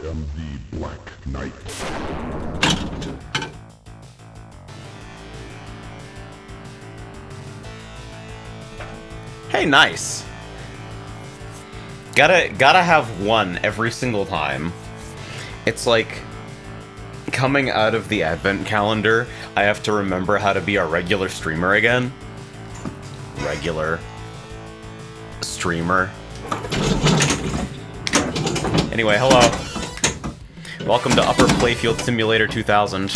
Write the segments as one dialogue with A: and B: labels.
A: am the Black Knight.
B: Hey, nice. Gotta have one every single time. It's like coming out of the advent calendar, I have to remember how to be a regular streamer again. Regular streamer. Anyway, hello. Welcome to Upper Playfield Simulator 2000.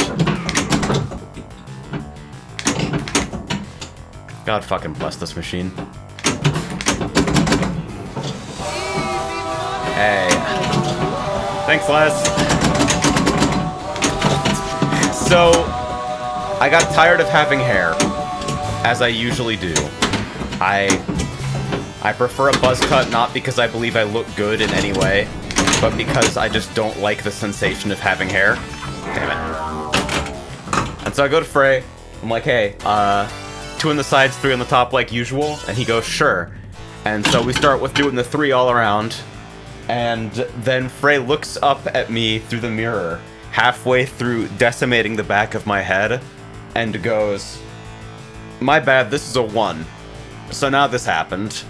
B: God fucking bless this machine. Hey. Thanks, Les. So, I got tired of having hair, as I usually do. I prefer a buzz cut not because I believe I look good in any way, but because I just don't like the sensation of having hair. Damn it. And so I go to Frey, I'm like, hey, 2 on the sides, 3 on the top like usual, and he goes, sure. And so we start with doing the 3 all around, and then Frey looks up at me through the mirror, halfway through decimating the back of my head, and goes, my bad, this is a 1. So now this happened.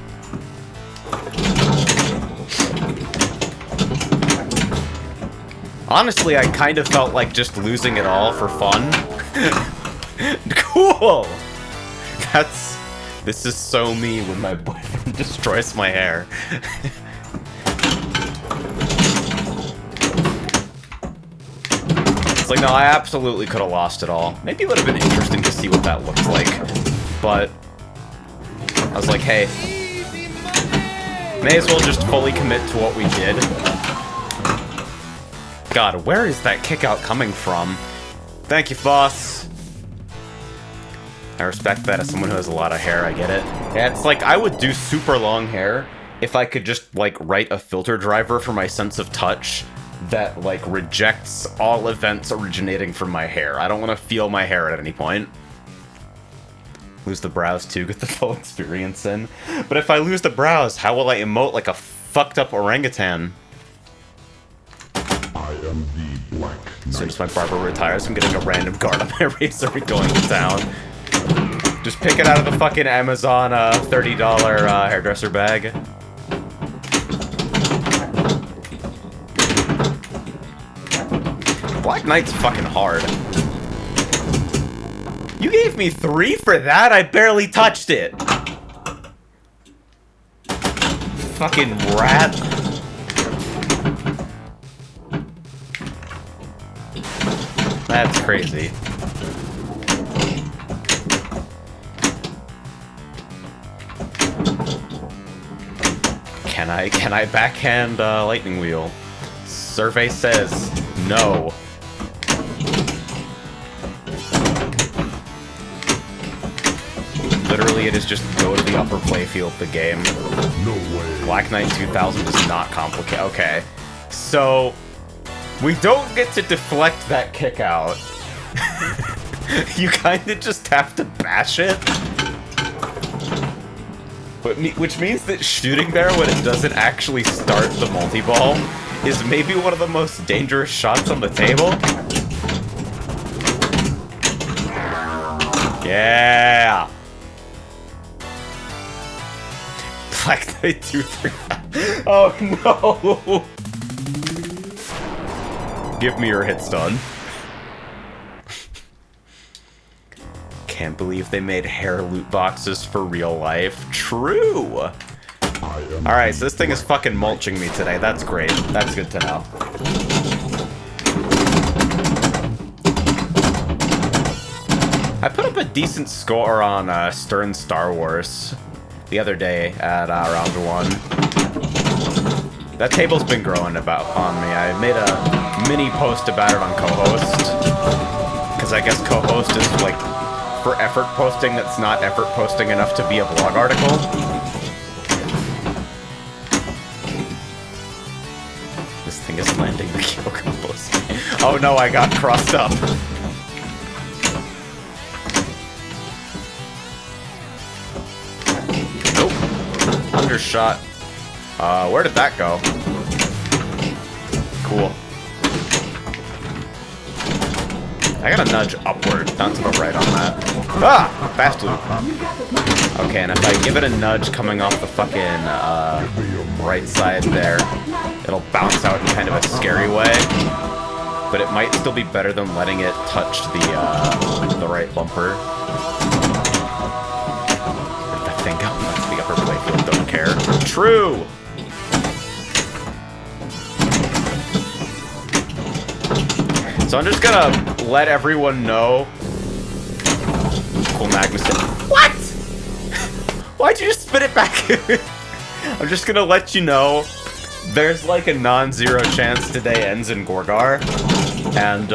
B: Honestly, I kind of felt like just losing it all for fun. Cool! This is so me when my boyfriend destroys my hair. It's like, no, I absolutely could have lost it all. Maybe it would have been interesting to see what that looked like. But I was like, hey, may as well just fully commit to what we did. God, where is that kickout coming from? Thank you, Foss. I respect that as someone who has a lot of hair, I get it. Yeah, it's like, I would do super long hair if I could just, like, write a filter driver for my sense of touch that, like, rejects all events originating from my hair. I don't want to feel my hair at any point. Lose the brows too, get the full experience in. But if I lose the brows, how will I emote like a fucked up orangutan?
A: I am the Black Knight.
B: As soon as my barber retires, I'm getting a random guard on my razor and going to town. Just pick it out of the fucking Amazon $30 hairdresser bag. Black Knight's fucking hard. You gave me 3 for that? I barely touched it. Fucking rat. That's crazy. Can I backhand lightning wheel? Survey says no. Literally, it is just go to the upper playfield, the game.
A: No way.
B: Black Knight 2000 is not complicated. Okay. So, we don't get to deflect that kick out. You kinda just have to bash it. But which means that shooting there when it doesn't actually start the multi-ball is maybe one of the most dangerous shots on the table. Yeah! Black Knight 2-3. Oh no! Give me your hit stun. Can't believe they made hair loot boxes for real life. True! Alright, so this thing is fucking mulching me today. That's great. That's good to know. I put up a decent score on Stern Star Wars the other day at round 1. That table's been growing on me. I made a mini post about it on co-host. Because I guess co-host is like for effort posting that's not effort posting enough to be a blog article. This thing is landing the kill combos. Oh no, I got crossed up. Nope. Undershot. Where did that go? Cool. I gotta nudge upward, not to the right on that. Ah! Fast loop. Okay, and if I give it a nudge coming off the fucking, right side there, it'll bounce out in kind of a scary way. But it might still be better than letting it touch the right bumper. I think the upper playfield don't care. True! So I'm just gonna let everyone know. Cool Magnus. What? Why'd you just spit it back? I'm just gonna let you know. There's like a non-zero chance today ends in Gorgar. And,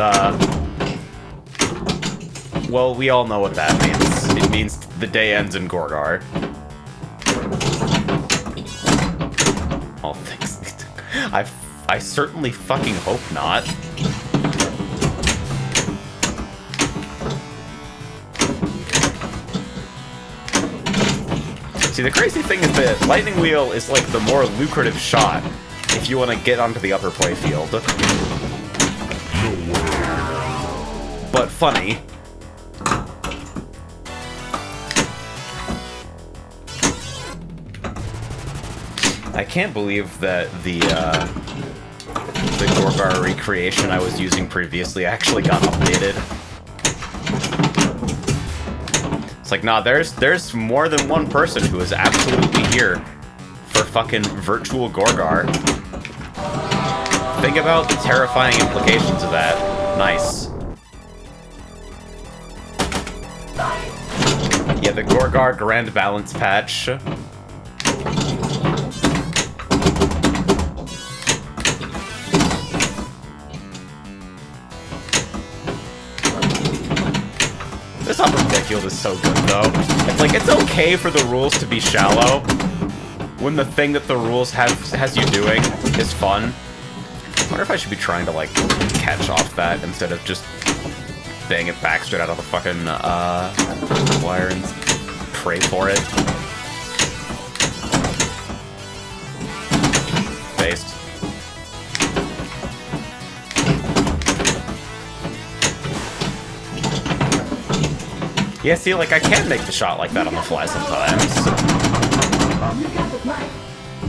B: well, we all know what that means. It means the day ends in Gorgar. All things. I certainly fucking hope not. See, the crazy thing is that Lightning Wheel is like the more lucrative shot if you want to get onto the upper playfield. But funny. I can't believe that the Gorgar recreation I was using previously actually got updated. It's like, nah, there's more than one person who is absolutely here for fucking virtual Gorgar. Think about the terrifying implications of that. Nice. Yeah, the Gorgar Grand Balance patch. This upper playfield is so good, though. It's like, it's okay for the rules to be shallow when the thing that the rules has you doing is fun. I wonder if I should be trying to, like, catch off that instead of just bang it back straight out of the fucking, wire and pray for it. Based. Yeah, see, like, I can make the shot like that on the fly sometimes.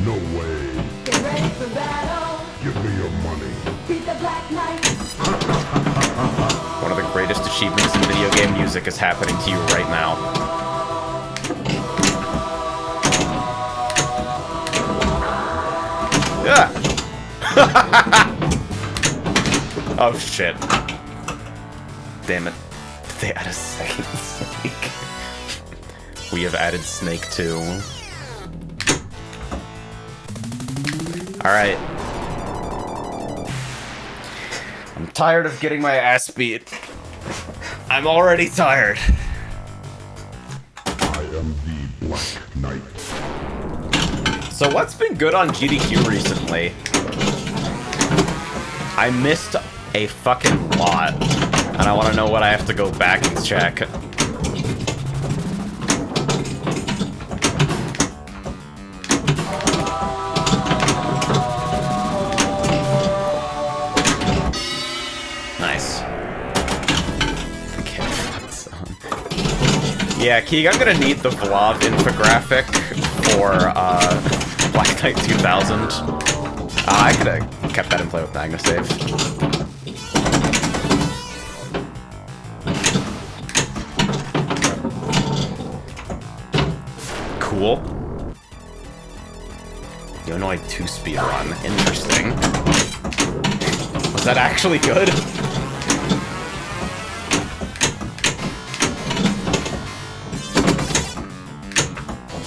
A: No way.
C: Get ready for battle.
A: Give me your money.
C: Beat the Black Knight.
B: One of the greatest achievements in video game music is happening to you right now. Yeah. Oh shit. Damn it. They add a second snake. We have added Snake too. Alright. I'm tired of getting my ass beat. I'm already tired.
A: I am the Black Knight.
B: So what's been good on GDQ recently? I missed a fucking lot. And I want to know what I have to go back and check. Nice. Okay, yeah, Keeg, I'm gonna need the Vlad infographic for Black Knight 2000. I could have kept that in play with MagnaSave. Cool. Yonoid 2 speedrun. Interesting. Was that actually good?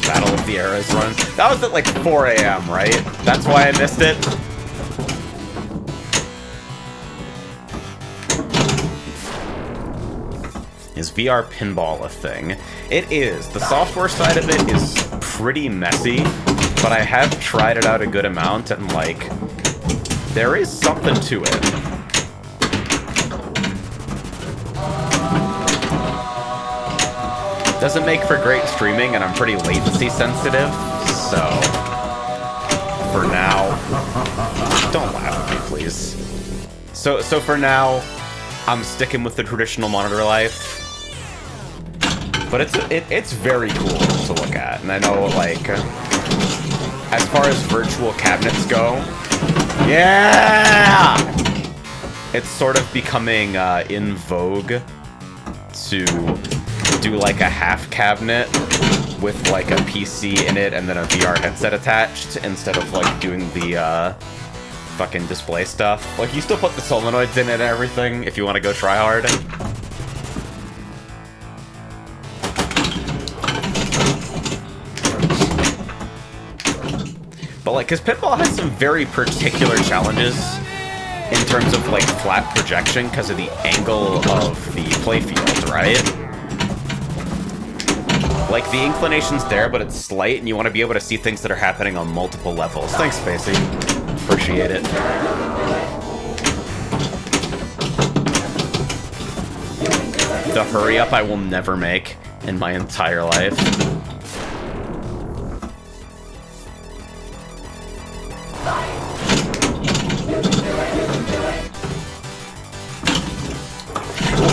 B: Battle of the Eras run. That was at like 4 AM, right? That's why I missed it? Is VR pinball a thing? It is. The software side of it is pretty messy, but I have tried it out a good amount, and, like, there is something to it. Doesn't make for great streaming, and I'm pretty latency sensitive, so for now, don't laugh at me, please. So for now, I'm sticking with the traditional monitor life. But it's very cool to look at, and I know, like, as far as virtual cabinets go, yeah! It's sort of becoming in vogue to do like a half cabinet with like a PC in it and then a VR headset attached instead of like doing the fucking display stuff. Like, you still put the solenoids in it and everything if you want to go try hard. But like, because pinball has some very particular challenges in terms of like flat projection because of the angle of the playfield, right? Like, the inclination's there, but it's slight, and you want to be able to see things that are happening on multiple levels. Thanks, Spacey. Appreciate it. The hurry up I will never make in my entire life.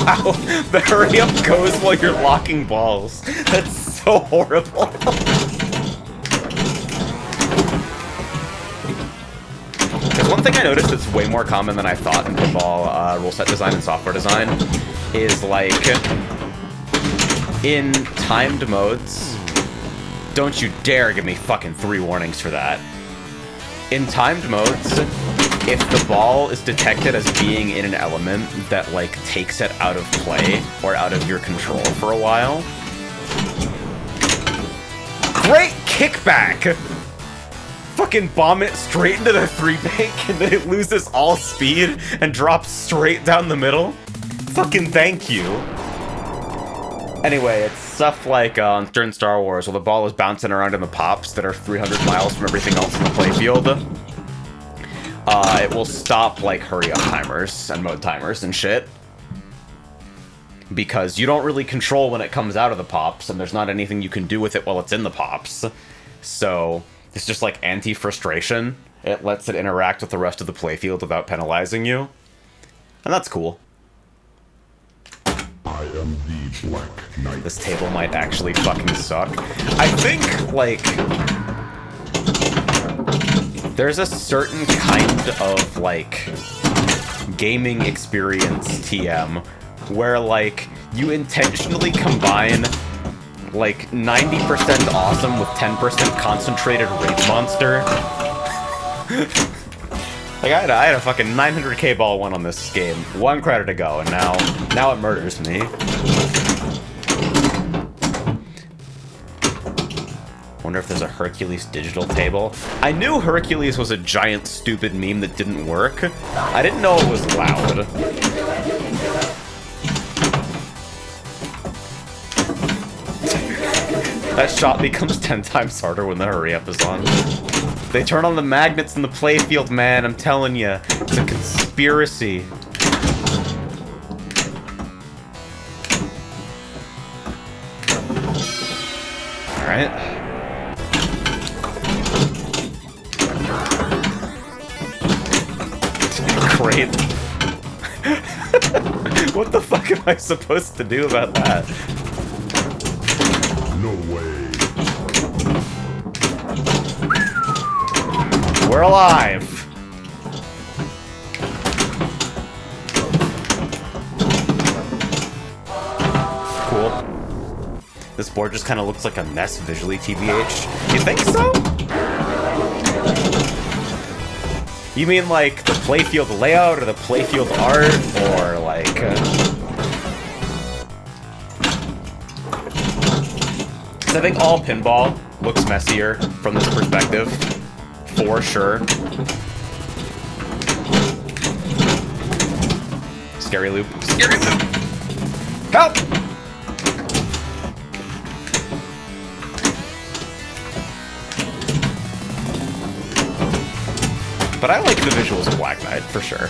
B: Wow, the hurry up goes while you're locking balls. That's so horrible. There's one thing I noticed that's way more common than I thought in pinball rule set design and software design is, like, in timed modes, don't you dare give me fucking 3 warnings for that. In timed modes, if the ball is detected as being in an element that, like, takes it out of play or out of your control for a while... Great kickback! Fucking bomb it straight into the 3-bank and then it loses all speed and drops straight down the middle? Fucking thank you. Anyway, it's stuff like during Star Wars, while the ball is bouncing around in the pops that are 300 miles from everything else in the playfield. It will stop, like, hurry-up timers and mode timers and shit. Because you don't really control when it comes out of the pops, and there's not anything you can do with it while it's in the pops. So, it's just like anti-frustration. It lets it interact with the rest of the playfield without penalizing you. And that's cool.
A: I am the Black Knight.
B: This table might actually fucking suck. I think, like... there's a certain kind of, like, gaming experience, TM, where, like, you intentionally combine, like, 90% awesome with 10% concentrated Rage Monster. Like, I had a fucking 900k ball one on this game, 1 credit to go, and now it murders me. Wonder if there's a Hercules digital table. I knew Hercules was a giant stupid meme that didn't work. I didn't know it was loud. That shot becomes 10 times harder when the hurry up is on. They turn on the magnets in the playfield, man. I'm telling you, it's a conspiracy. All right. Great. What the fuck am I supposed to do about that?
A: No way.
B: We're alive! Cool. This board just kind of looks like a mess visually, TBH. You think so? You mean, like, the playfield layout or the playfield art, or, like... Because I think all pinball looks messier from this perspective, for sure. Scary loop. Scary loop! Help! But I like the visuals of Black Knight, for sure.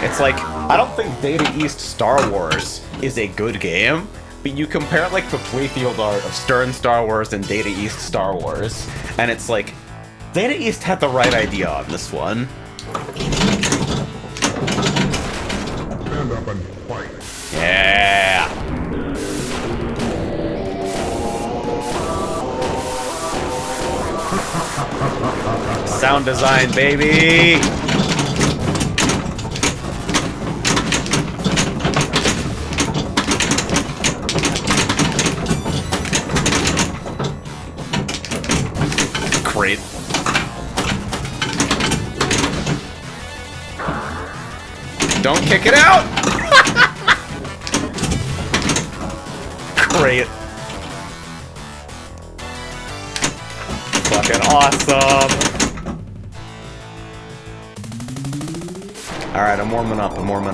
B: It's like, I don't think Data East Star Wars is a good game, but you compare, like, the playfield art of Stern Star Wars and Data East Star Wars, and it's like, Data East had the right idea on this one.
A: Stand up and fight.
B: Yeah. Sound design, baby. Great. Don't kick it out! Great. Fucking awesome. Alright, I'm warming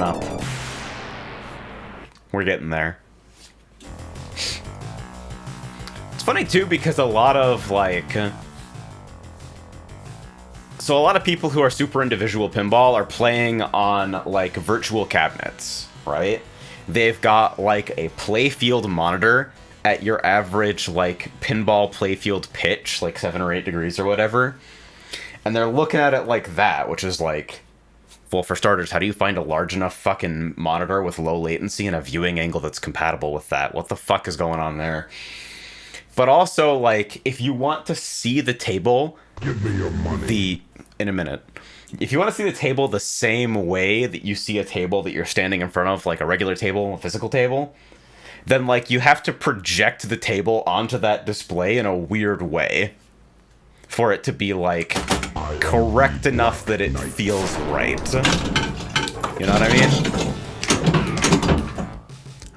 B: up, We're getting there. It's funny too because a lot of like... So a lot of people who are super into visual pinball are playing on like virtual cabinets, right? They've got like a playfield monitor at your average like pinball playfield pitch, like 7 or 8 degrees or whatever. And they're looking at it like that, which is like, well, for starters, how do you find a large enough fucking monitor with low latency and a viewing angle that's compatible with that? What the fuck is going on there? But also, like, if you want to see the table...
A: Give me your money.
B: In a minute. If you want to see the table the same way that you see a table that you're standing in front of, like a regular table, a physical table, then, like, you have to project the table onto that display in a weird way for it to be, like, correct enough that it feels right. You know what I mean?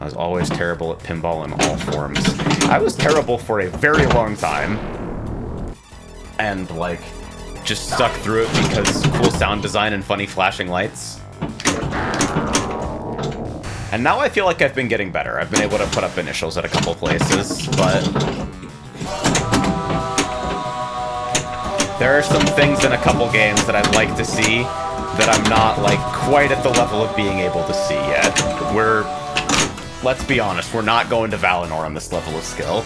B: I was always terrible at pinball in all forms. I was terrible for a very long time. And, like, just stuck through it because cool sound design and funny flashing lights. And now I feel like I've been getting better. I've been able to put up initials at a couple places, but... there are some things in a couple games that I'd like to see that I'm not, like, quite at the level of being able to see yet. Let's be honest, we're not going to Valinor on this level of skill.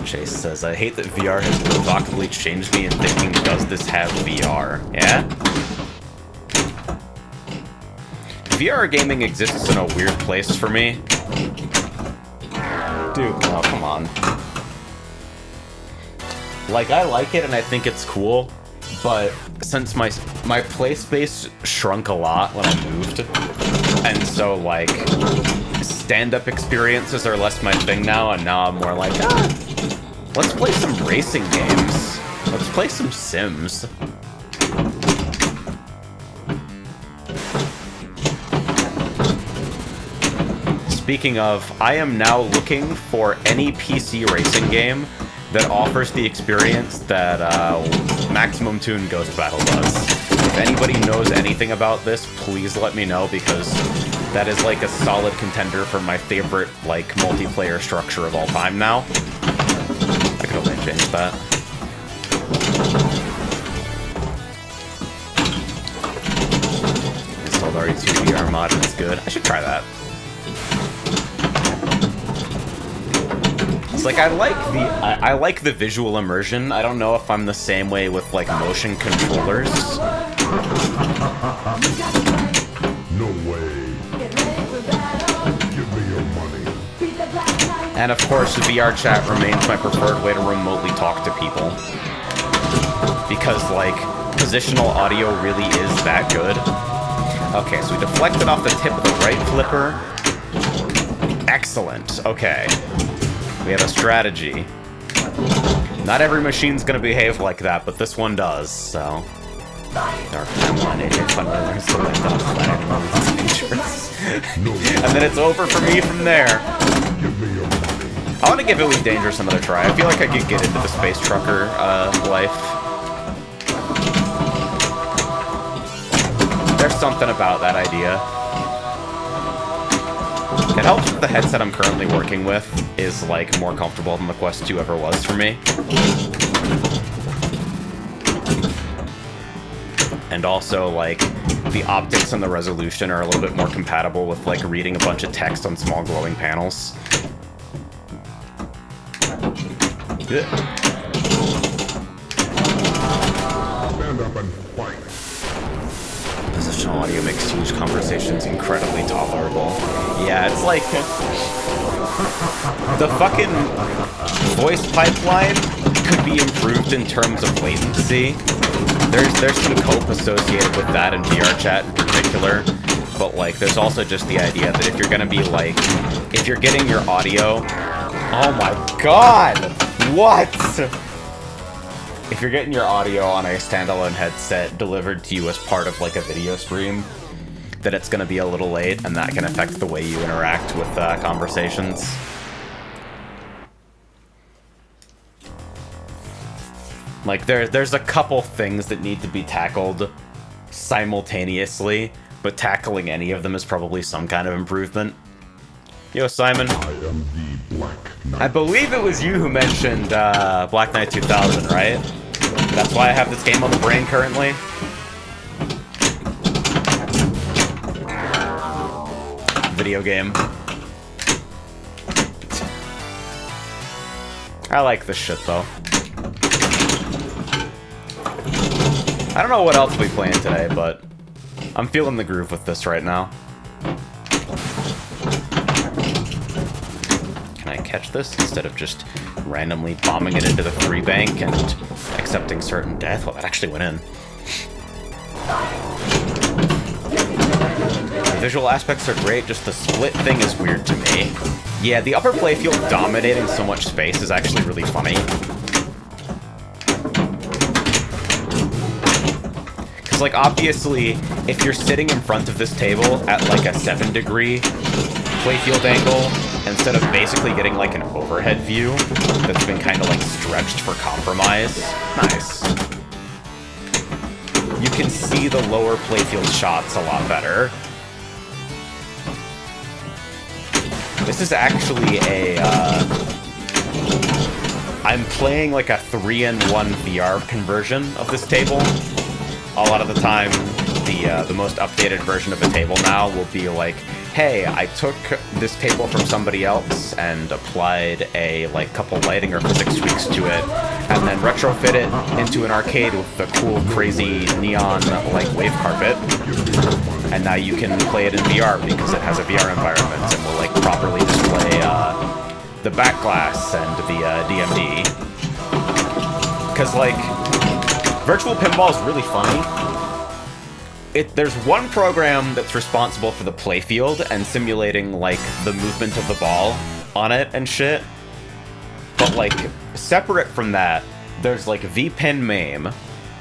B: Chase says, I hate that VR has provocatively changed me in thinking, does this have VR? Yeah? VR gaming exists in a weird place for me. Dude, oh, come on. Like, I like it and I think it's cool, but since my play space shrunk a lot when I moved, and so, like, stand-up experiences are less my thing now, and now I'm more like, let's play some racing games. Let's play some Sims. Speaking of, I am now looking for any PC racing game that offers the experience that Maximum Tune Ghost Battle does. If anybody knows anything about this, please let me know, because that is like a solid contender for my favorite like multiplayer structure of all time now. I can only change that. Installed RE2 VR mod and it's good. I should try that. It's like I like the visual immersion. I don't know if I'm the same way with like motion controllers.
A: No way. Give me your money.
B: And of course, VR chat remains my preferred way to remotely talk to people. Because, like, positional audio really is that good. Okay, so we deflected off the tip of the right flipper. Excellent. Okay. We have a strategy. Not every machine's gonna behave like that, but this one does, so... Dark timeline, AJ finally learns to land on a flat and features. And then it's over for me from there.
A: Give me your money.
B: I want to give Elite Dangerous another try. I feel like I could get into the space trucker life. There's something about that idea. It helps that the headset I'm currently working with is like more comfortable than the Quest 2 ever was for me. And also, like, the optics and the resolution are a little bit more compatible with, like, reading a bunch of text on small glowing panels.
A: up and fight.
B: Positional audio makes huge conversations incredibly tolerable. Yeah, it's like the fucking voice pipeline could be improved in terms of latency. There's some cope associated with that in VR chat in particular, but like there's also just the idea that if you're gonna be like, if you're getting your audio, oh my god, what? If you're getting your audio on a standalone headset delivered to you as part of like a video stream, that it's gonna be a little late, and that can affect the way you interact with conversations. Like, there's a couple things that need to be tackled simultaneously, but tackling any of them is probably some kind of improvement. Yo, Simon.
A: I am the Black Knight.
B: I believe it was you who mentioned Black Knight 2000, right? That's why I have this game on the brain currently. Video game. I like this shit, though. I don't know what else we'll be playing today, but I'm feeling the groove with this right now. Can I catch this instead of just randomly bombing it into the free bank and accepting certain death? Well, that actually went in. The visual aspects are great, just the split thing is weird to me. Yeah, the upper playfield dominating so much space is actually really funny. Like, obviously, if you're sitting in front of this table at, like, a 7-degree playfield angle, instead of basically getting, like, an overhead view that's been kind of, like, stretched for compromise, nice. You can see the lower playfield shots a lot better. This is actually a, I'm playing, like, a 3-in-1 VR conversion of this table. A lot of the time, the most updated version of a table now will be like, hey, I took this table from somebody else and applied a like couple lighting or physics tweaks to it, and then retrofit it into an arcade with the cool, crazy neon like wave carpet. And now you can play it in VR because it has a VR environment and will like properly display the back glass and the DMD. Because like, Virtual Pinball is really funny. There's one program that's responsible for the playfield and simulating, like, the movement of the ball on it and shit. But, like, separate from that, there's, like, VPin MAME,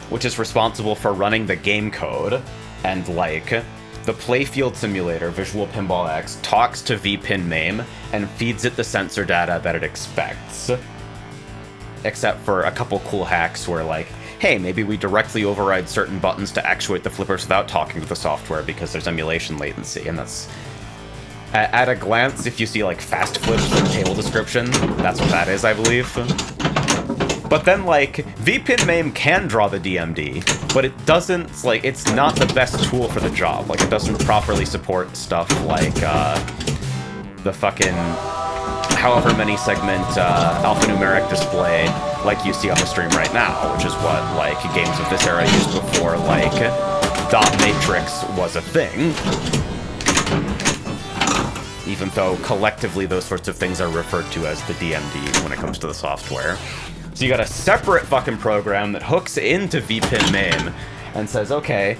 B: which is responsible for running the game code, and, like, the playfield simulator, Visual Pinball X, talks to VPin MAME and feeds it the sensor data that it expects. Except for a couple cool hacks where, like, hey, maybe we directly override certain buttons to actuate the flippers without talking to the software because there's emulation latency, and that's... At a glance, if you see, like, fast flips in the table description, that's what that is, I believe. But then, like, VPin MAME can draw the DMD, but it doesn't, like, it's not the best tool for the job. Like, it doesn't properly support stuff like, the fucking... however many segment alphanumeric display like you see on the stream right now, which is what like games of this era used before like dot matrix was a thing. Even though collectively those sorts of things are referred to as the DMD when it comes to the software. So you got a separate fucking program that hooks into VPin MAME and says, okay,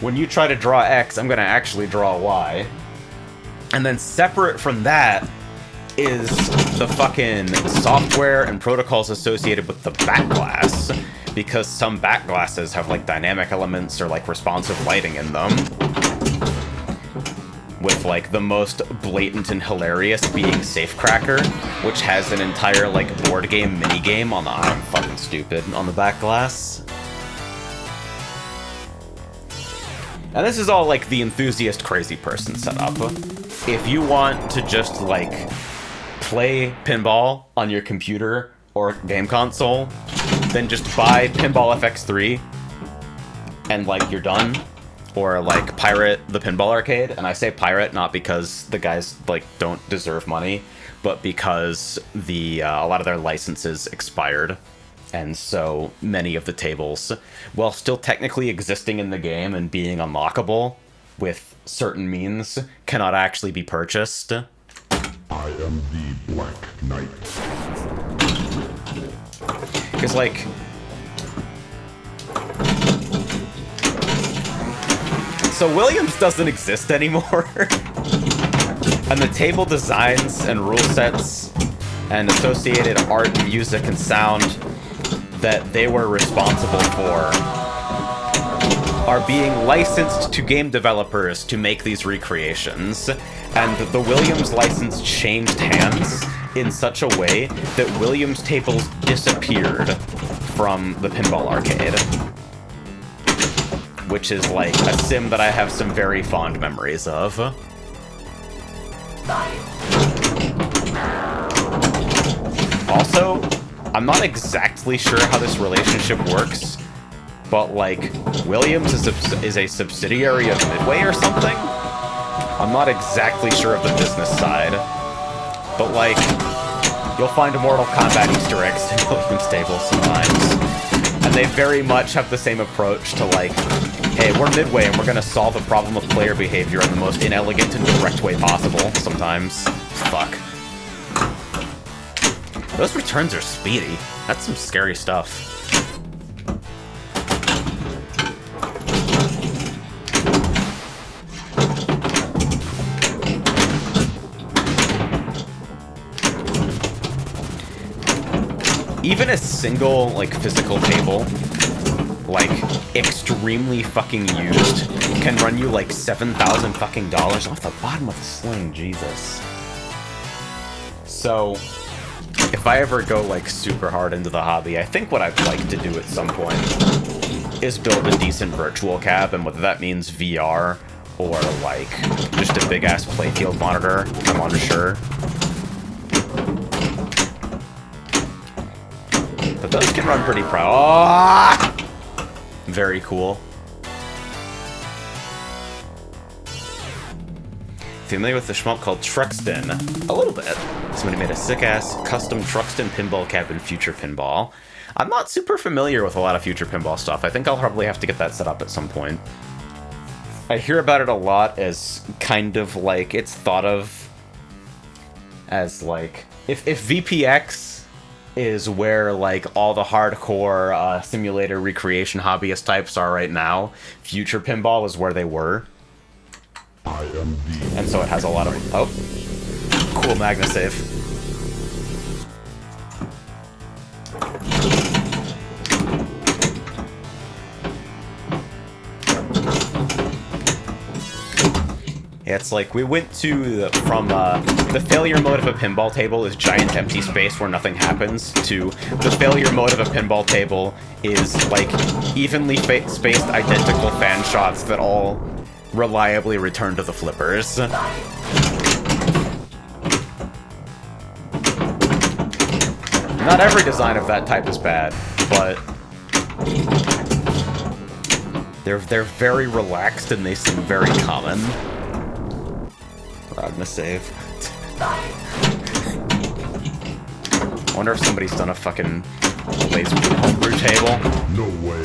B: when you try to draw X, I'm gonna actually draw Y. And then separate from that is the fucking software and protocols associated with the backglass, because some backglasses have like dynamic elements or like responsive lighting in them. With like the most blatant and hilarious being Safecracker, which has an entire like board game minigame on the I'm fucking stupid on the backglass. And this is all like the enthusiast crazy person setup. If you want to just like play pinball on your computer or game console, then just buy Pinball FX3 and like you're done. Or like pirate the Pinball Arcade. And I say pirate not because the guys like don't deserve money, but because the a lot of their licenses expired And so many of the tables, while still technically existing in the game and being unlockable with certain means, cannot actually be purchased.
A: I am the Black Knight.
B: Because, like... So Williams doesn't exist anymore. And the table designs and rule sets and associated art, music, and sound that they were responsible for are being licensed to game developers to make these recreations. And the Williams license changed hands in such a way that Williams tables disappeared from the Pinball Arcade. Which is like a sim that I have some very fond memories of. Also, I'm not exactly sure how this relationship works, but like, Williams is a subsidiary of Midway or something? I'm not exactly sure of the business side, but like, you'll find Mortal Kombat Easter eggs in Williams tables sometimes. And they very much have the same approach to like, hey, we're Midway and we're gonna solve a problem of player behavior in the most inelegant and direct way possible, sometimes. Fuck. Those returns are speedy. That's some scary stuff. Even a single, like, physical table, like, extremely fucking used, can run you, like, $7,000 fucking dollars off the bottom of the sling, Jesus. So, if I ever go, like, super hard into the hobby, I think what I'd like to do at some point is build a decent virtual cab, and whether that means VR or, like, just a big-ass playfield monitor, I'm unsure. But those can run pretty very cool. Familiar with the shmup called Truxton? A little bit. Somebody made a sick-ass custom Truxton pinball cab in Future Pinball. I'm not super familiar with a lot of Future Pinball stuff. I think I'll probably have to get that set up at some point. I hear about it a lot as kind of like, it's thought of as like, if VPX is where like all the hardcore simulator recreation hobbyist types are right now, Future Pinball is where they were.
A: I am the
B: And so it has a lot of... Oh. Cool Magna save. Yeah, it's like we went to from the failure mode of a pinball table is giant empty space where nothing happens to the failure mode of a pinball table is like evenly spaced identical fan shots that all reliably return to the flippers. Not every design of that type is bad, but they're very relaxed and they seem very common. Ragna save. I wonder if somebody's done a fucking laser homebrew table.
A: no way.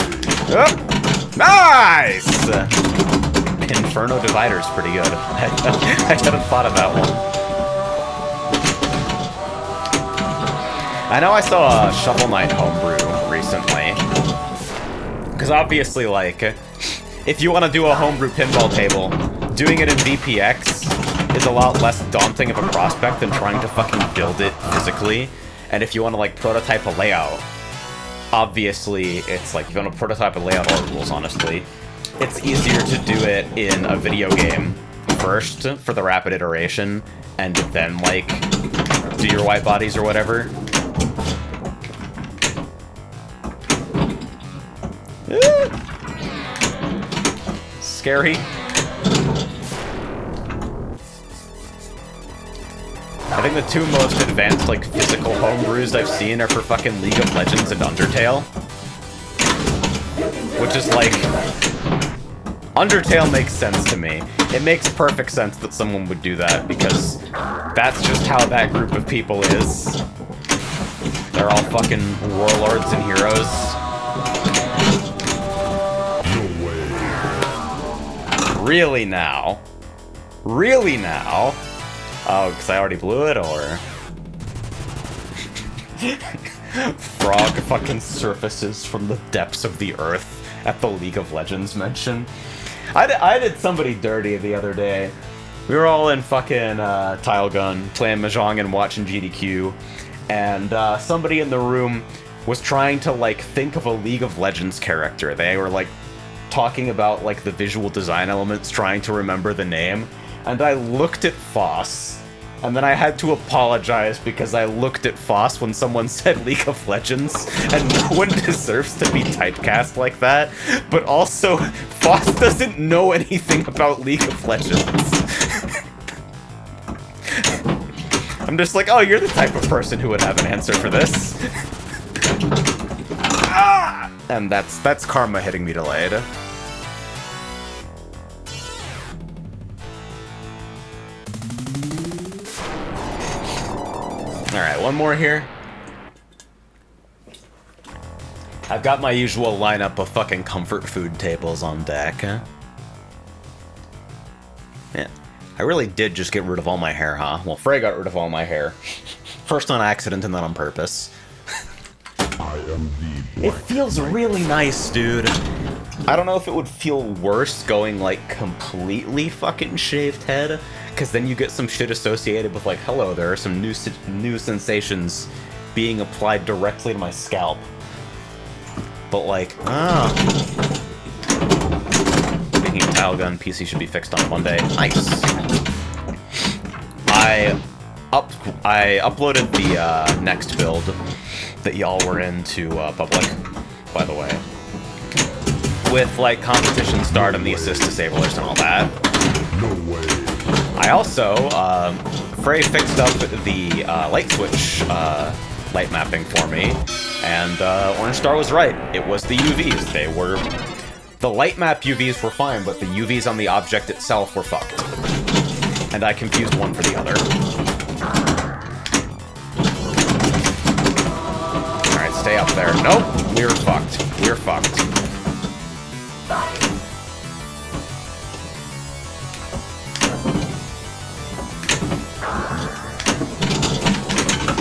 B: Oh, nice! Inferno Divider's pretty good. I hadn't thought of that one. I know I saw a Shovel Knight homebrew recently. Because obviously, like, if you want to do a homebrew pinball table, doing it in VPX is a lot less daunting of a prospect than trying to fucking build it physically. And if you want to, like, prototype a layout, obviously, it's like, if you want to prototype a layout or rules, honestly, it's easier to do it in a video game first for the rapid iteration, and then, like, do your white bodies or whatever. Scary. I think the two most advanced, like, physical homebrews I've seen are for fucking League of Legends and Undertale. Which is like... Undertale makes sense to me. It makes perfect sense that someone would do that, because that's just how that group of people is. They're all fucking warlords and heroes.
A: No way.
B: Really now? Really now? Oh, because I already blew it, or? Frog fucking surfaces from the depths of the earth at the League of Legends mention. I did somebody dirty the other day. We were all in fucking Tile Gun, playing Mahjong and watching GDQ, and somebody in the room was trying to, like, think of a League of Legends character. They were, like, talking about, like, the visual design elements, trying to remember the name, and I looked at Foss, and then I had to apologize because I looked at Foss when someone said League of Legends, and no one deserves to be typecast like that, but also, Foss doesn't know anything about League of Legends. I'm just like, oh, you're the type of person who would have an answer for this. Ah! And that's karma hitting me delayed. Alright, one more here. I've got my usual lineup of fucking comfort food tables on deck. Yeah, I really did just get rid of all my hair, huh? Well, Frey got rid of all my hair. First on accident and then on purpose.
A: I am the
B: It
A: black.
B: feels really nice, dude. I don't know if it would feel worse going, like, completely fucking shaved head, because then you get some shit associated with, like, hello, there are some new sensations being applied directly to my scalp. But, like, Speaking of Tile Gun, PC should be fixed on Monday. Nice! I uploaded the next build that y'all were into public, by the way. With, like, competition start and the assist disablers and all that.
A: No way.
B: I also, Frey fixed up the light switch light mapping for me, and Orange Star was right. It was the UVs. They were... The light map UVs were fine, but the UVs on the object itself were fucked. And I confused one for the other. Alright, stay up there. Nope, we're fucked. We're fucked.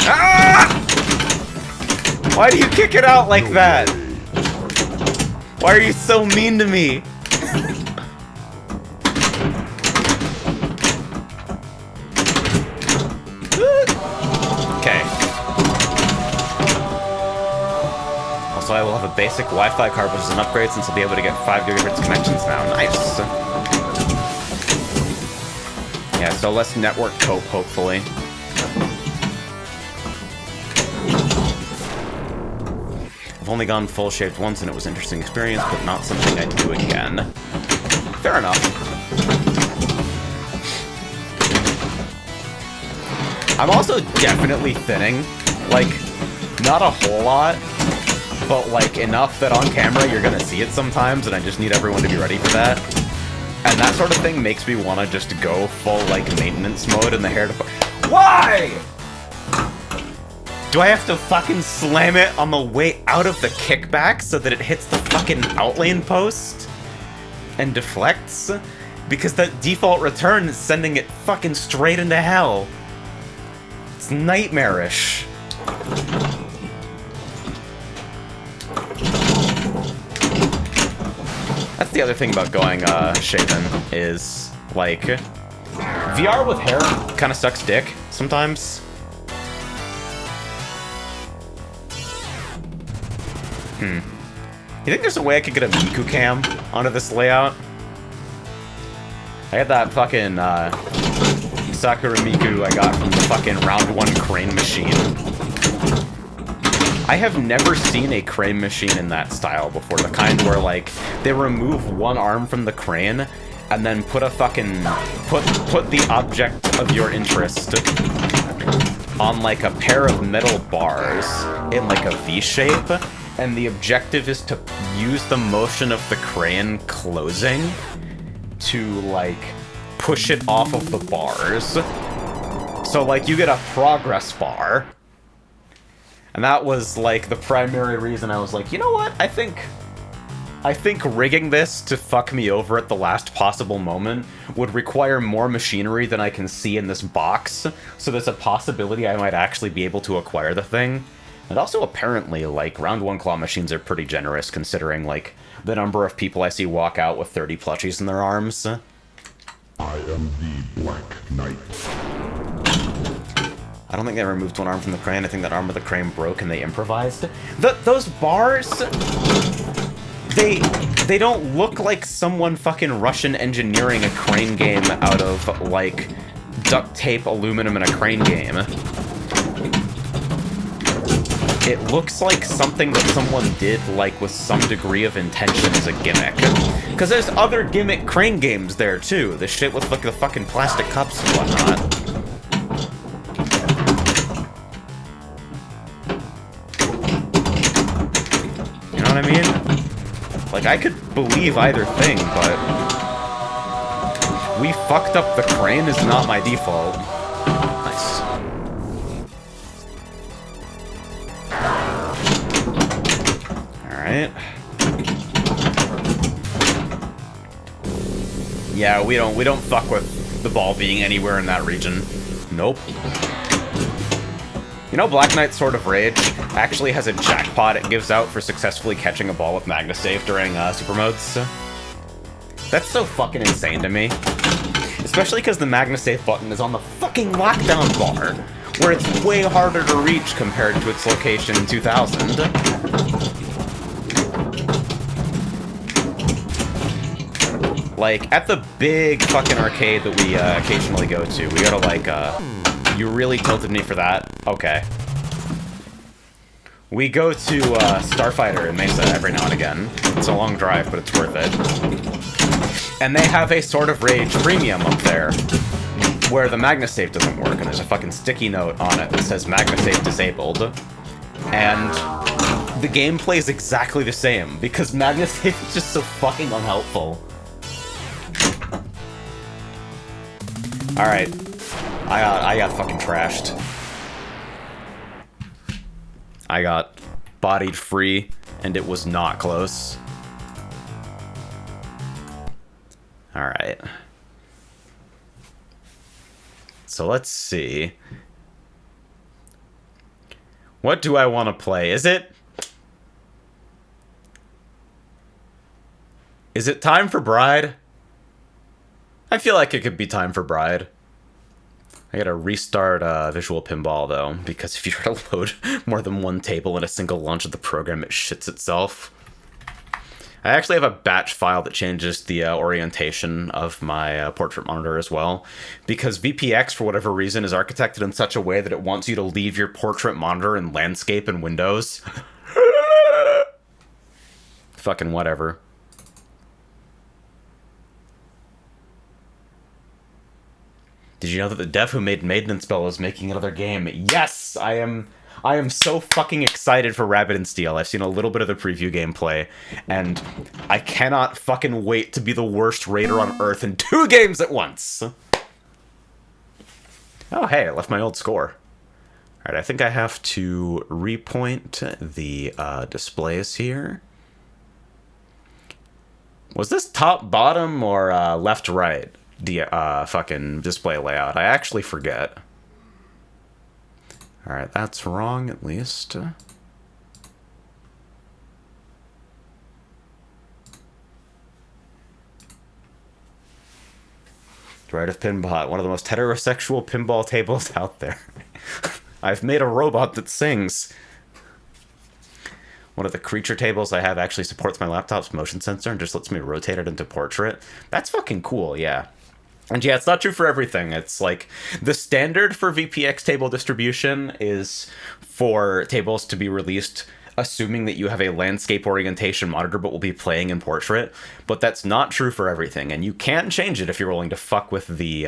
B: Ah! Why do you kick it out like that? Why are you so mean to me? Okay. Also, I will have a basic Wi-Fi card, which is an upgrade since I'll be able to get 5 gigabits connections now. Nice. Yeah, so less network cope, hopefully. I've only gone full shaved once and it was an interesting experience, but not something I'd do again. Fair enough. I'm also definitely thinning. Like, not a whole lot, but like enough that on camera you're gonna see it sometimes, and I just need everyone to be ready for that. And that sort of thing makes me want to just go full, like, maintenance mode in the hair department. Why?! Do I have to fucking slam it on the way out of the kickback so that it hits the fucking outlane post and deflects? Because that default return is sending it fucking straight into hell. It's nightmarish. That's the other thing about going shaven is, like, VR with hair kind of sucks dick sometimes. You think there's a way I could get a Miku cam onto this layout? I had that fucking Sakura Miku I got from the fucking round 1 crane machine. I have never seen a crane machine in that style before. The kind where, like, they remove one arm from the crane and then put a fucking... Put the object of your interest on, like, a pair of metal bars in, like, a V-shape. And the objective is to use the motion of the crane closing to, like, push it off of the bars. So, like, you get a progress bar. And that was, like, the primary reason I was like, you know what? I think rigging this to fuck me over at the last possible moment would require more machinery than I can see in this box, so there's a possibility I might actually be able to acquire the thing. And also, apparently, like, round 1 claw machines are pretty generous, considering, like, the number of people I see walk out with 30 plushies in their arms.
A: I am the Black Knight.
B: I don't think they removed one arm from the crane. I think that arm of the crane broke and they improvised. Those bars, they don't look like someone fucking Russian engineering a crane game out of, like, duct tape, aluminum, and a crane game. It looks like something that someone did, like, with some degree of intention as a gimmick. Because there's other gimmick crane games there, too. The shit with, like, the fucking plastic cups and whatnot. You know what I mean? Like, I could believe either thing, but... we fucked up the crane is not my default. Nice. Alright. Yeah, we don't fuck with the ball being anywhere in that region. Nope. You know, Black Knight's Sword of Rage actually has a jackpot it gives out for successfully catching a ball with MagnaSave during super modes. That's so fucking insane to me. Especially because the MagnaSave button is on the fucking lockdown bar, where it's way harder to reach compared to its location in 2000. Like, at the big fucking arcade that we occasionally go to, we gotta, like, you really tilted me for that? Okay. We go to Starfighter in Mesa every now and again. It's a long drive, but it's worth it. And they have a Sword of Rage premium up there, where the MagnaSave doesn't work, and there's a fucking sticky note on it that says MagnaSave disabled. And the game plays exactly the same, because MagnaSave is just so fucking unhelpful. Alright. I got fucking trashed. I got bodied free, and it was not close. Alright. So let's see. What do I want to play? Is it time for Bride? I feel like it could be time for Bride. I gotta restart Visual Pinball, though, because if you try to load more than one table in a single launch of the program, it shits itself. I actually have a batch file that changes the orientation of my portrait monitor as well, because VPX, for whatever reason, is architected in such a way that it wants you to leave your portrait monitor in landscape and Windows. Fucking whatever. Did you know that the dev who made Maiden and Spell is making another game? Yes! I am so fucking excited for Rabbids in Steel. I've seen a little bit of the preview gameplay, and I cannot fucking wait to be the worst raider on Earth in 2 games at once! Oh, hey, I left my old score. Alright, I think I have to repoint the displays here. Was this top, bottom, or left, right? The fucking display layout. I actually forget. Alright, that's wrong, at least. Right of Pinbot, one of the most heterosexual pinball tables out there. I've made a robot that sings. One of the creature tables I have actually supports my laptop's motion sensor and just lets me rotate it into portrait. That's fucking cool, yeah. And yeah, it's not true for everything. It's like, the standard for VPX table distribution is for tables to be released assuming that you have a landscape orientation monitor but will be playing in portrait. But that's not true for everything, and you can change it if you're willing to fuck with the,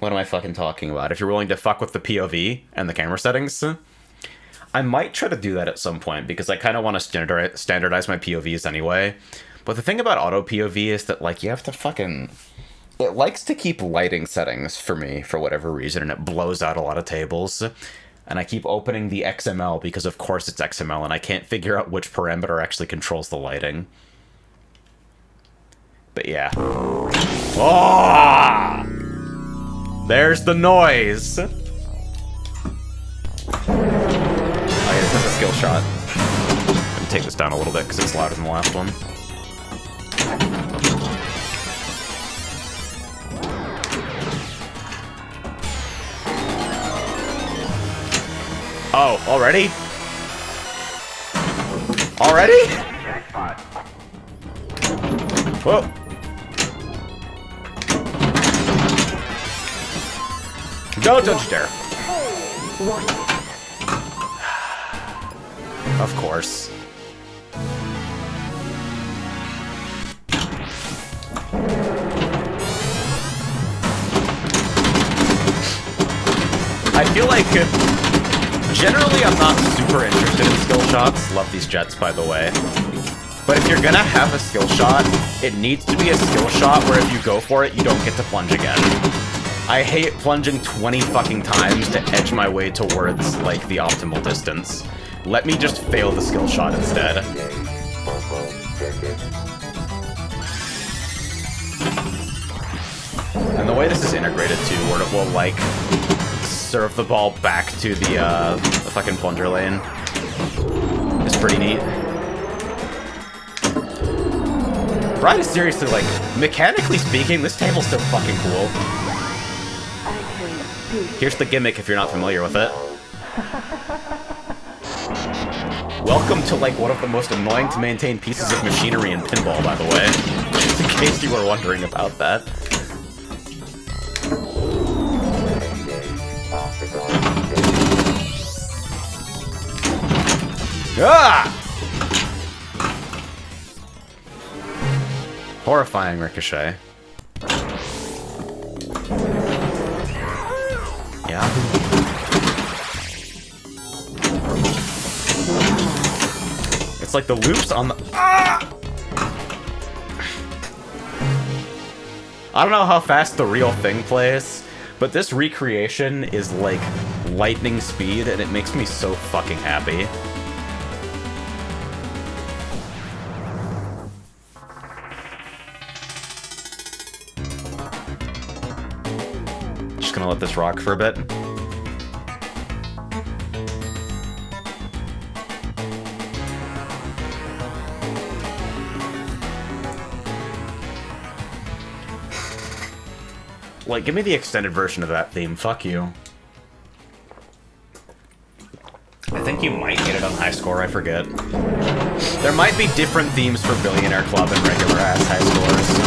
B: what am I fucking talking about? If you're willing to fuck with the POV and the camera settings. I might try to do that at some point, because I kind of want to standardize my POVs anyway. But the thing about auto POV is that, like, you have to fucking... It likes to keep lighting settings for me, for whatever reason, and it blows out a lot of tables. And I keep opening the XML because of course it's XML and I can't figure out which parameter actually controls the lighting. But yeah. Oh! There's the noise! Oh yeah, this is a skill shot. Let me take this down a little bit because it's louder than the last one. Oh, already? Already? Whoa. Don't you dare. Of course. I feel like generally I'm not super interested in skill shots. Love these jets, by the way. But if you're gonna have a skill shot, it needs to be a skill shot where if you go for it, you don't get to plunge again. I hate plunging 20 fucking times to edge my way towards, like, the optimal distance. Let me just fail the skill shot instead. And the way this is integrated, too, where it will, like, serve the ball back to the fucking plunger lane is pretty neat. Brian is seriously, like, mechanically speaking, this table's so fucking cool. Here's the gimmick if you're not familiar with it. Welcome to, like, one of the most annoying to maintain pieces of machinery in pinball, by the way. Just in case you were wondering about that. Ah! Horrifying ricochet. Yeah. It's like the loops on the... Ah! I don't know how fast the real thing plays, but this recreation is like lightning speed, and it makes me so fucking happy. Just gonna let this rock for a bit. Like, give me the extended version of that theme. Fuck you. I think you might get it on high score, I forget. There might be different themes for Billionaire Club and regular-ass high scores.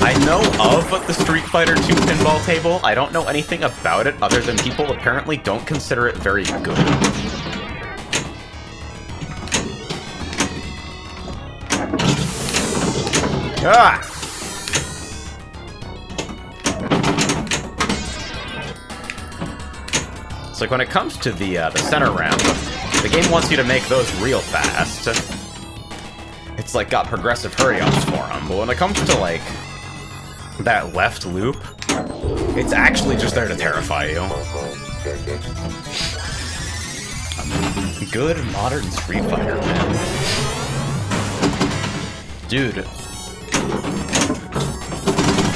B: I know of the Street Fighter 2 pinball table. I don't know anything about it other than people apparently don't consider it very good. Ah! It's like when it comes to the center ramp, the game wants you to make those real fast. It's like got progressive hurry-ups for them, but when it comes to like that left loop, it's actually just there to terrify you. Good modern Street Fighter, man. Dude.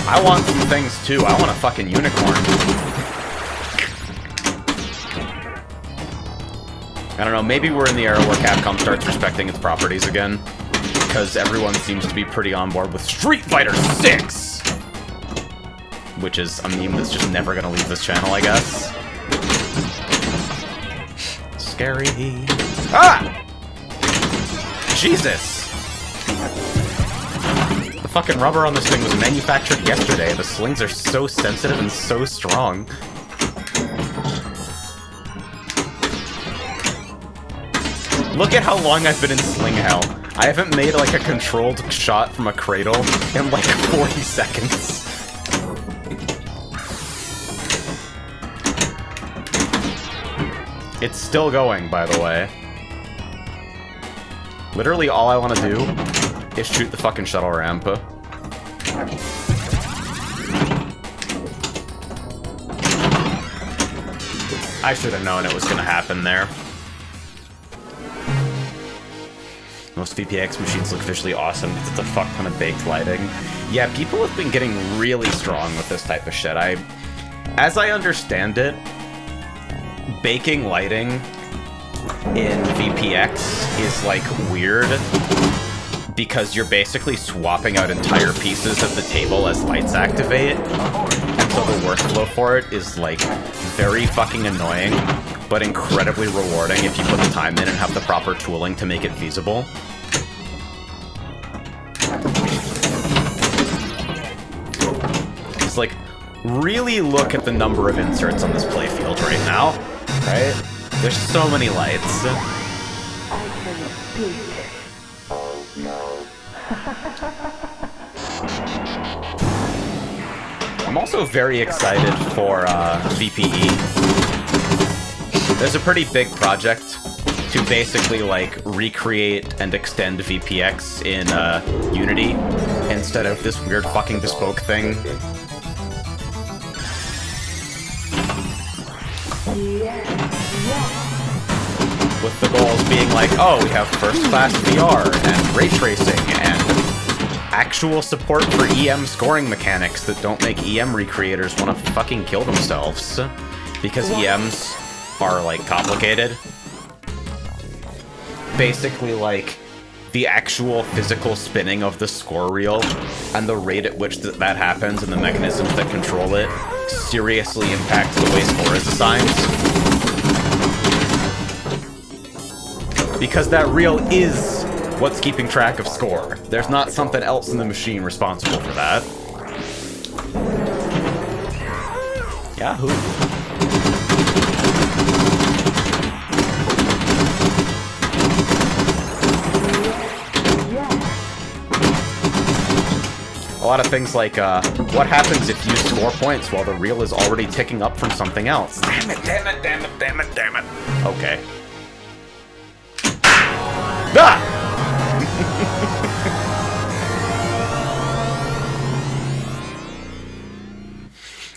B: I want some things too. I want a fucking unicorn. I don't know, maybe we're in the era where Capcom starts respecting its properties again, because everyone seems to be pretty on board with Street Fighter 6! Which is a meme that's just never gonna leave this channel, I guess. Scary. Ah! Jesus! The fucking rubber on this thing was manufactured yesterday. The slings are so sensitive and so strong. Look at how long I've been in sling hell. I haven't made like a controlled shot from a cradle in like 40 seconds. It's still going, by the way. Literally all I want to do is shoot the fucking shuttle ramp. I should have known it was gonna happen there. Most VPX machines look visually awesome because it's a fuck ton of baked lighting. Yeah, people have been getting really strong with this type of shit. As I understand it, baking lighting in VPX is like weird because you're basically swapping out entire pieces of the table as lights activate, and so the workflow for it is like very fucking annoying, but incredibly rewarding if you put the time in and have the proper tooling to make it feasible. It's like, really look at the number of inserts on this playfield right now, right? There's so many lights.
C: I can speak.
B: I'm also very excited for VPE. There's a pretty big project to basically like recreate and extend VPX in Unity instead of this weird fucking bespoke thing. With the goals being like, oh, we have first-class VR and ray tracing and actual support for EM scoring mechanics that don't make EM recreators want to fucking kill themselves. Because EMs are, like, complicated. Basically, like, the actual physical spinning of the score reel and the rate at which that happens and the mechanisms that control it seriously impact the way score is assigned. Because that reel is what's keeping track of score. There's not something else in the machine responsible for that. Yahoo! A lot of things like, what happens if you score points while the reel is already ticking up from something else? Damn it, damn it, damn it, damn it, damn it. Okay. Ah!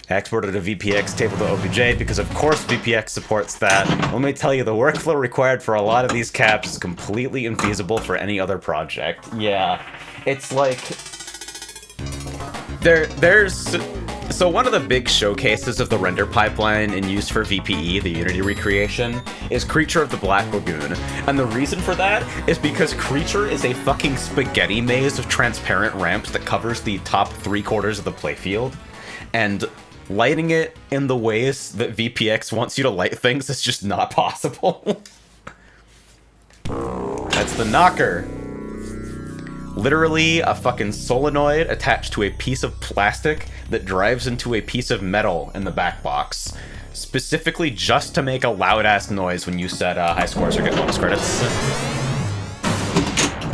B: I exported a VPX table to OBJ because of course VPX supports that. Let me tell you, the workflow required for a lot of these caps is completely infeasible for any other project. Yeah, it's like... So one of the big showcases of the render pipeline in use for VPE, the Unity recreation, is Creature of the Black Lagoon. And the reason for that is because Creature is a fucking spaghetti maze of transparent ramps that covers the top 3/4 of the playfield. And lighting it in the ways that VPX wants you to light things is just not possible. That's the knocker. Literally a fucking solenoid attached to a piece of plastic that drives into a piece of metal in the back box. Specifically just to make a loud-ass noise when you set high scores or get bonus credits.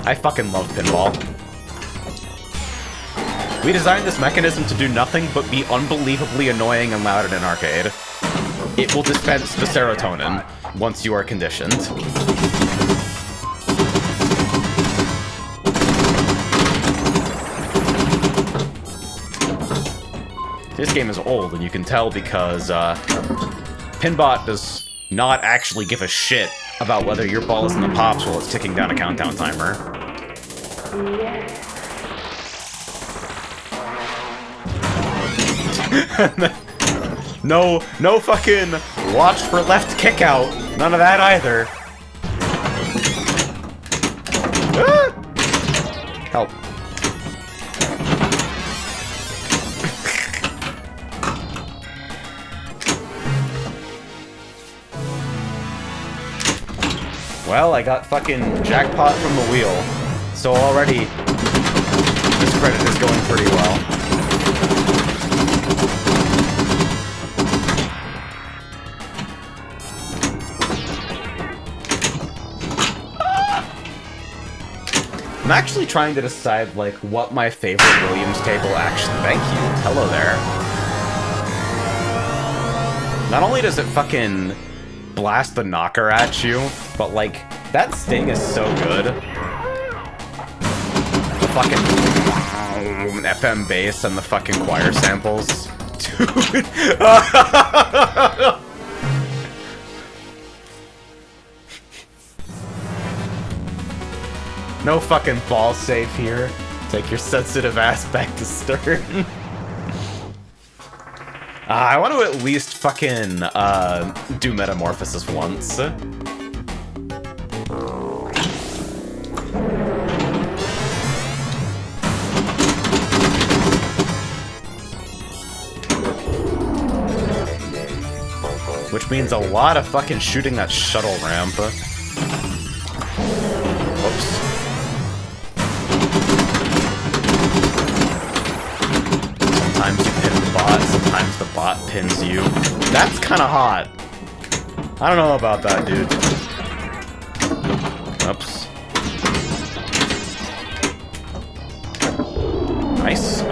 B: I fucking love pinball. We designed this mechanism to do nothing but be unbelievably annoying and loud in an arcade. It will dispense the serotonin once you are conditioned. This game is old, and you can tell because Pinbot does not actually give a shit about whether your ball is in the pops while it's ticking down a countdown timer. No fucking watch for left kick out. None of that either. Ah! Help. Well, I got fucking jackpot from the wheel, so already this credit is going pretty well. I'm actually trying to decide, like, what my favorite Williams table actually... Thank you. Hello there. Not only does it fucking blast the knocker at you, but, like, that sting is so good. The fucking FM bass and the fucking choir samples. Dude. No fucking ball safe here. Take your sensitive ass back to Stern. I want to at least fucking do Metamorphosis once. Which means a lot of fucking shooting that shuttle ramp. Whoops. Sometimes you pin the bot, sometimes the bot pins you. That's kind of hot. I don't know about that, dude. Oops. Nice.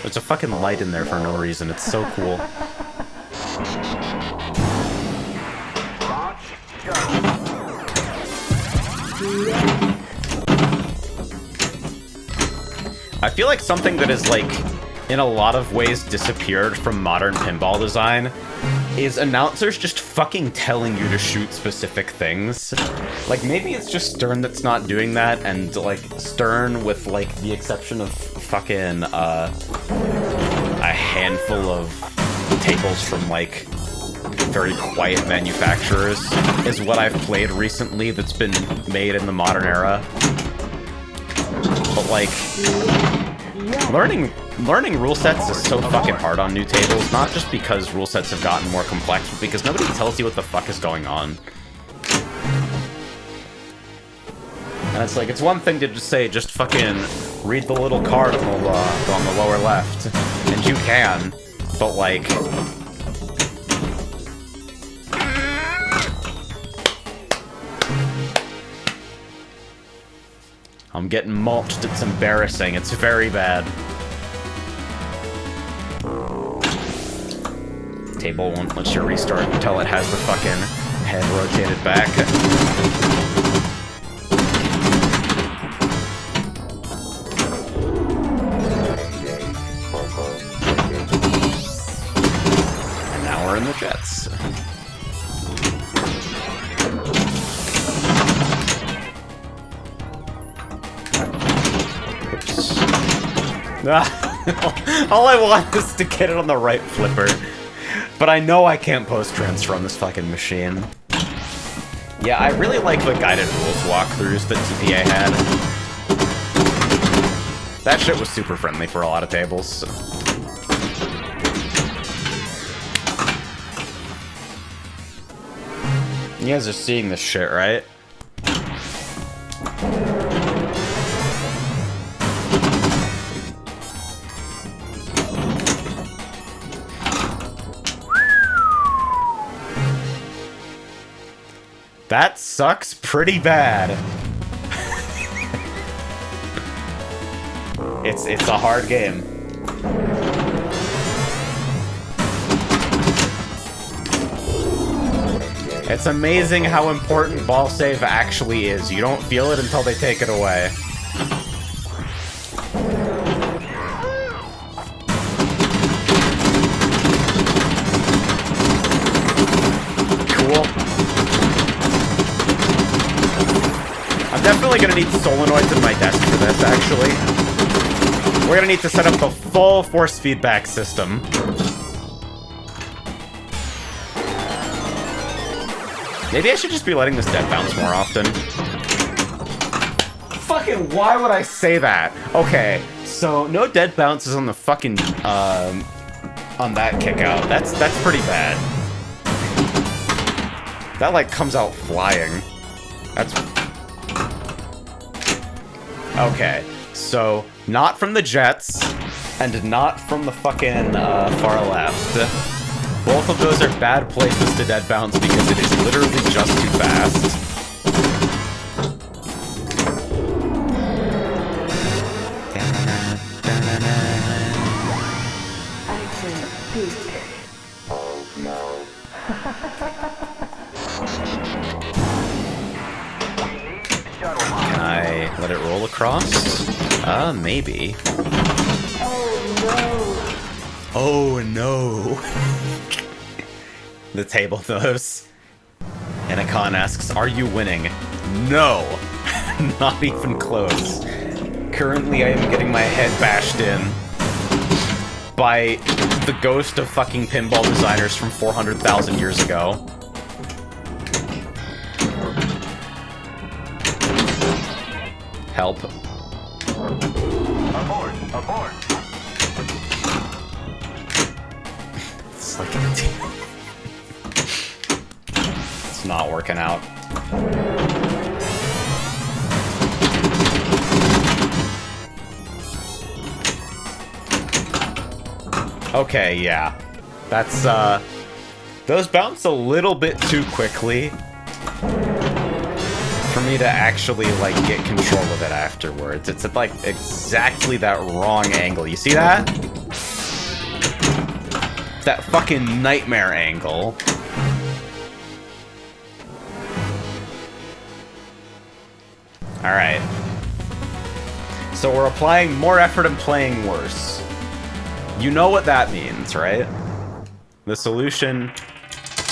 B: There's a fucking light in there for no reason. It's so cool. I feel like something that is, like, in a lot of ways disappeared from modern pinball design is announcers just fucking telling you to shoot specific things. Like, maybe it's just Stern that's not doing that, and, like, Stern, with, like, the exception of fucking, a handful of tables from, like, very quiet manufacturers, is what I've played recently that's been made in the modern era. But, like, learning rule sets is so fucking hard on new tables, not just because rule sets have gotten more complex, but because nobody tells you what the fuck is going on. And it's like, it's one thing to just say, just fucking read the little card on the lower left, and you can, but like... I'm getting mulched, it's embarrassing, it's very bad. Table won't let you restart until it has the fucking head rotated back. And now we're in the jets. All I want is to get it on the right flipper. But I know I can't post-transfer on this fucking machine. Yeah, I really like the guided rules walkthroughs that TPA had. That shit was super friendly for a lot of tables. You guys are seeing this shit, right? That sucks pretty bad. It's a hard game. It's amazing how important ball save actually is. You don't feel it until they take it away. Cool. I'm definitely gonna need solenoids in my desk for this, actually. We're gonna need to set up the full force feedback system. Maybe I should just be letting this dead bounce more often. Fucking, why would I say that? Okay, so no dead bounces on the fucking, on that kick out. That's pretty bad. That, like, comes out flying. That's... Okay, so not from the jets, and not from the fucking far left. Both of those are bad places to dead bounce because it is literally just too fast.
C: I can speak.
B: Can I let it roll across? Maybe.
C: Oh no!
B: Oh no. The table knows. Anakan asks, are you winning? No! Not even close. Currently, I am getting my head bashed in by the ghost of fucking pinball designers from 400,000 years ago. Help.
D: Abort! Abort!
B: It's like it's not working out. Okay, yeah. That's, those bounce a little bit too quickly for me to actually, like, get control of it afterwards. It's at, like, exactly that wrong angle. You see that? That fucking nightmare angle. Alright. So we're applying more effort and playing worse. You know what that means, right? The solution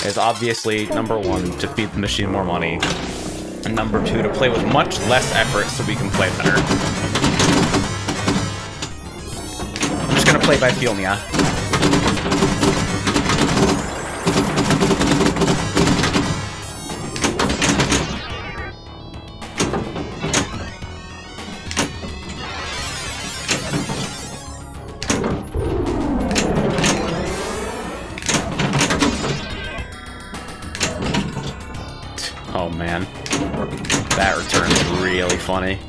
B: is obviously, number one, to feed the machine more money, and number two, to play with much less effort so we can play better. I'm just gonna play by feel, Nia. Oh man, that return is really funny.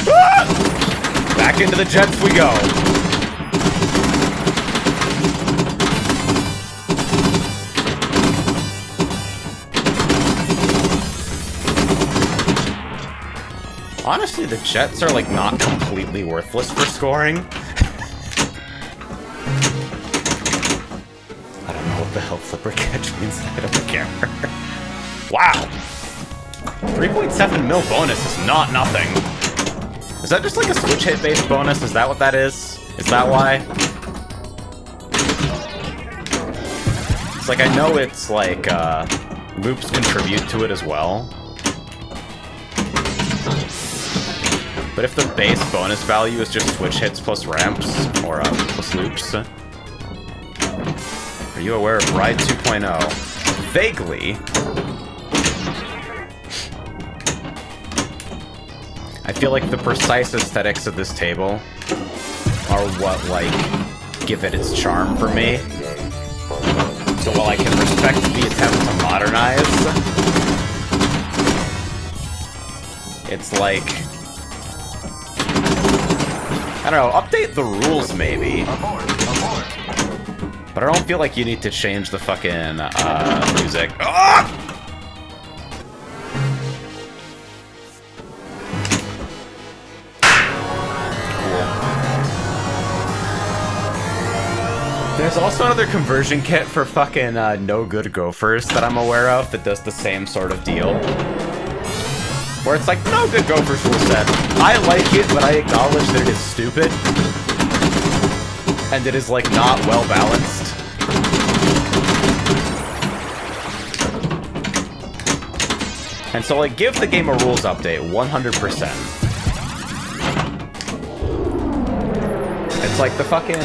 B: Ah! Back into the jets we go. Honestly, the jets are like not completely worthless for scoring. The hell flipper catch means I don't care. Wow! 3.7 mil bonus is not nothing. Is that just like a switch hit based bonus? Is that what that is? Is that why? It's like, I know it's like, loops contribute to it as well. But if the base bonus value is just switch hits plus ramps, or plus loops, are you aware of Ride 2.0? Vaguely. I feel like the precise aesthetics of this table are what, like, give it its charm for me. So while I can respect the attempt to modernize, it's like, I don't know, update the rules maybe.
D: Abort! Abort!
B: But I don't feel like you need to change the fucking, music. Ah! Cool. There's also another conversion kit for fucking, no good gophers that I'm aware of that does the same sort of deal. Where it's like, no good gophers rule set. I like it, but I acknowledge that it is stupid. And it is, like, not well balanced. And so, like, give the game a rules update, 100%. It's like the fucking,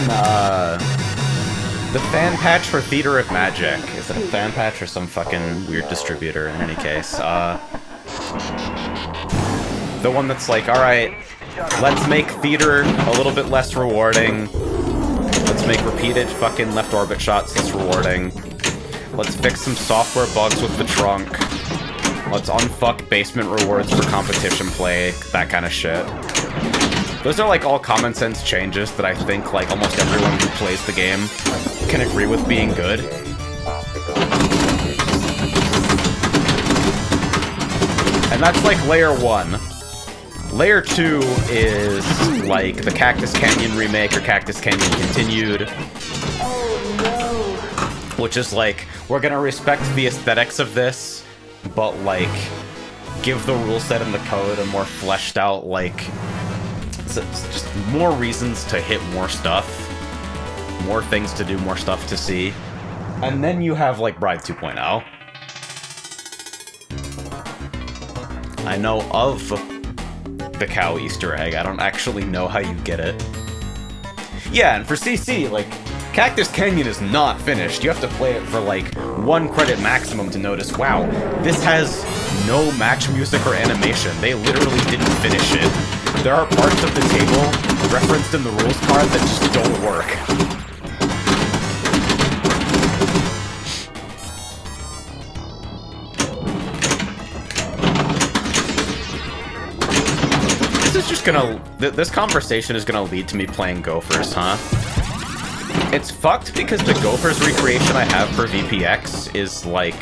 B: the fan patch for Theater of Magic. Is it a fan patch or some fucking weird distributor in any case? The one that's like, alright, let's make theater a little bit less rewarding. Let's make repeated fucking left orbit shots less rewarding. Let's fix some software bugs with the trunk. Let's unfuck basement rewards for competition play, that kind of shit. Those are like all common sense changes that I think like almost everyone who plays the game can agree with being good. And that's like layer 1. Layer 2 is like the Cactus Canyon remake or Cactus Canyon Continued.
C: Oh
B: Which is like, we're gonna respect the aesthetics of this, but like, give the rule set and the code a more fleshed out, like, just more reasons to hit more stuff. more things to do, more stuff to see. And then you have, like, Bride 2.0. I know of the cow Easter egg. I don't actually know how you get it. Yeah, and for CC, like, Cactus Canyon is not finished. You have to play it for, like, 1 credit maximum to notice, wow, this has no match music or animation. They literally didn't finish it. There are parts of the table referenced in the rules card that just don't work. This is just gonna... This conversation is gonna lead to me playing Gophers, huh? It's fucked because the Gophers recreation I have for VPX is, like...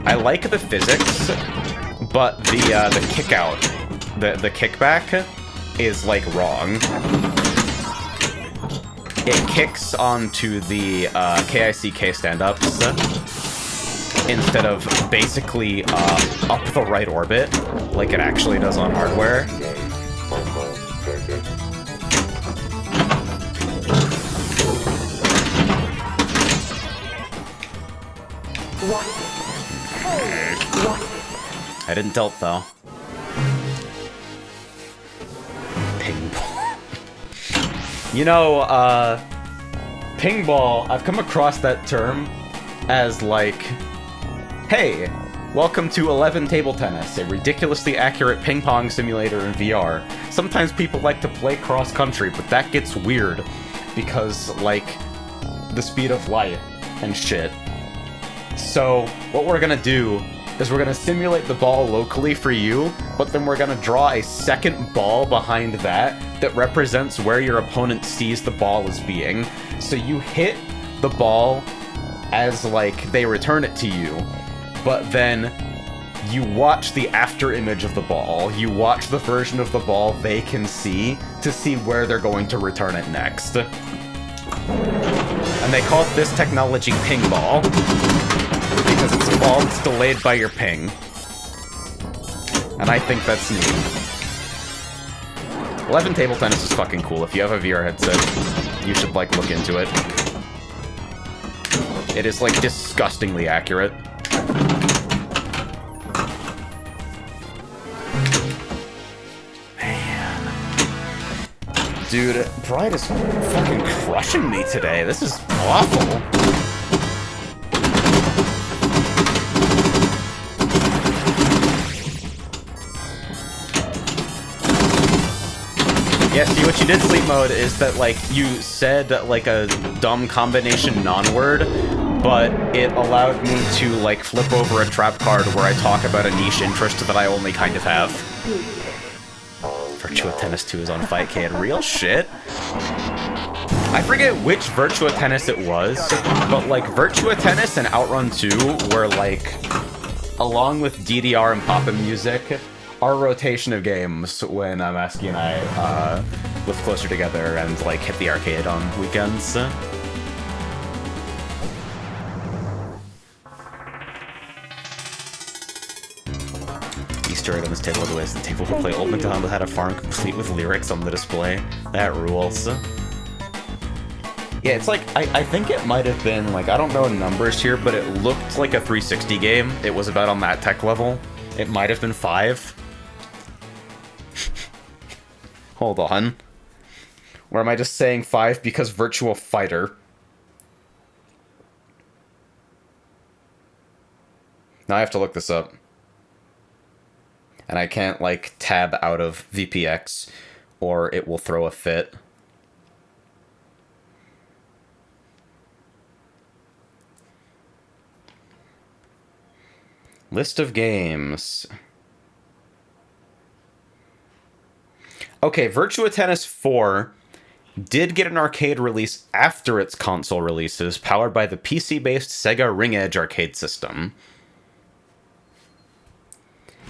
B: I like the physics, but the kick-out, the kickback is, like, wrong. It kicks onto the KICK stand-ups instead of basically up the right orbit, like it actually does on hardware. I didn't tilt, though. Ping-ball. You know, ping-ball, I've come across that term as, like, hey, welcome to 11 Table Tennis, a ridiculously accurate ping-pong simulator in VR. Sometimes people like to play cross-country, but that gets weird because, like, the speed of light and shit. So, what we're gonna do is we're gonna simulate the ball locally for you, but then we're gonna draw a second ball behind that represents where your opponent sees the ball as being. So you hit the ball as, like, they return it to you, but then you watch the after image of the ball. You watch the version of the ball they can see to see where they're going to return it next. And they call this technology ping ball, because it's a ball that's delayed by your ping. And I think that's neat. 11 Table Tennis is fucking cool. If you have a VR headset, you should, like, look into it. It is, like, disgustingly accurate. Man. Dude, Bride is fucking crushing me today. This is awful. Yeah, see, what you did, Sleep Mode, is that, like, you said, like, a dumb combination non-word, but it allowed me to, like, flip over a trap card where I talk about a niche interest that I only kind of have. Virtua Tennis 2 is on Fightcade. Real shit? I forget which Virtua Tennis it was, but, like, Virtua Tennis and Outrun 2 were, like, along with DDR and Papa Music, our rotation of games when Masky and I live closer together and, like, hit the arcade on weekends. Easter egg on this table, otherwise the table will play Old MacDonald Had a Farm complete with lyrics on the display. That rules. Yeah, it's like, I think it might have been, like, I don't know numbers here, but it looked like a 360 game. It was about on that tech level. It might have been 5. Hold on. Or am I just saying 5 because Virtua Fighter? Now I have to look this up. And I can't, like, tab out of VPX, or it will throw a fit. List of games. Okay, Virtua Tennis 4 did get an arcade release after its console releases, powered by the PC-based Sega Ring Edge arcade system.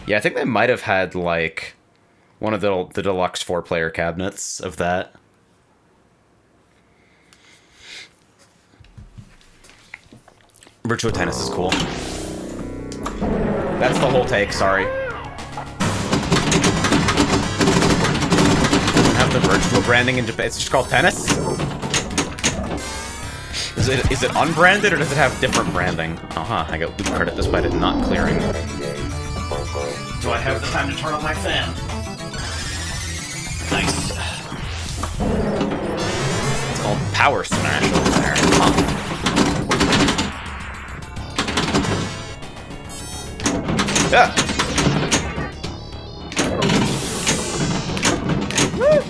B: Yeah, I think they might have had, like, one of the deluxe 4-player cabinets of that. Virtua Tennis is cool. That's the whole take, sorry. Doesn't have the Virtua branding in Japan. It's just called Tennis? Is it unbranded or does it have different branding? Uh-huh, I got loot credit despite it not clearing. Do I have the time to turn on my fan? Nice. It's called Power Smash over there. Huh. Yeah. Woo.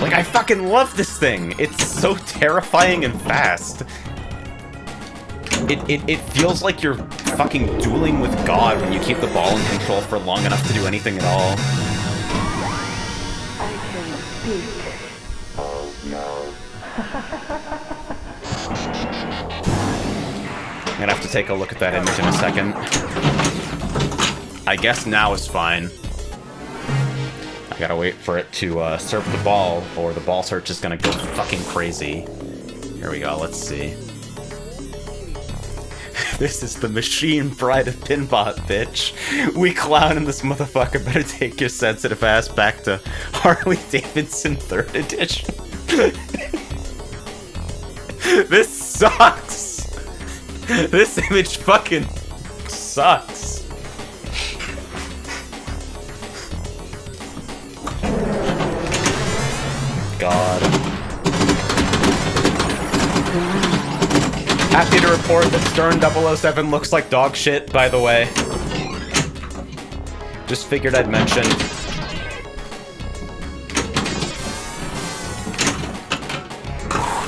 B: Like, I fucking love this thing! It's so terrifying and fast. It feels like you're fucking dueling with God when you keep the ball in control for long enough to do anything at all.
C: I can peek.
B: I'm gonna have to take a look at that image in a second. I guess now is fine. I gotta wait for it to serve the ball, or the ball search is gonna go fucking crazy. Here we go, let's see. This is the machine pride of Pinbot, bitch. We clowning this motherfucker, better take your sensitive ass back to Harley-Davidson 3rd edition. This sucks! This image fucking sucks. God. Happy to report that Stern 007 looks like dog shit, by the way. Just figured I'd mention.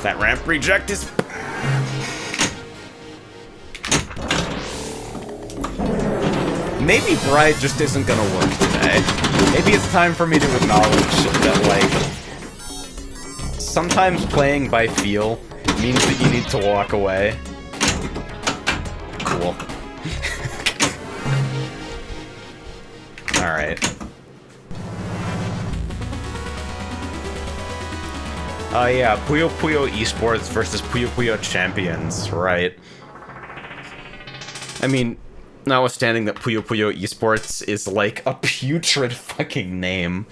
B: That ramp reject is... Maybe Bride just isn't gonna work today. Maybe it's time for me to acknowledge that, like, sometimes playing by feel means that you need to walk away. Cool. Alright. Yeah, Puyo Puyo Esports versus Puyo Puyo Champions, right. I mean, notwithstanding that Puyo Puyo Esports is like a putrid fucking name.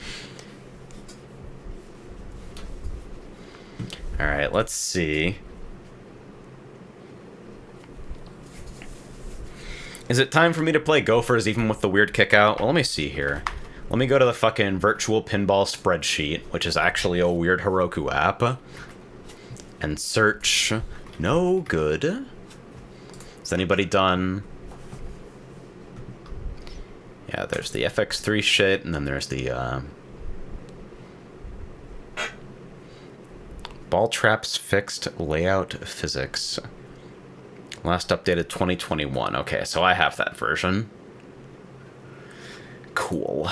B: Alright, let's see. Is it time for me to play Gophers even with the weird kickout? Well, let me see here. Let me go to the fucking virtual pinball spreadsheet, which is actually a weird Heroku app, and search no good. Has anybody done... Yeah, there's the FX3 shit, and then there's the, Ball Traps Fixed Layout Physics. Last updated 2021. Okay, so I have that version. Cool.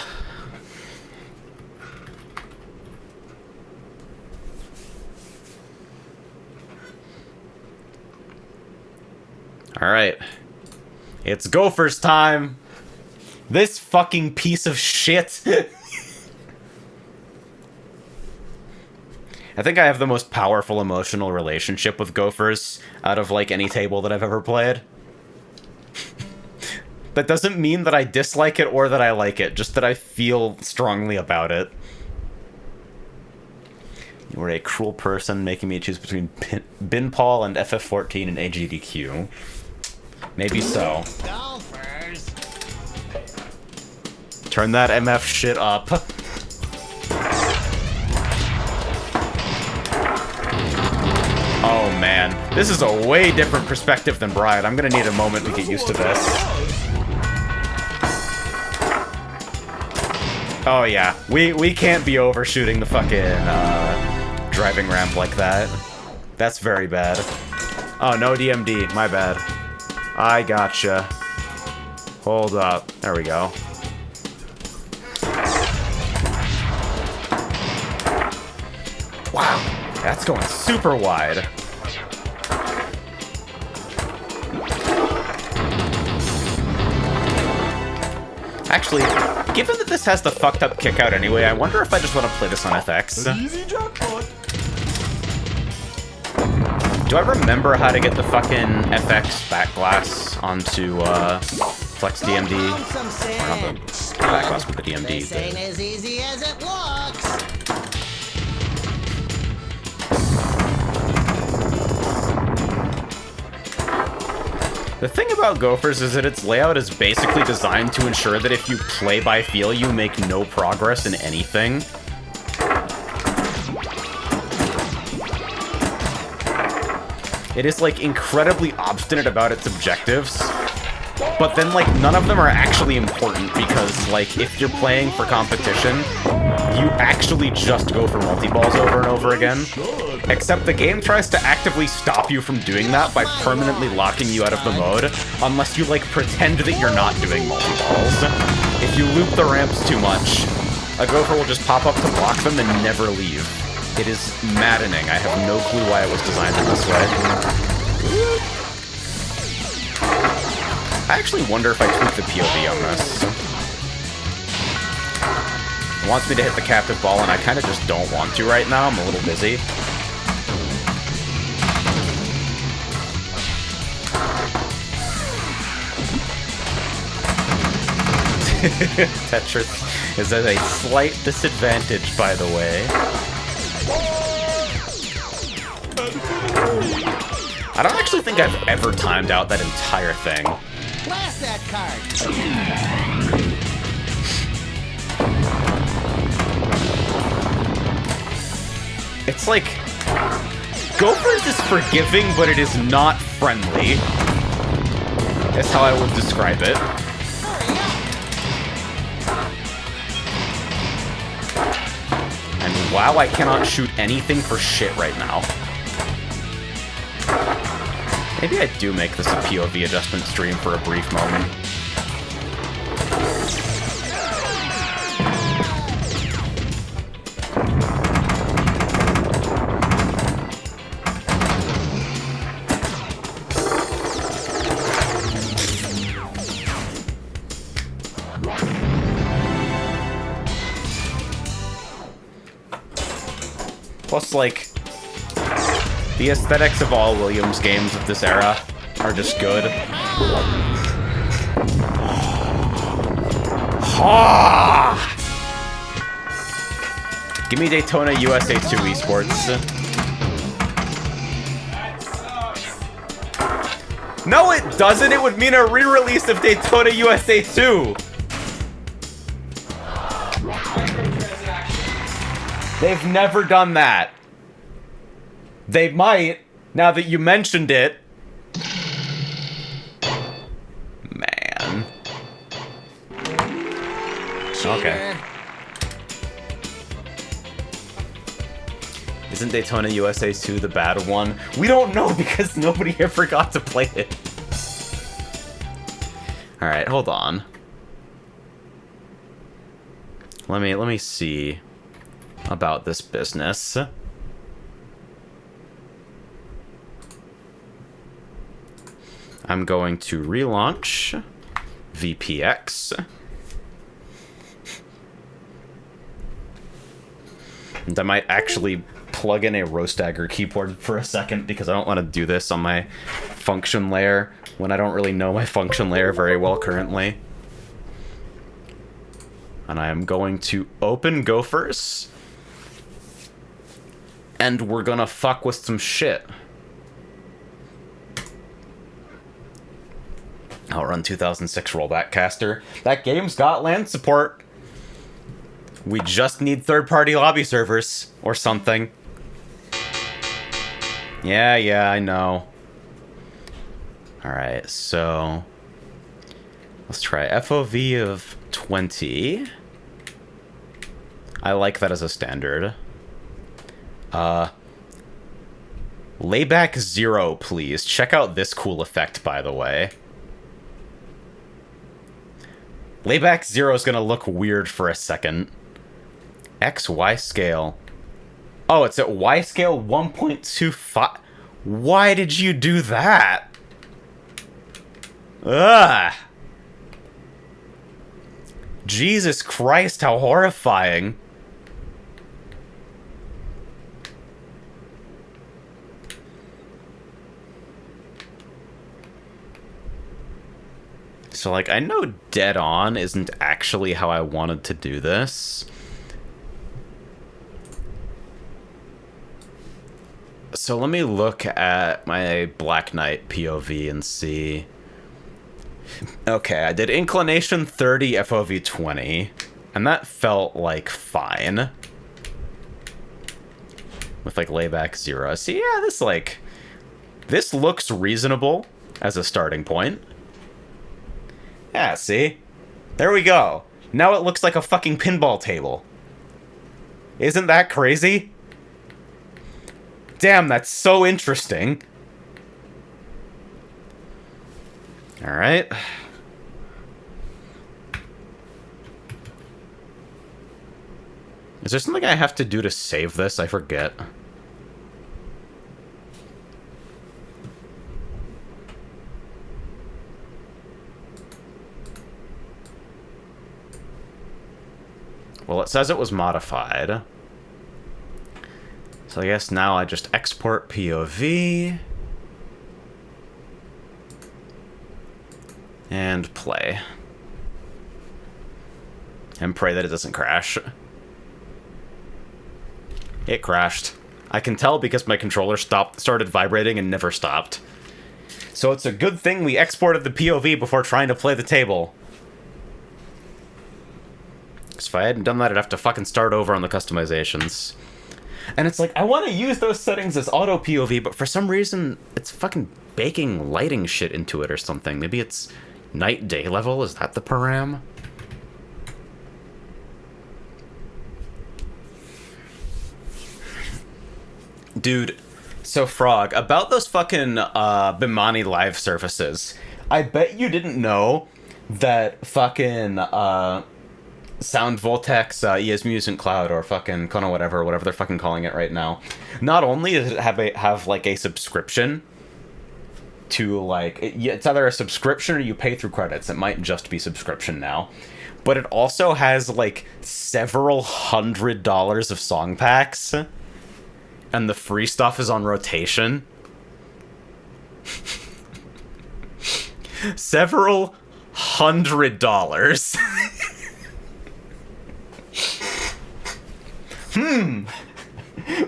B: Alright. It's Gophers time! This fucking piece of shit! I think I have the most powerful emotional relationship with Gophers out of, like, any table that I've ever played. That doesn't mean that I dislike it or that I like it, just that I feel strongly about it. You were a cruel person, making me choose between Binpaul and FF14 and AGDQ. Maybe so.
E: Golfers.
B: Turn that MF shit up. Oh man, this is a way different perspective than Bride. I'm gonna need a moment to get used to this. Oh yeah, we can't be overshooting the fucking driving ramp like that. That's very bad. Oh, no DMD, my bad. I gotcha. Hold up, there we go. Wow, that's going super wide. Actually, given that this has the fucked up kick out anyway, I wonder if I just want to play this on FX.
E: Easy jackpot.
B: Do I remember how to get the fucking FX back glass onto Flex DMD? Or not the back glass, but the DMD.
E: This ain't as easy as it looks.
B: The thing about Gophers is that its layout is basically designed to ensure that if you play by feel, you make no progress in anything. It is, like, incredibly obstinate about its objectives, but then, like, none of them are actually important because, like, if you're playing for competition, you actually just go for multi-balls over and over again. Except the game tries to actively stop you from doing that by permanently locking you out of the mode, unless you, like, pretend that you're not doing multi-balls. If you loop the ramps too much, a Gopher will just pop up to block them and never leave. It is maddening. I have no clue why it was designed in this way. I actually wonder if I tweak the POV on this. It wants me to hit the captive ball, and I kind of just don't want to right now. I'm a little busy. Tetris is at a slight disadvantage, by the way. I don't actually think I've ever timed out that entire thing.
E: Blast that card!
B: It's like... Gophers is forgiving, but it is not friendly. That's how I would describe it. And wow, I cannot shoot anything for shit right now. Maybe I do make this a POV adjustment stream for a brief moment. Plus, like, the aesthetics of all Williams games of this era are just good. Give me Daytona USA 2 Esports. No, it doesn't! It would mean a re-release of Daytona USA 2! They've never done that. They might, now that you mentioned it. Man. Okay. Isn't Daytona USA 2 the bad one? We don't know because nobody ever got to play it. Alright, hold on. Let me see about this business. I'm going to relaunch VPX. And I might actually plug in a Rostagger keyboard for a second because I don't want to do this on my function layer when I don't really know my function layer very well currently. And I am going to open Gophers. And we're gonna fuck with some shit. I'll run 2006 Rollback Caster. That game's got LAN support. We just need third-party lobby servers or something. Yeah, I know. Alright, so let's try FOV of 20. I like that as a standard. Layback 0, please. Check out this cool effect, by the way. Layback 0 is gonna look weird for a second. XY scale. Oh, it's at Y scale 1.25. Why did you do that? Ugh. Jesus Christ, how horrifying. So, like, I know dead on isn't actually how I wanted to do this. So let me look at my Black Knight POV and see Okay, I did inclination 30, FOV 20, and that felt like fine. With like layback 0. See, yeah, this looks reasonable as a starting point. Yeah, see? There we go. Now it looks like a fucking pinball table. Isn't that crazy? Damn, that's so interesting. Alright. Is there something I have to do to save this? I forget. Well, it says it was modified. So I guess now I just export POV. And play. And pray that it doesn't crash. It crashed. I can tell because my controller started vibrating and never stopped. So it's a good thing we exported the POV before trying to play the table. Because if I hadn't done that, I'd have to fucking start over on the customizations. And it's like, I want to use those settings as auto POV, but for some reason, it's fucking baking lighting shit into it or something. Maybe it's night-day level? Is that the param? Dude, so Frog, about those fucking Bimani live services, I bet you didn't know that fucking Sound Voltex, ES Music Cloud, or fucking Kono whatever they're fucking calling it right now, not only does it have like a subscription to like, it's either a subscription or you pay through credits. It might just be subscription now. But it also has like several $100s of song packs. And the free stuff is on rotation. Several $100.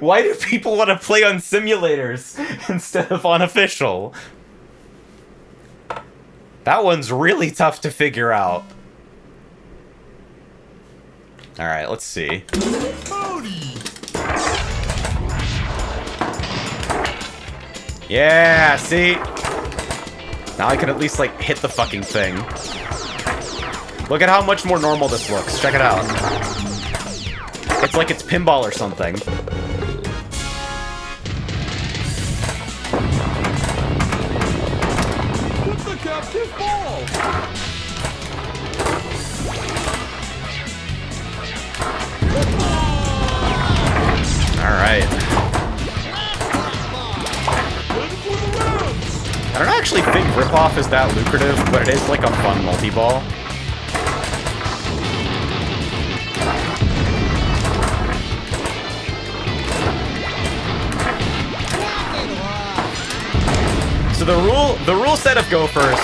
B: Why do people want to play on simulators instead of on official? That one's really tough to figure out. Alright, let's see. Yeah, see? Now I can at least, like, hit the fucking thing. Look at how much more normal this looks. Check it out. It's like it's pinball or something.
E: What's the captain's ball?
B: Alright. I don't actually think Ripoff is that lucrative, but it is like a fun multi-ball. So the rule set of Gophers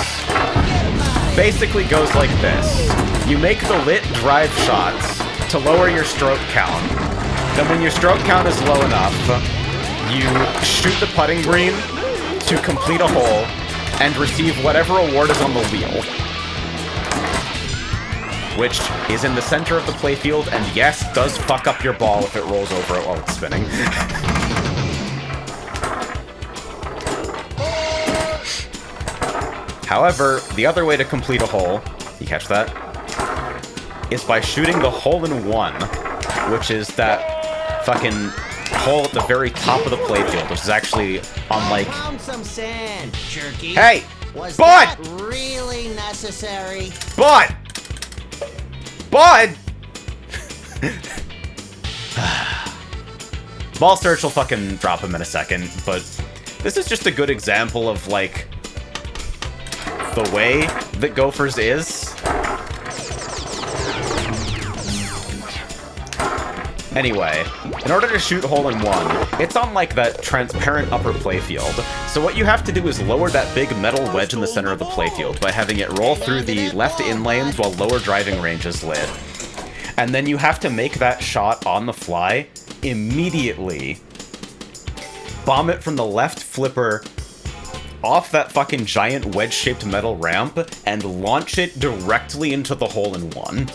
B: basically goes like this. You make the lit drive shots to lower your stroke count. Then when your stroke count is low enough, you shoot the putting green to complete a hole and receive whatever award is on the wheel, which is in the center of the playfield, and yes, does fuck up your ball if it rolls over it while it's spinning. However, the other way to complete a hole, you catch that, is by shooting the hole-in-one, which is that fucking hole at the very top of the playfield, which is actually on, like...
E: Found some sand, jerky.
B: Hey!
E: Was
B: Bud!
E: that really necessary?
B: Bud! Bud! Ball Search will fucking drop him in a second, but this is just a good example of, like, the way that Gophers is. Anyway, in order to shoot hole-in-one, it's on, like, that transparent upper playfield. So what you have to do is lower that big metal wedge in the center of the playfield by having it roll through the left in lanes while lower driving range is lit. And then you have to make that shot on the fly immediately. Bomb it from the left flipper off that fucking giant wedge-shaped metal ramp and launch it directly into the hole-in-one.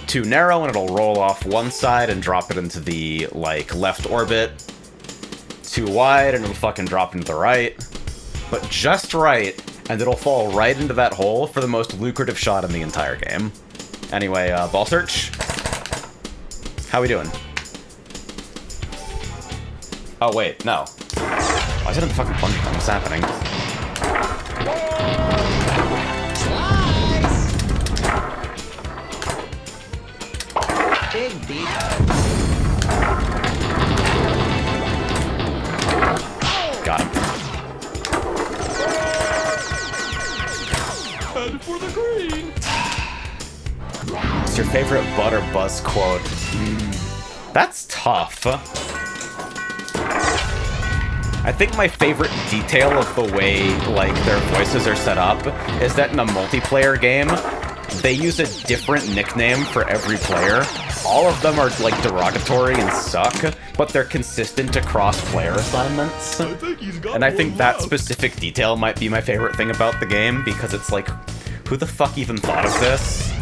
B: Too narrow and it'll roll off one side and drop it into the, like, left orbit. Too wide and it'll fucking drop into the right. But just right, and it'll fall right into that hole for the most lucrative shot in the entire game. Anyway, ball search. How we doing? Oh, wait, no. Why is it in the fucking plunger gun? What's happening?
E: Slice! Big deal.
B: Got him.
E: Head for the green.
B: What's your favorite Bud or Buzz quote? That's tough. I think my favorite detail of the way, like, their voices are set up is that in a multiplayer game, they use a different nickname for every player. All of them are, like, derogatory and suck, but they're consistent across player assignments. And I think that specific detail might be my favorite thing about the game, because it's like, who the fuck even thought of this?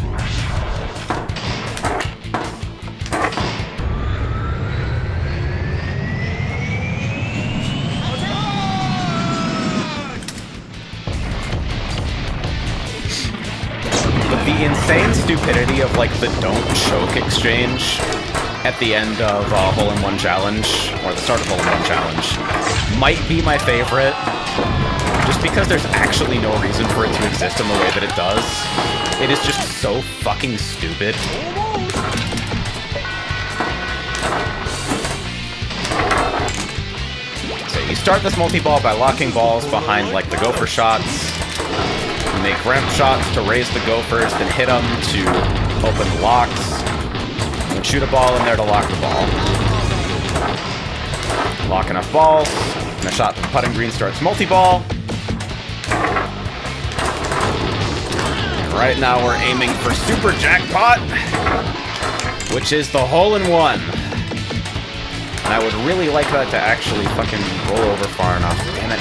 B: The insane stupidity of, like, the don't choke exchange at the end of Hole-in-One Challenge, or the start of Hole-in-One Challenge, might be my favorite, just because there's actually no reason for it to exist in the way that it does. It is just so fucking stupid. So you start this multi-ball by locking balls behind, like, the gopher shots. Make ramp shots to raise the gophers, then hit them to open the locks, and shoot a ball in there to lock the ball. Lock enough balls, and a shot to the putting green starts multi-ball. And right now we're aiming for Super Jackpot, which is the hole-in-one. And I would really like that to actually fucking roll over far enough. Damn it.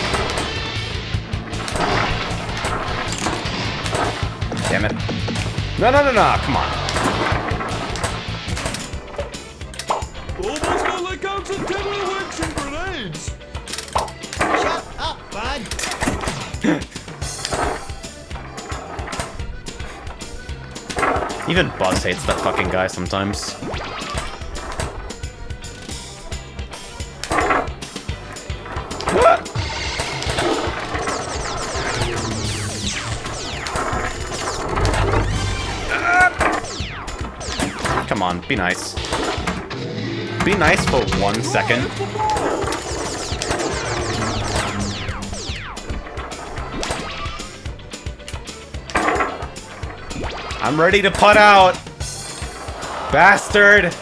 B: Damn it. No, come on.
E: Almost got like out some wicks and grenades. Shut up, bud.
B: Even Buzz hates that fucking guy sometimes. What? Come on, be nice. Be nice for 1 second. I'm ready to putt out! Bastard!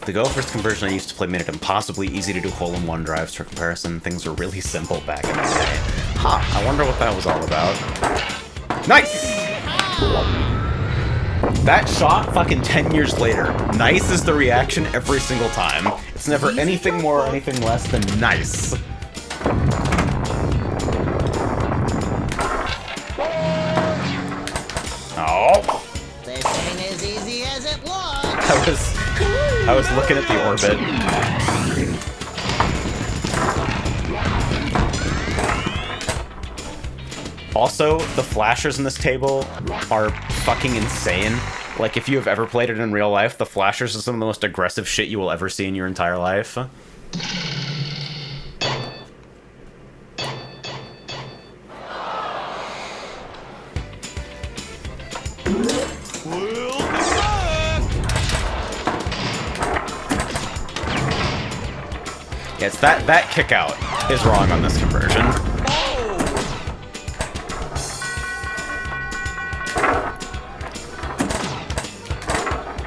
B: The Gophers conversion I used to play made it impossibly easy to do hole-in-one drives. For comparison, things were really simple back in the day. Huh, I wonder what that was all about. Nice! That shot, fucking 10 years later. Nice is the reaction every single time. It's never anything more or anything less than nice. Oh!
E: This ain't as easy as it looks.
B: I was looking at the orbit. Also, the flashers in this table are fucking insane. Like, if you have ever played it in real life, the flashers are some of the most aggressive shit you will ever see in your entire life. Yes, that kick out is wrong on this conversion.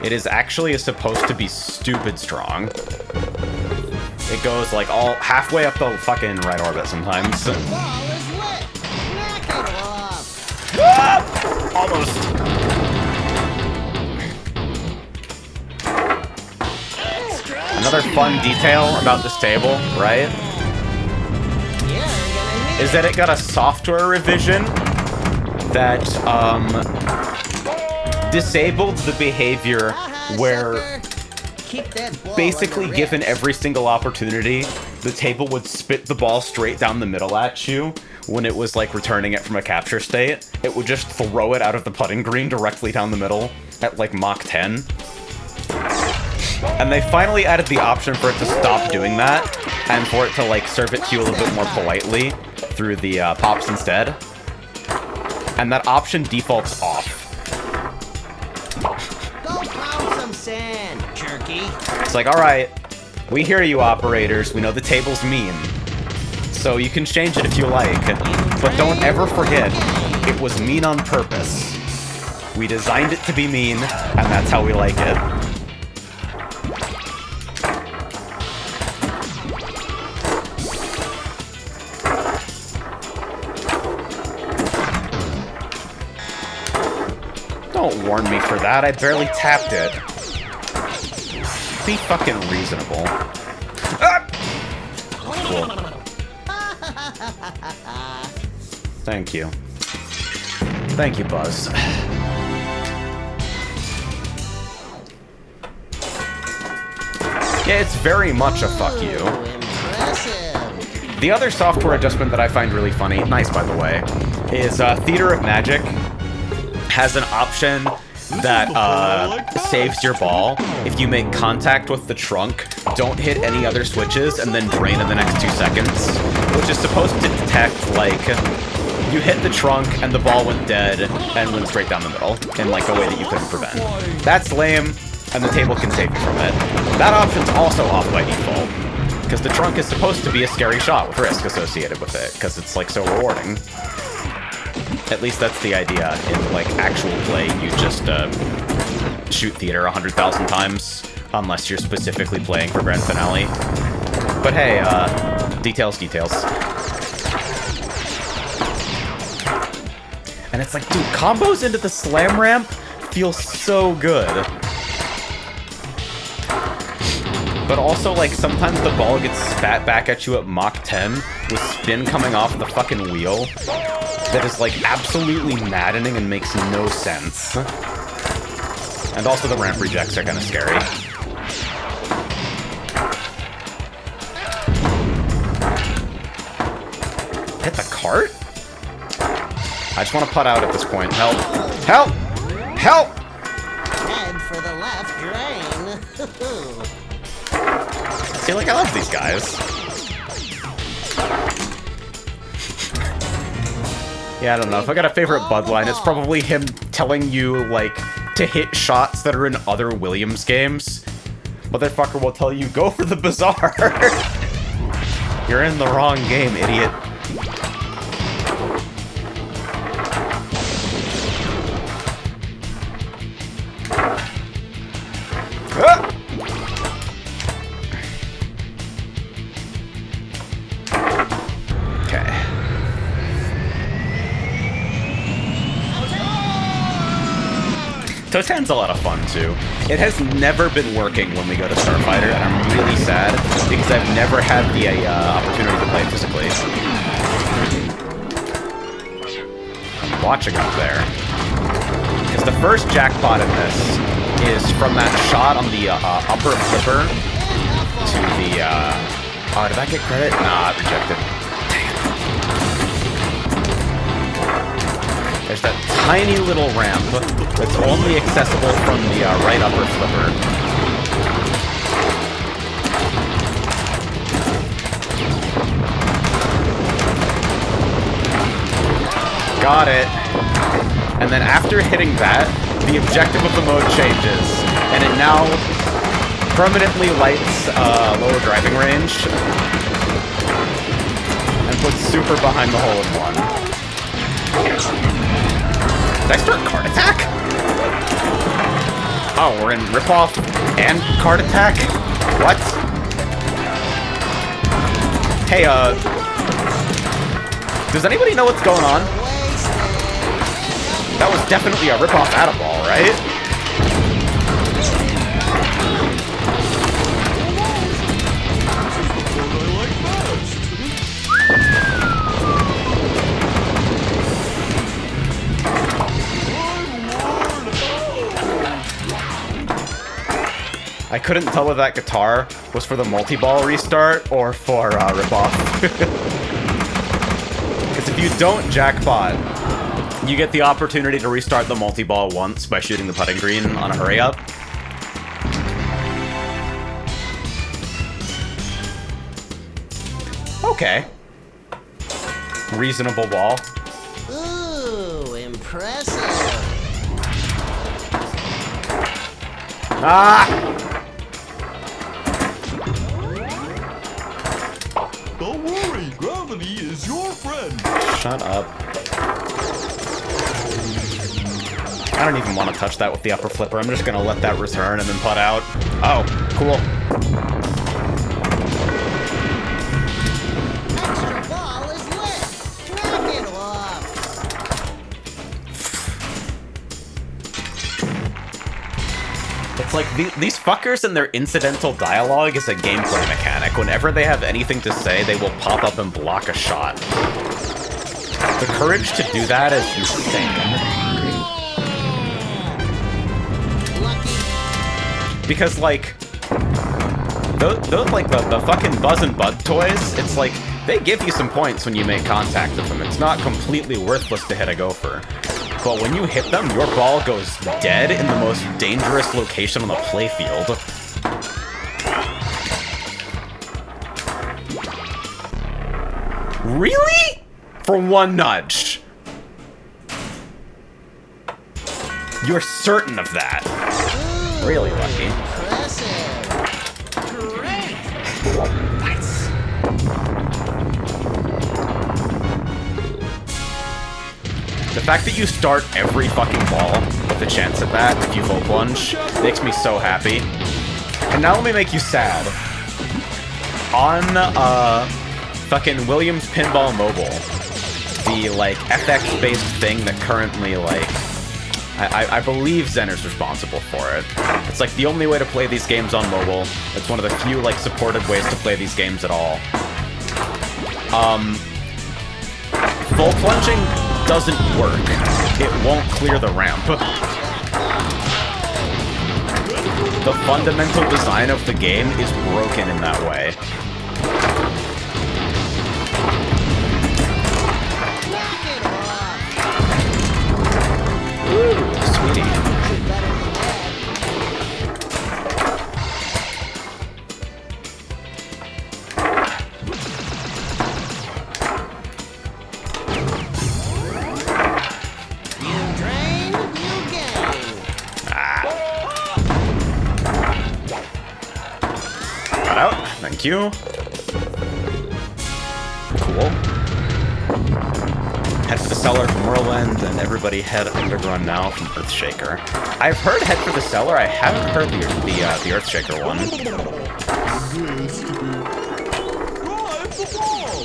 B: It is actually supposed to be stupid strong. It goes like all halfway up the fucking right orbit sometimes.
E: The ball is lit. Knock it off.
B: Ah! Almost. Another fun detail about this table, right, is that it got a software revision that disabled the behavior where basically given every single opportunity, the table would spit the ball straight down the middle at you when it was like returning it from a capture state. It would just throw it out of the putting green directly down the middle at like Mach 10. And they finally added the option for it to stop doing that and for it to like serve it to you a little bit more politely through the pops instead. And that option defaults off.
F: Go pound some sand, jerky.
B: It's like, alright, we hear you operators, we know the table's mean. So you can change it if you like, but don't ever forget, it was mean on purpose. We designed it to be mean, and that's how we like it. Don't warn me for that, I barely tapped it. Be fucking reasonable. Ah! Cool. Thank you. Thank you, Buzz. Yeah, it's very much a fuck you.
F: Impressive.
B: The other software adjustment that I find really funny, nice by the way, is Theater of Magic has an option that saves your ball. If you make contact with the trunk, don't hit any other switches and then drain in the next 2 seconds, which is supposed to detect, like, you hit the trunk and the ball went dead and went straight down the middle in, like, a way that you couldn't prevent. That's lame, and the table can save you from it. That option's also off by default, because the trunk is supposed to be a scary shot with risk associated with it, because it's, like, so rewarding. At least that's the idea. In, like, actual play, you just, shoot theater 100,000 times, unless you're specifically playing for Grand Finale. But hey, details. And it's like, dude, combos into the slam ramp feel so good. But also, like, sometimes the ball gets spat back at you at Mach 10 with spin coming off the fucking wheel. That is, like, absolutely maddening and makes no sense. And also the ramp rejects are kind of scary. Hit the cart? I just want to putt out at this point. Help! Help! Help!
F: Head for the left drain.
B: I feel like I love these guys. Yeah, I don't know. If I got a favorite Bud line, it's probably him telling you, like, to hit shots that are in other Williams games. Motherfucker will tell you, go for the bazaar! You're in the wrong game, idiot. Ah! Totan's a lot of fun, too. It has never been working when we go to Starfighter, and I'm really sad, because I've never had the opportunity to play it physically. I'm watching up there. Because the first jackpot in this is from that shot on the upper flipper to the, oh, did I get credit? Nah, rejected. There's that tiny little ramp that's only accessible from the right upper flipper. Got it. And then after hitting that, the objective of the mode changes, and it now permanently lights lower driving range and puts super behind the hole in one. Did I start Card Attack? Oh, we're in Ripoff and Card Attack? What? Hey, does anybody know what's going on? That was definitely a Ripoff Atta-Ball, right? couldn't tell whether that guitar was for the multi-ball restart or for ripoff. Because if you don't jackpot, you get the opportunity to restart the multi-ball once by shooting the putting green on a hurry-up. Okay. Reasonable ball.
F: Ooh, impressive.
B: Ah!
E: Don't worry, gravity is your friend.
B: Shut up. I don't even want to touch that with the upper flipper. I'm just gonna let that return and then putt out. Oh, cool.
F: Extra ball is lit. Knock it off.
B: It's like these fuckers and their incidental dialogue is a gameplay mechanic. Whenever they have anything to say, they will pop up and block a shot. The courage to do that is insane.
F: Lucky.
B: Because, like, those like, the fucking Buzz and Bud toys, it's like, they give you some points when you make contact with them. It's not completely worthless to hit a gopher. But when you hit them, your ball goes dead in the most dangerous location on the playfield. Really? For one nudge? You're certain of that?
F: Ooh,
B: Really lucky.
F: Impressive.
D: Great!
B: Nice. The fact that you start every fucking ball with a chance at that if you full plunge makes me so happy. And now let me make you sad. On fucking Williams Pinball Mobile, the like FX-based thing that currently like I believe Zen is responsible for it. It's like the only way to play these games on mobile. It's one of the few like supported ways to play these games at all. Full plunging doesn't work. It won't clear the ramp. The fundamental design of the game is broken in that way.
F: Knock it off.
B: Ooh, sweetie.
F: Better than that. You drain, you gain.
B: Got out. Thank you. Cool. Head for the Cellar from Whirlwind, and everybody head Underground Now from Earthshaker. I've heard Head for the Cellar. I haven't heard the Earthshaker one.
E: Drive the ball.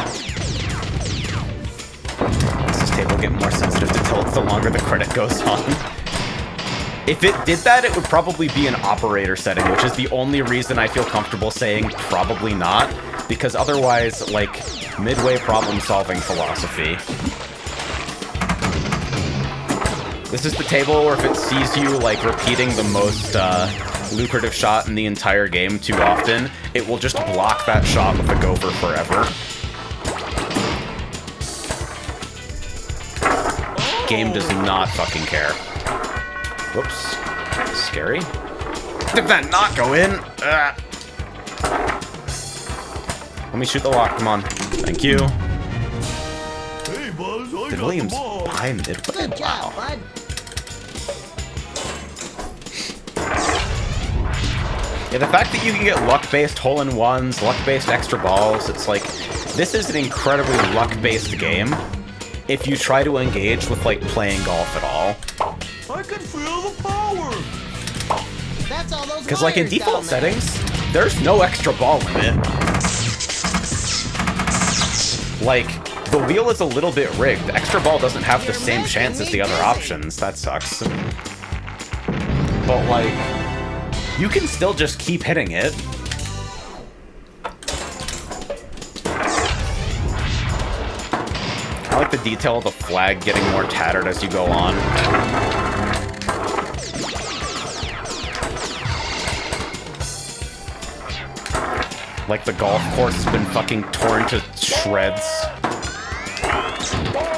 B: Does this table get more sensitive to tilt the longer the credit goes on? If it did that, it would probably be an operator setting, which is the only reason I feel comfortable saying probably not, because otherwise, like, midway problem-solving philosophy. This is the table where if it sees you, like, repeating the most lucrative shot in the entire game too often, it will just block that shot with a gopher forever. Game does not fucking care. Whoops. Scary. Did that not go in? Let me shoot the lock, come on. Thank you.
E: Hey, Buzz, I
B: Did
E: got
B: Williams
E: the ball.
B: buy midway?
F: Good job,
B: Wow.
F: bud.
B: Yeah, the fact that you can get luck-based hole-in-ones, luck-based extra balls, it's like, this is an incredibly luck-based game if you try to engage with, like, playing golf at all.
E: I can feel the power.
F: That's all those
B: Because, like, in
F: wires
B: default
F: down there.
B: settings, there's no extra ball limit. Like, the wheel is a little bit rigged. Extra ball doesn't have the same chance as the other options. That sucks. But, like, you can still just keep hitting it. I like the detail of the flag getting more tattered as you go on. Like the golf course has been fucking torn to shreds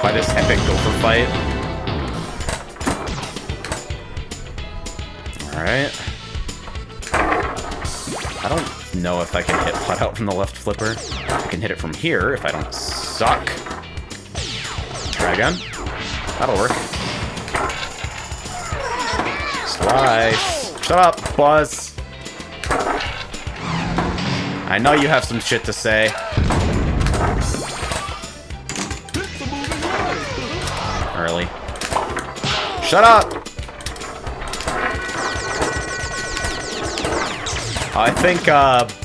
B: by this epic gopher fight. Alright. I don't know if I can hit putt out from the left flipper. I can hit it from here if I don't suck. Try again. That'll work. Slice. Shut up, Buzz. I know you have some shit to say. Early. Shut up! I think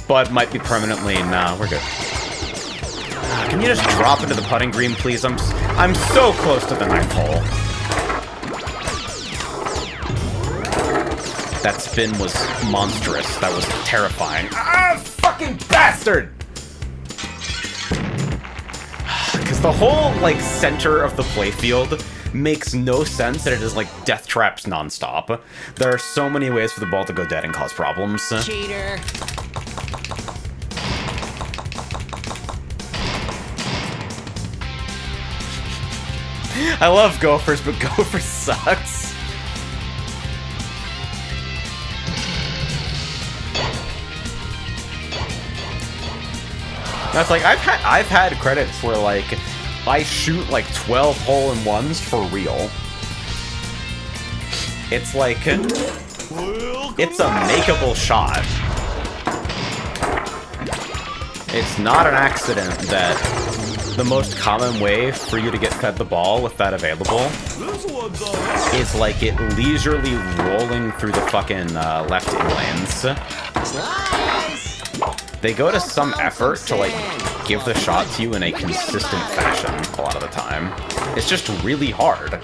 B: Bud might be permanently... Nah, we're good. Can you just drop into the putting green, please? I'm so close to the 9th hole. That spin was monstrous. That was terrifying. Ah, fucking bastard! Because the whole, like, center of the playfield makes no sense that it is like death traps nonstop. There are so many ways for the ball to go dead and cause problems.
F: Cheater.
B: I love Gophers, but Gophers sucks. That's like I've had credits where like I shoot like 12 hole-in-ones for real. It's like it's a makeable shot. It's not an accident that the most common way for you to get fed the ball with that available is like it leisurely rolling through the fucking left in lanes. They go to some effort to like give the shot to you in a consistent fashion a lot of the time. It's just really hard.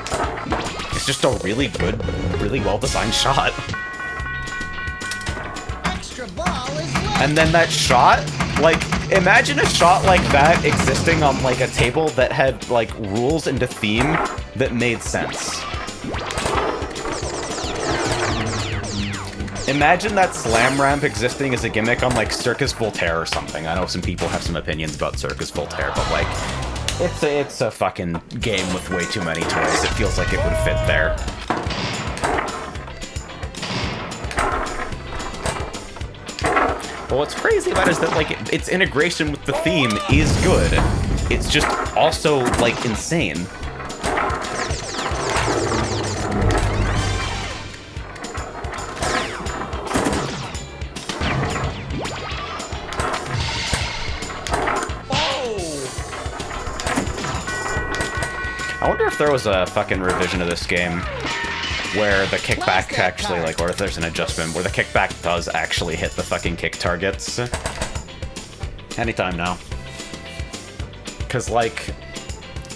B: It's just a really good, really well-designed shot.
F: Extra ball is lit.
B: And then that shot, like, imagine a shot like that existing on like a table that had like rules and a theme that made sense. Imagine that slam ramp existing as a gimmick on like Circus Voltaire or something. I know some people have some opinions about Circus Voltaire, but like, it's a fucking game with way too many toys. It feels like it would fit there. But what's crazy about it is that like its integration with the theme is good. It's just also like insane. I wonder if there was a fucking revision of this game where the kickback actually, like, or if there's an adjustment where the kickback does actually hit the fucking kick targets. Anytime now. Because, like,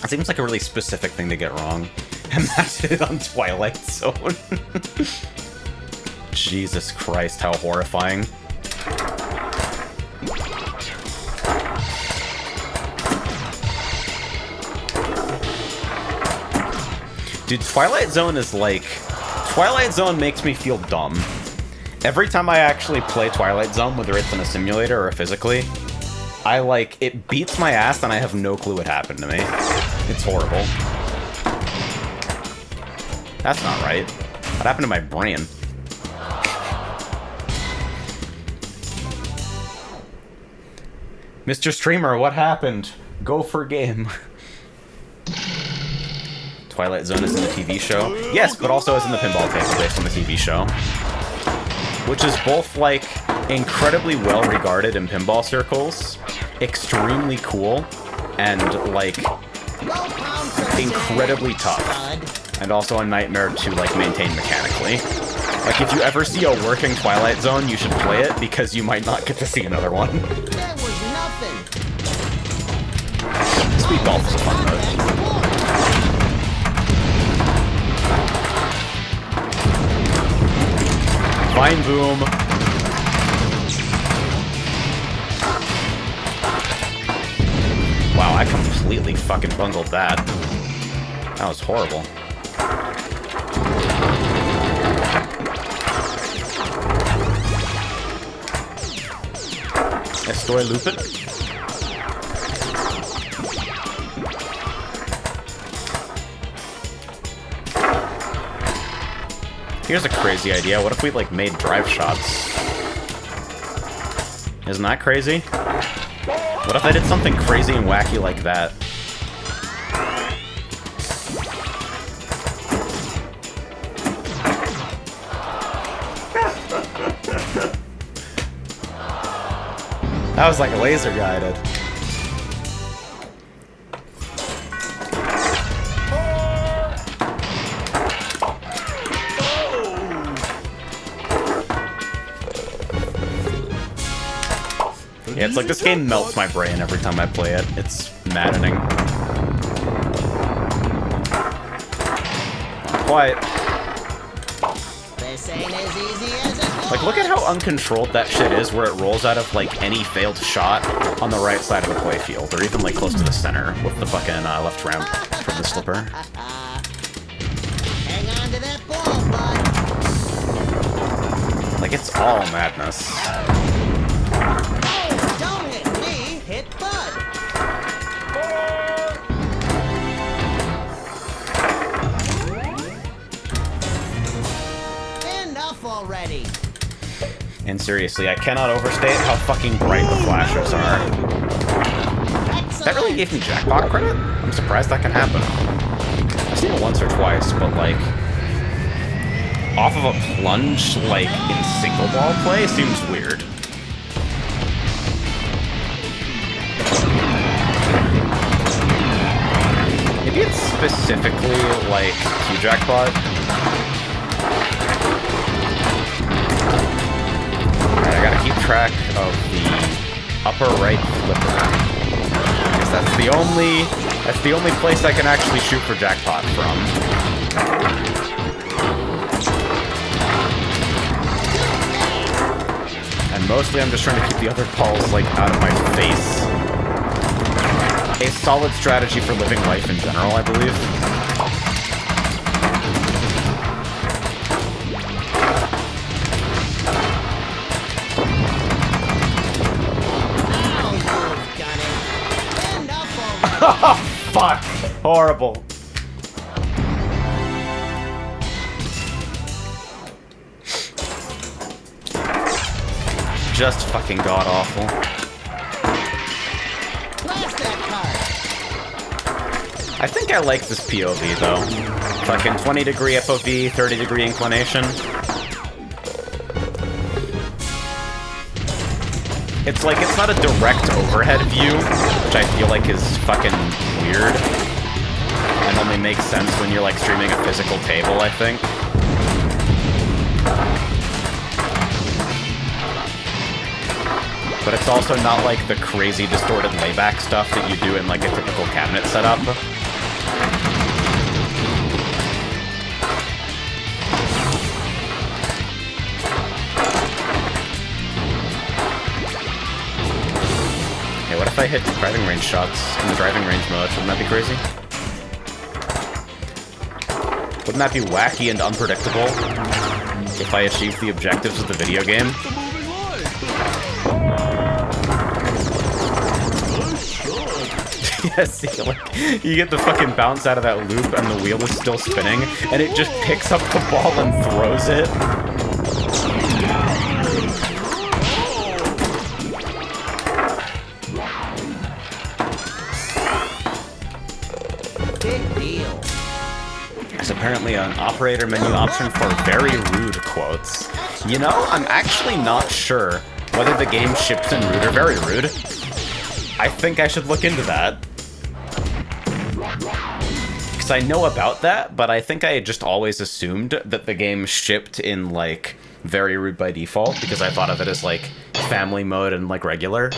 B: it seems like a really specific thing to get wrong. Imagine it on Twilight Zone. Jesus Christ, how horrifying. Dude, Twilight Zone is like... Twilight Zone makes me feel dumb. Every time I actually play Twilight Zone, whether it's in a simulator or physically, I like... It beats my ass and I have no clue what happened to me. It's horrible. That's not right. What happened to my brain? Mr. Streamer, what happened? Go for game. Twilight Zone is in the TV show. Yes, but also is in the pinball table based on the TV show. Which is both, like, incredibly well-regarded in pinball circles, extremely cool, and, like, incredibly tough. And also a nightmare to, like, maintain mechanically. Like, if you ever see a working Twilight Zone, you should play it, because you might not get to see another one.
F: That was nothing.
B: Speed golf is a fun mode. Vine boom. Wow, I completely fucking bungled that. That was horrible. Estoy looping. Here's a crazy idea. What if we, like, made drive shots? Isn't that crazy? What if I did something crazy and wacky like that? That was like laser guided. Yeah, it's like this game melts my brain every time I play it. It's maddening. Quiet.
F: This ain't as easy as it looks.
B: Like, look at how uncontrolled that shit is, where it rolls out of, like, any failed shot on the right side of the playfield, or even, like, close to the center with the fucking left ramp from the slipper.
F: Hang on to that ball, bud.
B: Like, it's all madness.
F: Oh, don't hit me, hit Bud. Enough already.
B: And seriously, I cannot overstate how fucking bright the flashes are. That really gave me jackpot credit? I'm surprised that can happen. I've seen it once or twice, but like, off of a plunge, like, in single ball play seems weird. Maybe it's specifically, like, Q-Jackpot. Alright, I gotta keep track of the upper right flipper. Because that's the only place I can actually shoot for jackpot from. And mostly I'm just trying to keep the other balls, like, out of my face. A solid strategy for living life in general, I believe. Oh, fuck! Horrible. Just fucking god-awful. I think I like this POV, though. Fucking 20-degree FOV, 30-degree inclination. It's like, it's not a direct overhead view, which I feel like is fucking weird. And only makes sense when you're, like, streaming a physical table, I think. But it's also not, like, the crazy distorted layback stuff that you do in, like, a typical cabinet setup. Hey, what if I hit driving range shots in the driving range mode? Wouldn't that be crazy? Wouldn't that be wacky and unpredictable if I achieved the objectives of the video game? Yeah, see, like, you get the fucking bounce out of that loop and the wheel is still spinning, and it just picks up the ball and throws it.
F: Big deal.
B: There's apparently an operator menu option for very rude quotes. You know, I'm actually not sure whether the game ships in rude or very rude. I think I should look into that. Because I know about that, but I think I just always assumed that the game shipped in, like, very rude by default, because I thought of it as, like, family mode and, like, regular.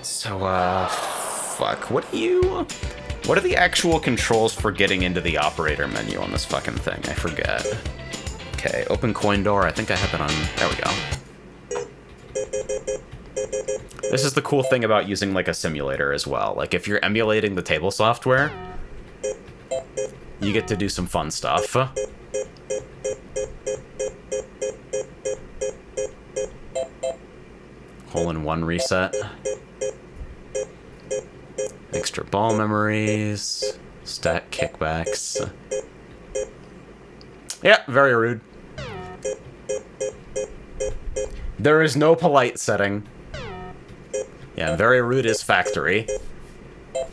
B: So, fuck, what are the actual controls for getting into the operator menu on this fucking thing? I forget. Okay, open coin door, I think I have it on, there we go. This is the cool thing about using, like, a simulator as well. Like, if you're emulating the table software, you get to do some fun stuff. Hole-in-one reset. Extra ball memories. Stat kickbacks. Yeah, very rude. There is no polite setting. Yeah, very rude is factory.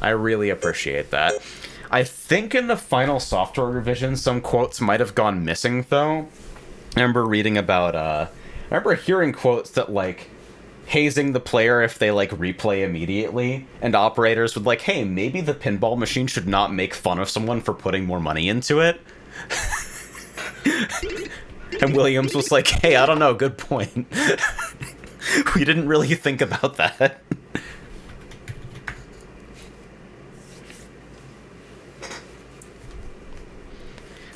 B: I really appreciate that. I think in the final software revision, some quotes might have gone missing, though. I remember reading about, I remember hearing quotes that, like, hazing the player if they, like, replay immediately, and operators would, like, hey, maybe the pinball machine should not make fun of someone for putting more money into it. And Williams was like, hey, I don't know, good point. We didn't really think about that.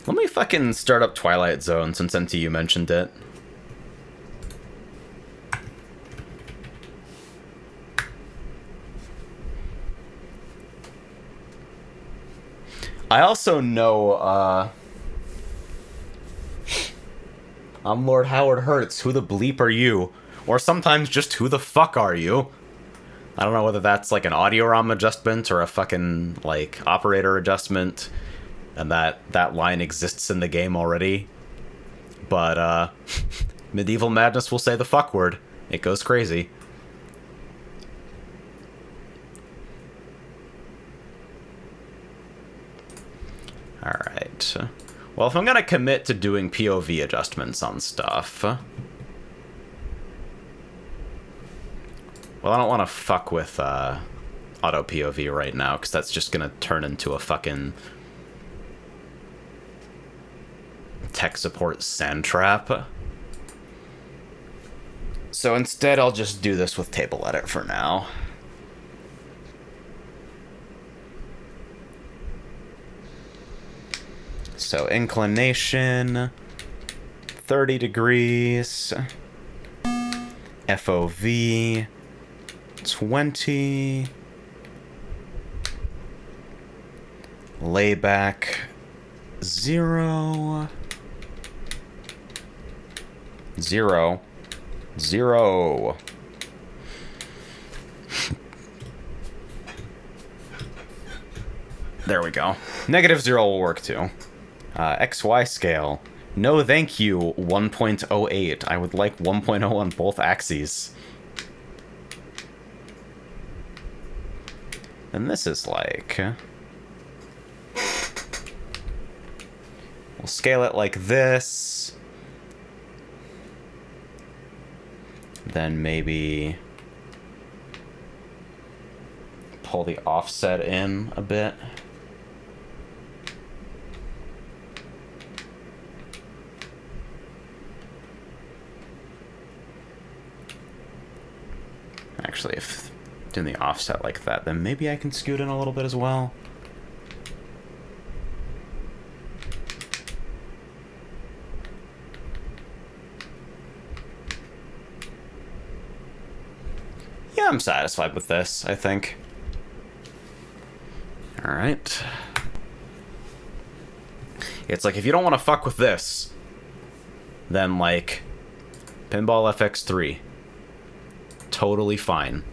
B: Let me fucking start up Twilight Zone since NTU mentioned it. I also know, I'm Lord Howard Hertz, who the bleep are you? Or sometimes just who the fuck are you? I don't know whether that's like an audio ROM adjustment or a fucking, like, operator adjustment. And that line exists in the game already. But, Medieval Madness will say the fuck word. It goes crazy. Alright. Well, if I'm gonna commit to doing POV adjustments on stuff... Well, I don't want to fuck with, auto POV right now, because that's just gonna turn into a fucking... tech support sand trap. So instead, I'll just do this with table edit for now. So inclination, 30 degrees, FOV, 20, layback, 0, 0, 0. There we go. -0 will work too. XY scale. No thank you, 1.08. I would like 1.0 on both axes. And this is like... We'll scale it like this. Then maybe... pull the offset in a bit. Actually, if doing the offset like that, then maybe I can scoot in a little bit as well. Yeah, I'm satisfied with this, I think. Alright. It's like, if you don't want to fuck with this, then, like, Pinball FX3. Totally fine.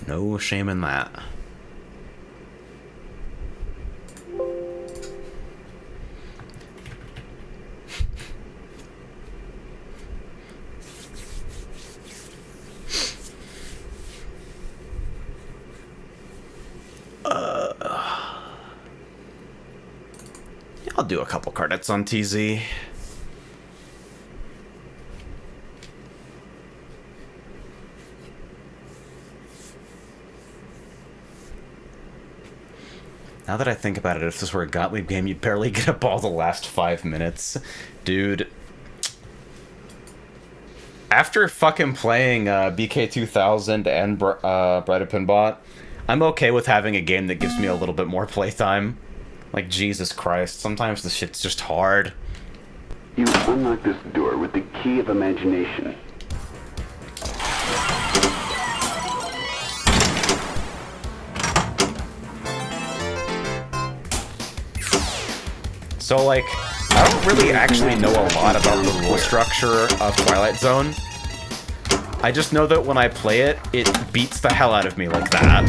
B: No shame in that. I'll do a couple credits on TZ. Now that I think about it, if this were a Gottlieb game, you'd barely get a ball the last 5 minutes. Dude. After fucking playing BK2000 and Bride of Pinbot, I'm okay with having a game that gives me a little bit more playtime. Like, Jesus Christ, sometimes the shit's just hard.
G: You unlock this door with the key of imagination.
B: So, like, I don't really actually know a lot about the rule structure of Twilight Zone. I just know that when I play it, it beats the hell out of me like that.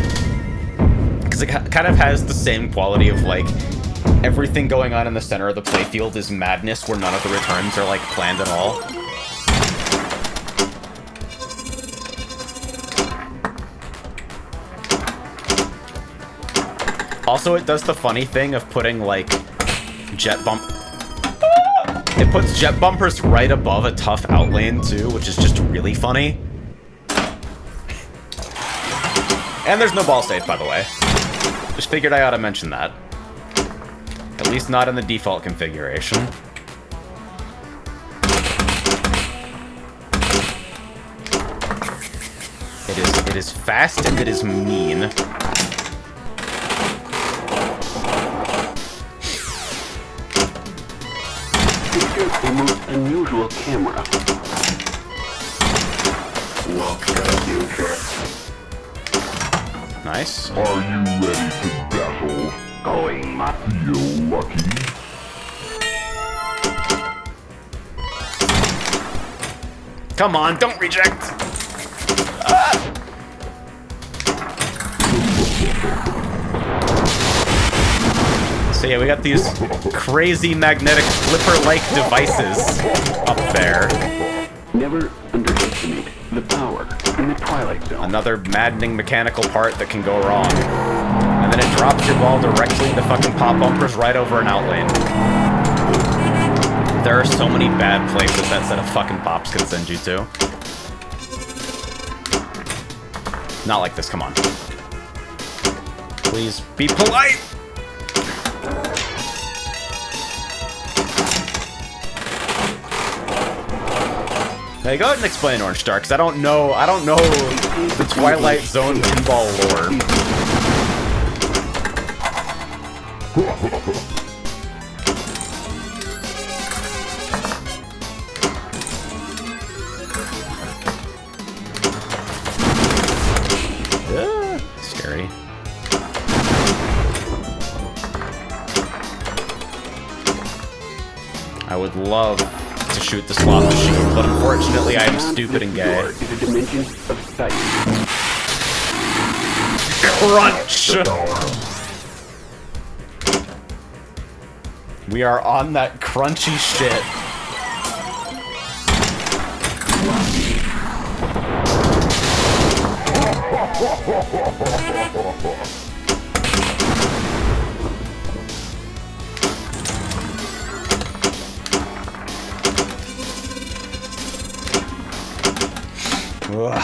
B: Because it kind of has the same quality of, like, everything going on in the center of the playfield is madness where none of the returns are, like, planned at all. Also, it does the funny thing of putting, like, jet bump... It puts jet bumpers right above a tough outlane, too, which is just really funny. And there's no ball safe, by the way. Just figured I ought to mention that. At least not in the default configuration. It is fast and it is mean.
G: A most unusual camera.
B: Nice.
A: Are you ready to battle?
G: Going my
A: Feel lucky?
B: Come on, don't reject! So yeah, we got these crazy magnetic flipper-like devices up there.
G: Never underestimate the power in the Twilight Zone.
B: Another maddening mechanical part that can go wrong. And then it drops your ball directly into fucking pop bumpers right over an outlane. There are so many bad places that set of fucking pops can send you to. Not like this, come on. Please be polite! Hey, go ahead and explain Orange Star, because I don't know the Twilight Zone pinball lore. Scary. I would love to shoot the slot machine, but unfortunately I am stupid and gay.
G: Is a dimension of sight.
B: Crunch! We are on that crunchy shit. Ugh.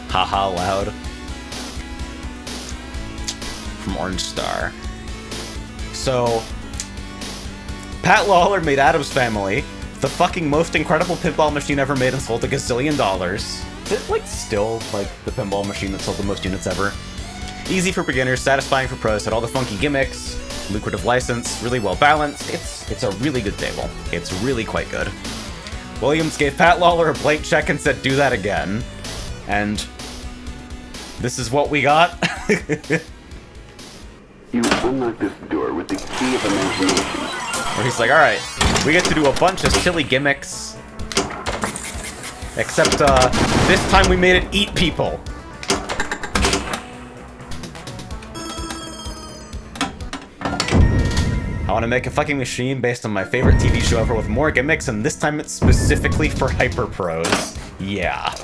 B: Haha loud. From Orange Star. So, Pat Lawler made Addams Family, the fucking most incredible pinball machine ever made and sold $1 gazillion. Is it, like, still, like, the pinball machine that sold the most units ever? Easy for beginners, satisfying for pros, had all the funky gimmicks, lucrative license, really well balanced. It's a really good table. It's really quite good. Williams gave Pat Lawler a blank check and said, do that again. And this is what we got.
G: You unlock this door with the key of imagination.
B: Where he's like, alright, we get to do a bunch of silly gimmicks. Except, this time we made it eat people. I want to make a fucking machine based on my favorite TV show ever with more gimmicks, and this time it's specifically for hyper pros. Yeah.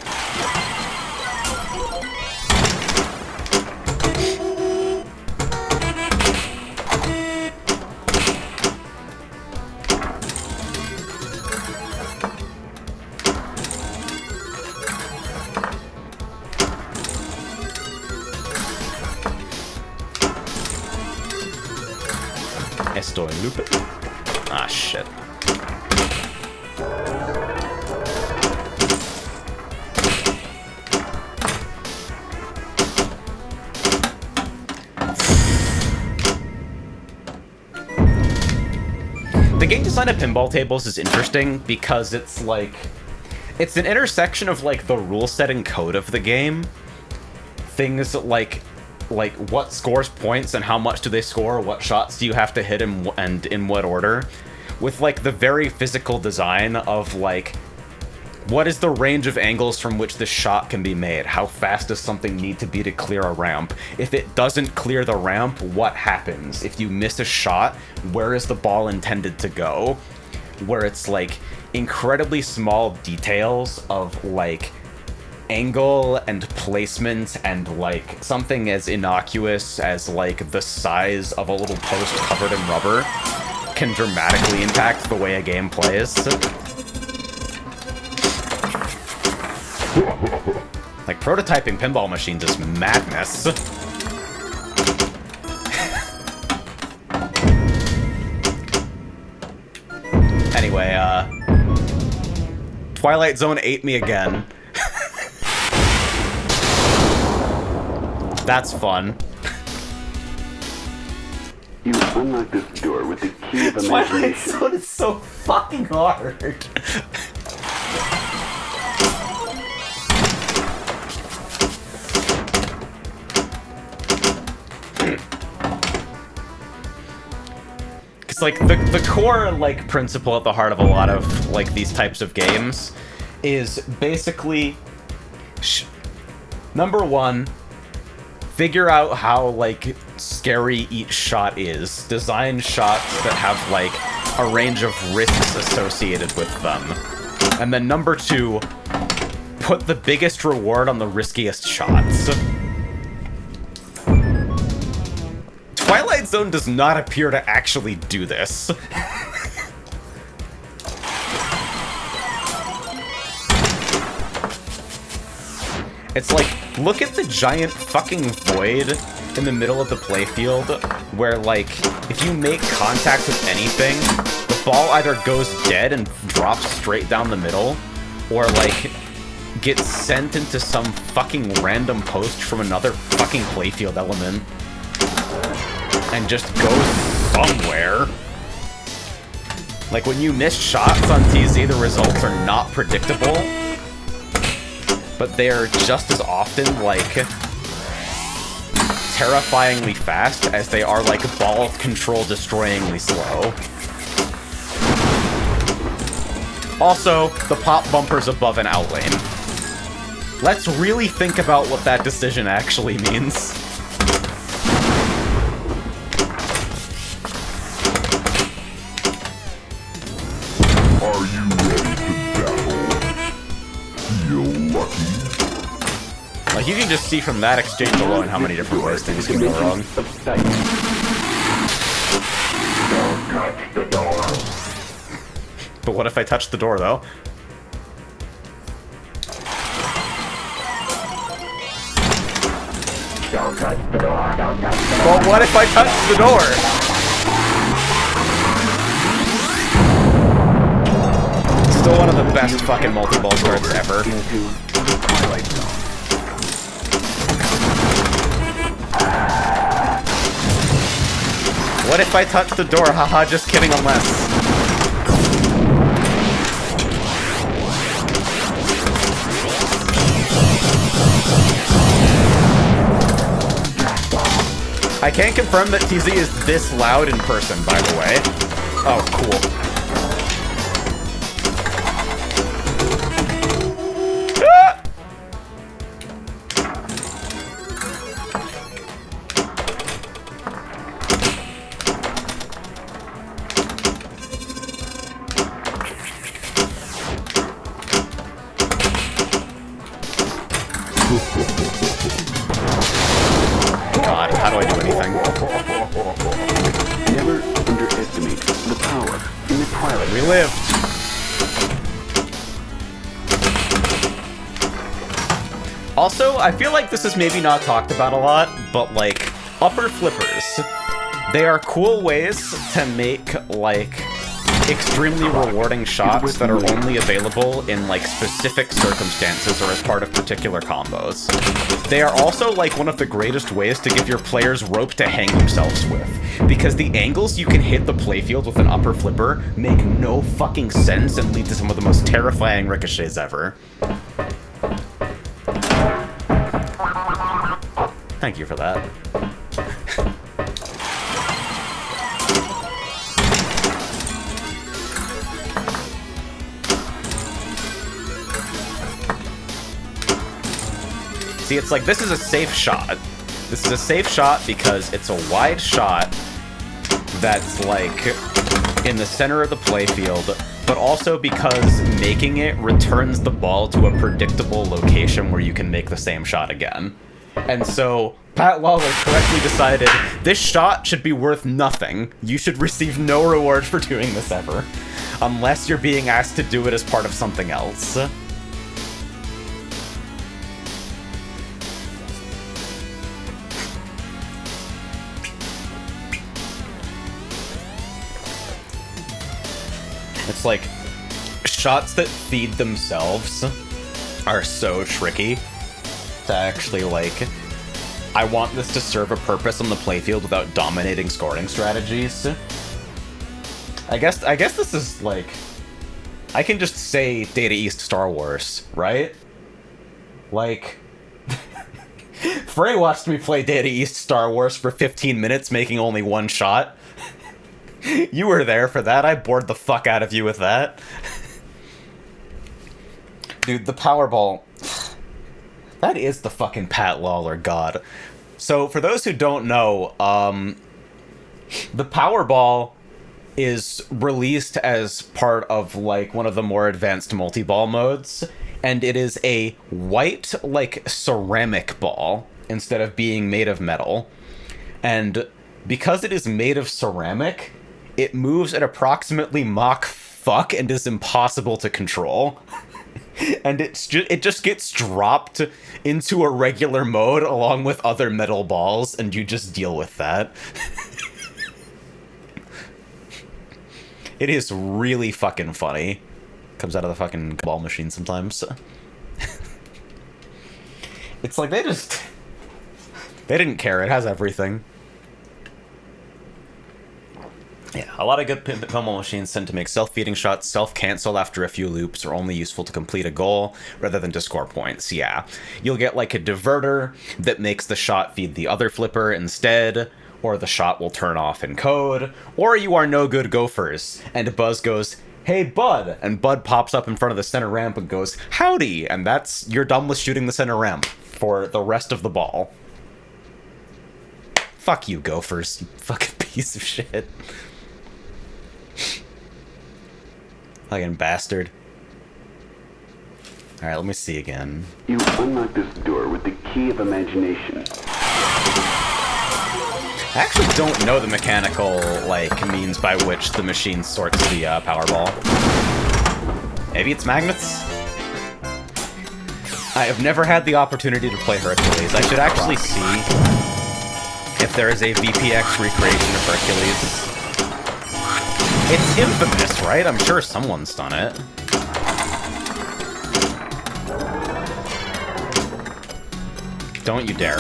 B: Estoy looping. Ah, shit. The game design of pinball tables is interesting because it's like... It's an intersection of, like, the rule-setting code of the game things like what scores points and how much do they score, what shots do you have to hit and in what order, with like the very physical design of like, what is the range of angles from which this shot can be made? How fast does something need to be to clear a ramp? If it doesn't clear the ramp, what happens? If you miss a shot, where is the ball intended to go? Where it's like incredibly small details of like angle and placement and like something as innocuous as like the size of a little post covered in rubber can dramatically impact the way a game plays. Like, prototyping pinball machines is madness. Anyway, Twilight Zone ate me again. That's fun.
G: You unlock this door with the key of
B: Twilight
G: imagination.
B: Zone is so fucking hard. It's like the core like principle at the heart of a lot of like these types of games is basically number one, figure out how like scary each shot is. Design shots that have like a range of risks associated with them. And then number two, put the biggest reward on the riskiest shots. Twilight Zone does not appear to actually do this. It's like, look at the giant fucking void in the middle of the playfield where, like, if you make contact with anything, the ball either goes dead and drops straight down the middle, or, like, gets sent into some fucking random post from another fucking playfield element and just goes somewhere. Like, when you miss shots on TZ, the results are not predictable, but they're just as often, like, terrifyingly fast as they are, like, ball control destroyingly slow. Also, the pop bumper's above an outlane. Let's really think about what that decision actually means.
A: Are you ready to battle? Feel lucky?
B: Like, you can just see from that exchange alone how many different ways things can go wrong.
A: Don't touch the door.
B: But what if I touch the door, though?
A: Don't touch the door. Don't touch the door.
B: But what if I touch the door? Still one of the best fucking multi-ball cards ever.
G: Into the Twilight Zone.
B: What if I touch the door? Haha, just kidding, unless. I can't confirm that TZ is this loud in person, by the way. Oh, cool. Ah! God, how do I do anything?
G: Never underestimate the power in the Twilight
B: We
G: Zone.
B: lived. Also, I feel like this is maybe not talked about a lot, but like, upper flippers. They are cool ways to make, like, extremely rewarding shots that are only available in, like, specific circumstances or as part of particular combos. They are also, like, one of the greatest ways to give your players rope to hang themselves with, because the angles you can hit the playfield with an upper flipper make no fucking sense and lead to some of the most terrifying ricochets ever. Thank you for that. See, it's like, this is a safe shot. This is a safe shot because it's a wide shot that's, like, in the center of the playfield, but also because making it returns the ball to a predictable location where you can make the same shot again. And so, Pat Lawler correctly decided, this shot should be worth nothing. You should receive no reward for doing this ever. Unless you're being asked to do it as part of something else. It's like, shots that feed themselves are so tricky to actually, like, I want this to serve a purpose on the playfield without dominating scoring strategies. I guess this is, like, I can just say Data East Star Wars, right? Like, Frey watched me play Data East Star Wars for 15 minutes, making only one shot. You were there for that. I bored the fuck out of you with that. Dude, the Powerball. That is the fucking Pat Lawler god. So, for those who don't know, the Powerball is released as part of, like, one of the more advanced multi-ball modes, and it is a white, like, ceramic ball instead of being made of metal. And because it is made of ceramic, it moves at approximately Mach fuck and is impossible to control. And it just gets dropped into a regular mode along with other metal balls, and you just deal with that. It is really fucking funny. Comes out of the fucking ball machine sometimes. It's like they didn't care. It has everything. Yeah, a lot of good pinball machines tend to make self-feeding shots self-cancel after a few loops, or only useful to complete a goal rather than to score points. Yeah, you'll get like a diverter that makes the shot feed the other flipper instead, or the shot will turn off in code, or you are no good gophers, and Buzz goes, "Hey Bud," and Bud pops up in front of the center ramp and goes, "Howdy," and you're done with shooting the center ramp for the rest of the ball. Fuck you, gophers, you fucking piece of shit. Fucking bastard. Alright, let me see again.
G: You unlock this door with the key of imagination.
B: I actually don't know the mechanical, like, means by which the machine sorts the Powerball. Maybe it's magnets? I have never had the opportunity to play Hercules. I should actually see if there is a VPX recreation of Hercules. It's infamous, right? I'm sure someone's done it. Don't you dare.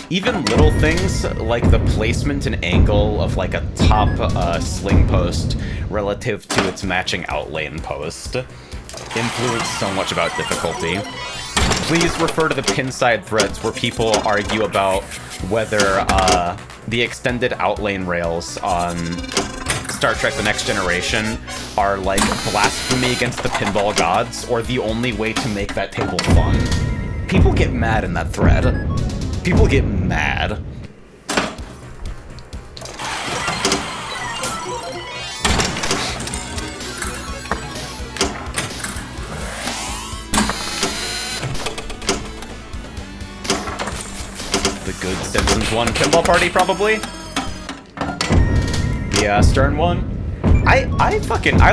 B: Even little things, like the placement and angle of, like, a top sling post relative to its matching outlane post, influence so much about difficulty. Please refer to the pinside threads where people argue about whether the extended outlane rails on Star Trek The Next Generation are, like, blasphemy against the pinball gods, or the only way to make that table fun. People get mad in that thread. People get mad. The good Simpsons one pinball party, probably? Yeah, Stern one. I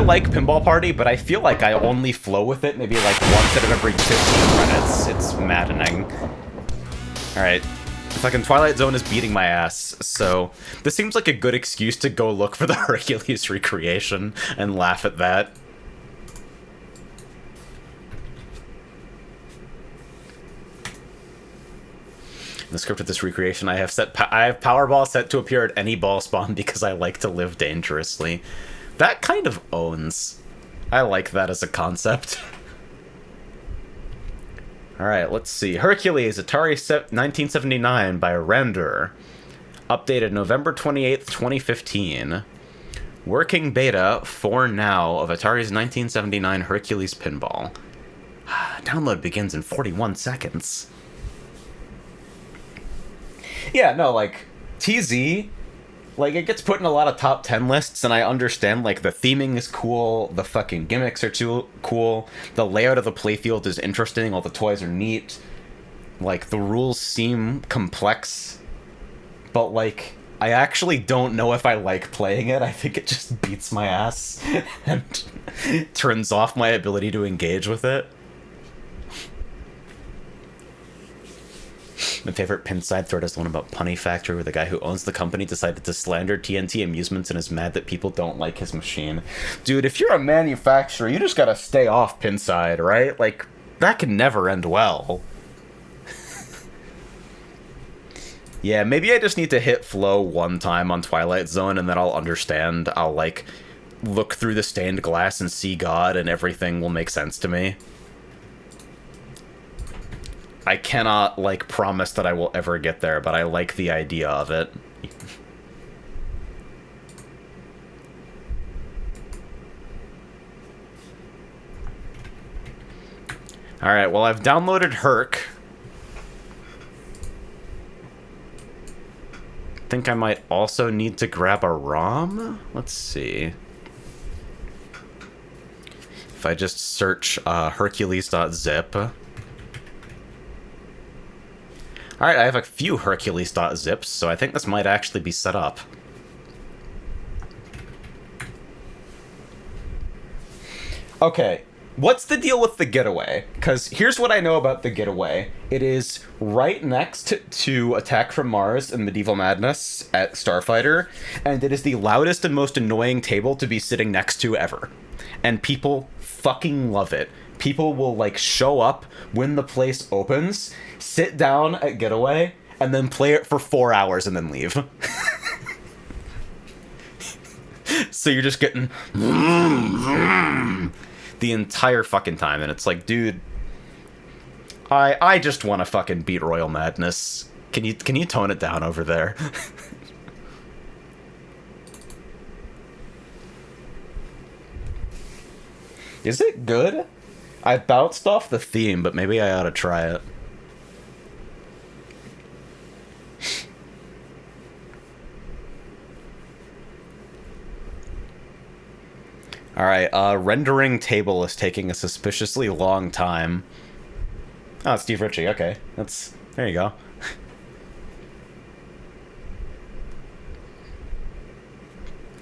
B: like Pinball Party, but I feel like I only flow with it maybe like once out of every 15 minutes. It's maddening. Alright. Fucking Twilight Zone is beating my ass, so this seems like a good excuse to go look for the Hercules recreation and laugh at that. In the script of this recreation, I have Powerball set to appear at any ball spawn because I like to live dangerously. That kind of owns. I like that as a concept. Alright, let's see. Hercules, Atari 1979 by Render. Updated November 28th, 2015. Working beta for now of Atari's 1979 Hercules Pinball. Download begins in 41 seconds. Yeah, no, like, TZ, like, it gets put in a lot of top 10 lists, and I understand, like, the theming is cool, the fucking gimmicks are too cool, the layout of the playfield is interesting, all the toys are neat, like, the rules seem complex, but, like, I actually don't know if I like playing it. I think it just beats my ass and turns off my ability to engage with it. My favorite Pinside thread is the one about Punny Factory, where the guy who owns the company decided to slander TNT Amusements and is mad that people don't like his machine. Dude, if you're a manufacturer, you just gotta stay off Pinside, right? Like, that can never end well. Yeah, maybe I just need to hit flow one time on Twilight Zone and then I'll understand. I'll, like, look through the stained glass and see God and everything will make sense to me. I cannot, like, promise that I will ever get there, but I like the idea of it. Alright, well, I've downloaded Herc. I think I might also need to grab a ROM? Let's see. If I just search Hercules.zip. Alright, I have a few Hercules.zips, so I think this might actually be set up. Okay, what's the deal with the Getaway? Because here's what I know about the Getaway. It is right next to Attack from Mars and Medieval Madness at Starfighter, and it is the loudest and most annoying table to be sitting next to ever. And people fucking love it. People will, like, show up when the place opens, sit down at Getaway, and then play it for 4 hours and then leave. So you're just getting the entire fucking time, and it's like, dude, I just want to fucking beat Royal Madness. Can you tone it down over there? Is it good? I bounced off the theme, but maybe I ought to try it. Alright, rendering table is taking a suspiciously long time. Oh, it's Steve Ritchie, okay. There you go.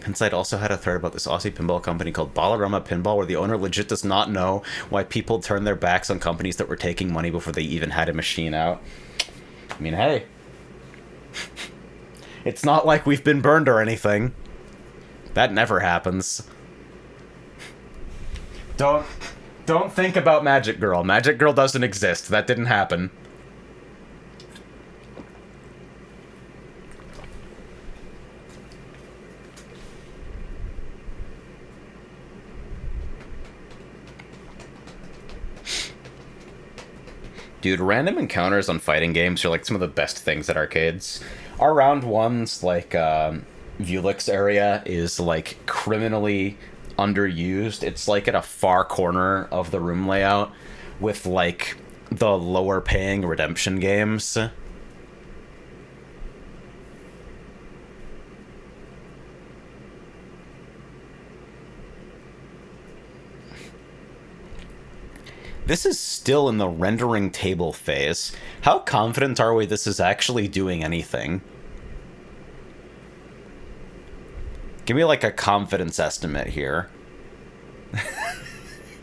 B: Inside also had a thread about this Aussie pinball company called Ballarama Pinball, where the owner legit does not know why people turned their backs on companies that were taking money before they even had a machine out. I mean, hey. It's not like we've been burned or anything. That never happens. Don't think about Magic Girl. Magic Girl doesn't exist. That didn't happen. Dude, random encounters on fighting games are like some of the best things at arcades. Our round ones, like, Vulix area is, like, criminally underused. It's, like, at a far corner of the room layout with, like, the lower paying redemption games. This is still in the rendering table phase. How confident are we this is actually doing anything? Give me, like, a confidence estimate here.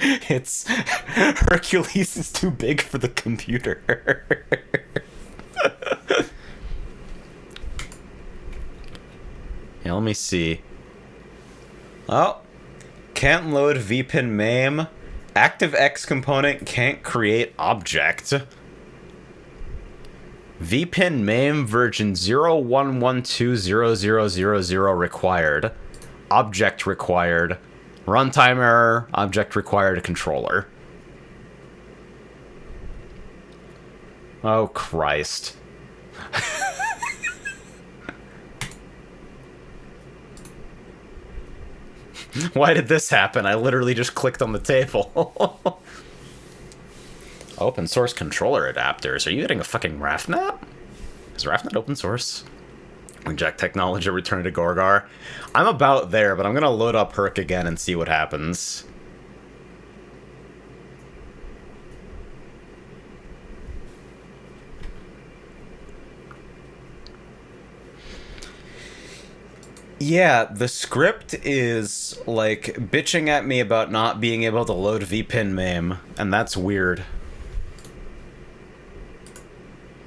B: It's... Hercules is too big for the computer. Yeah, let me see. Oh. Can't load vpin MAME. ActiveX component can't create object. vpin MAME version 01120000 required. Object required. Runtime error. Object required controller. Oh, Christ. Why did this happen? I literally just clicked on the table. Open source controller adapters. Are you getting a fucking RAFNet? Is RAFNet open source? Reject technology, return to Gorgar. I'm about there, but I'm gonna load up Herc again and see what happens. Yeah, the script is, like, bitching at me about not being able to load vpin MAME, and that's weird.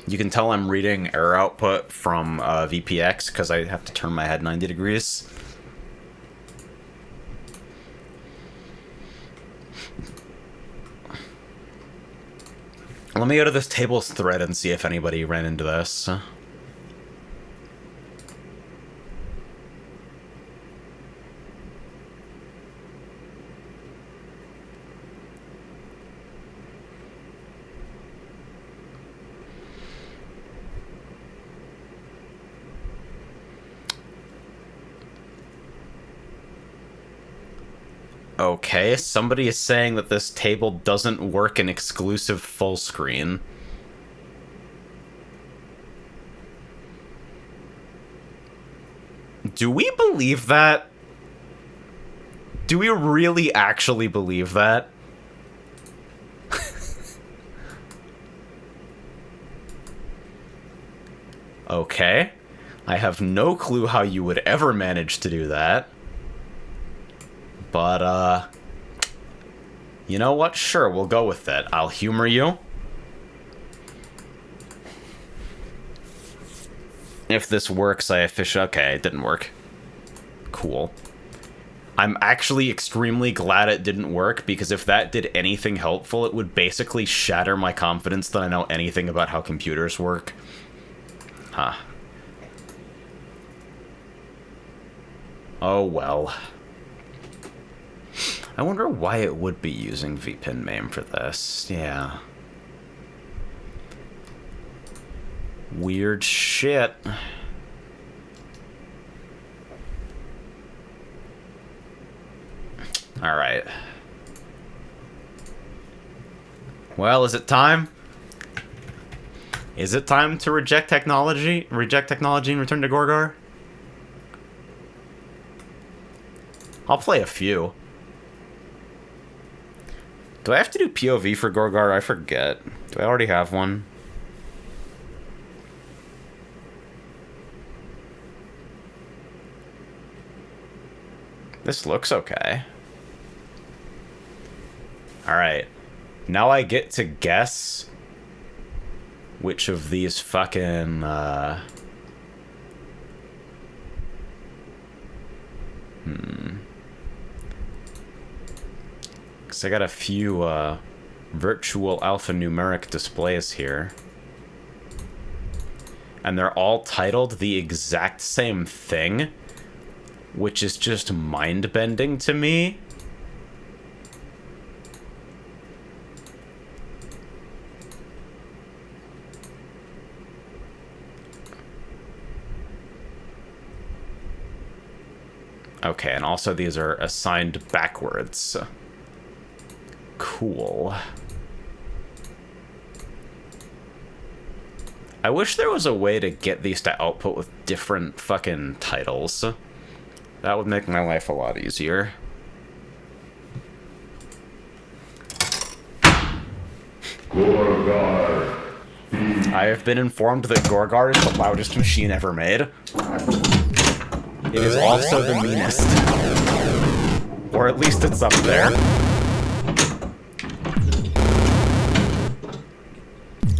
B: You can tell I'm reading error output from VPX, because I have to turn my head 90 degrees. Let me go to this tables thread and see if anybody ran into this. Okay, somebody is saying that this table doesn't work in exclusive full screen. Do we believe that? Do we really actually believe that? Okay. I have no clue how you would ever manage to do that. But, you know what? Sure, we'll go with it. I'll humor you. If this works, I officially... Okay, it didn't work. Cool. I'm actually extremely glad it didn't work, because if that did anything helpful, it would basically shatter my confidence that I know anything about how computers work. Huh. Oh, well. I wonder why it would be using vpin MAME for this. Yeah. Weird shit. Alright. Well, is it time? Is it time to reject technology? Reject technology and return to Gorgar? I'll play a few. Do I have to do POV for Gorgar? I forget. Do I already have one? This looks okay. Alright. Now I get to guess which of these fucking, Because I got a few, virtual alphanumeric displays here. And they're all titled the exact same thing, which is just mind-bending to me. Okay, and also these are assigned backwards. Cool. I wish there was a way to get these to output with different fucking titles. That would make my life a lot easier.
A: Gorgar.
B: I have been informed that Gorgar is the loudest machine ever made. It is also the meanest. Or at least it's up there.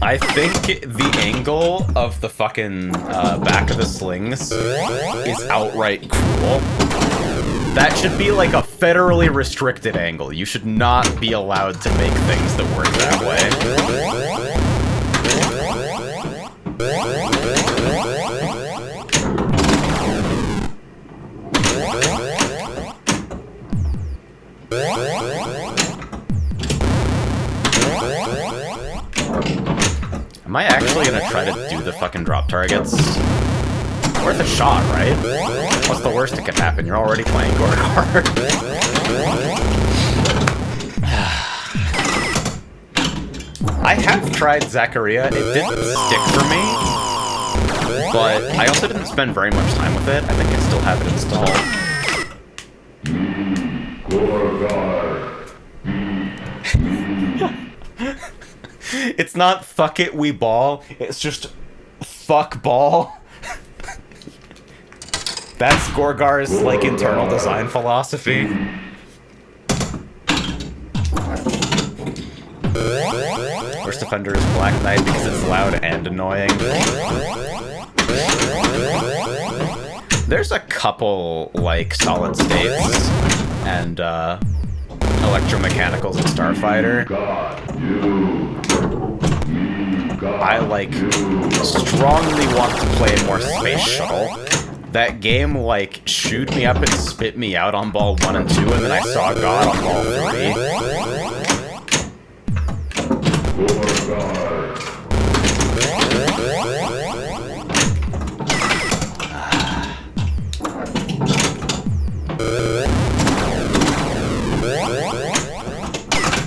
B: I think the angle of the fucking back of the slings is outright cruel. That should be like a federally restricted angle. You should not be allowed to make things that work that way. Am I seriously gonna try to do the fucking drop targets? Worth a shot, right? What's the worst that could happen? You're already playing Gorgar. I have tried Zaccaria. It didn't stick for me. But I also didn't spend very much time with it. I think I still have it installed. It's not fuck it, we ball. It's just fuck ball. That's Gorgar's, like, internal design philosophy. Worst offender is Black Knight because it's loud and annoying. There's a couple, like, solid states and, electromechanicals in Starfighter. I, like, strongly want to play more Space Shuttle. That game, like, shooed me up and spit me out on ball 1 and 2, and then I saw God on ball 3.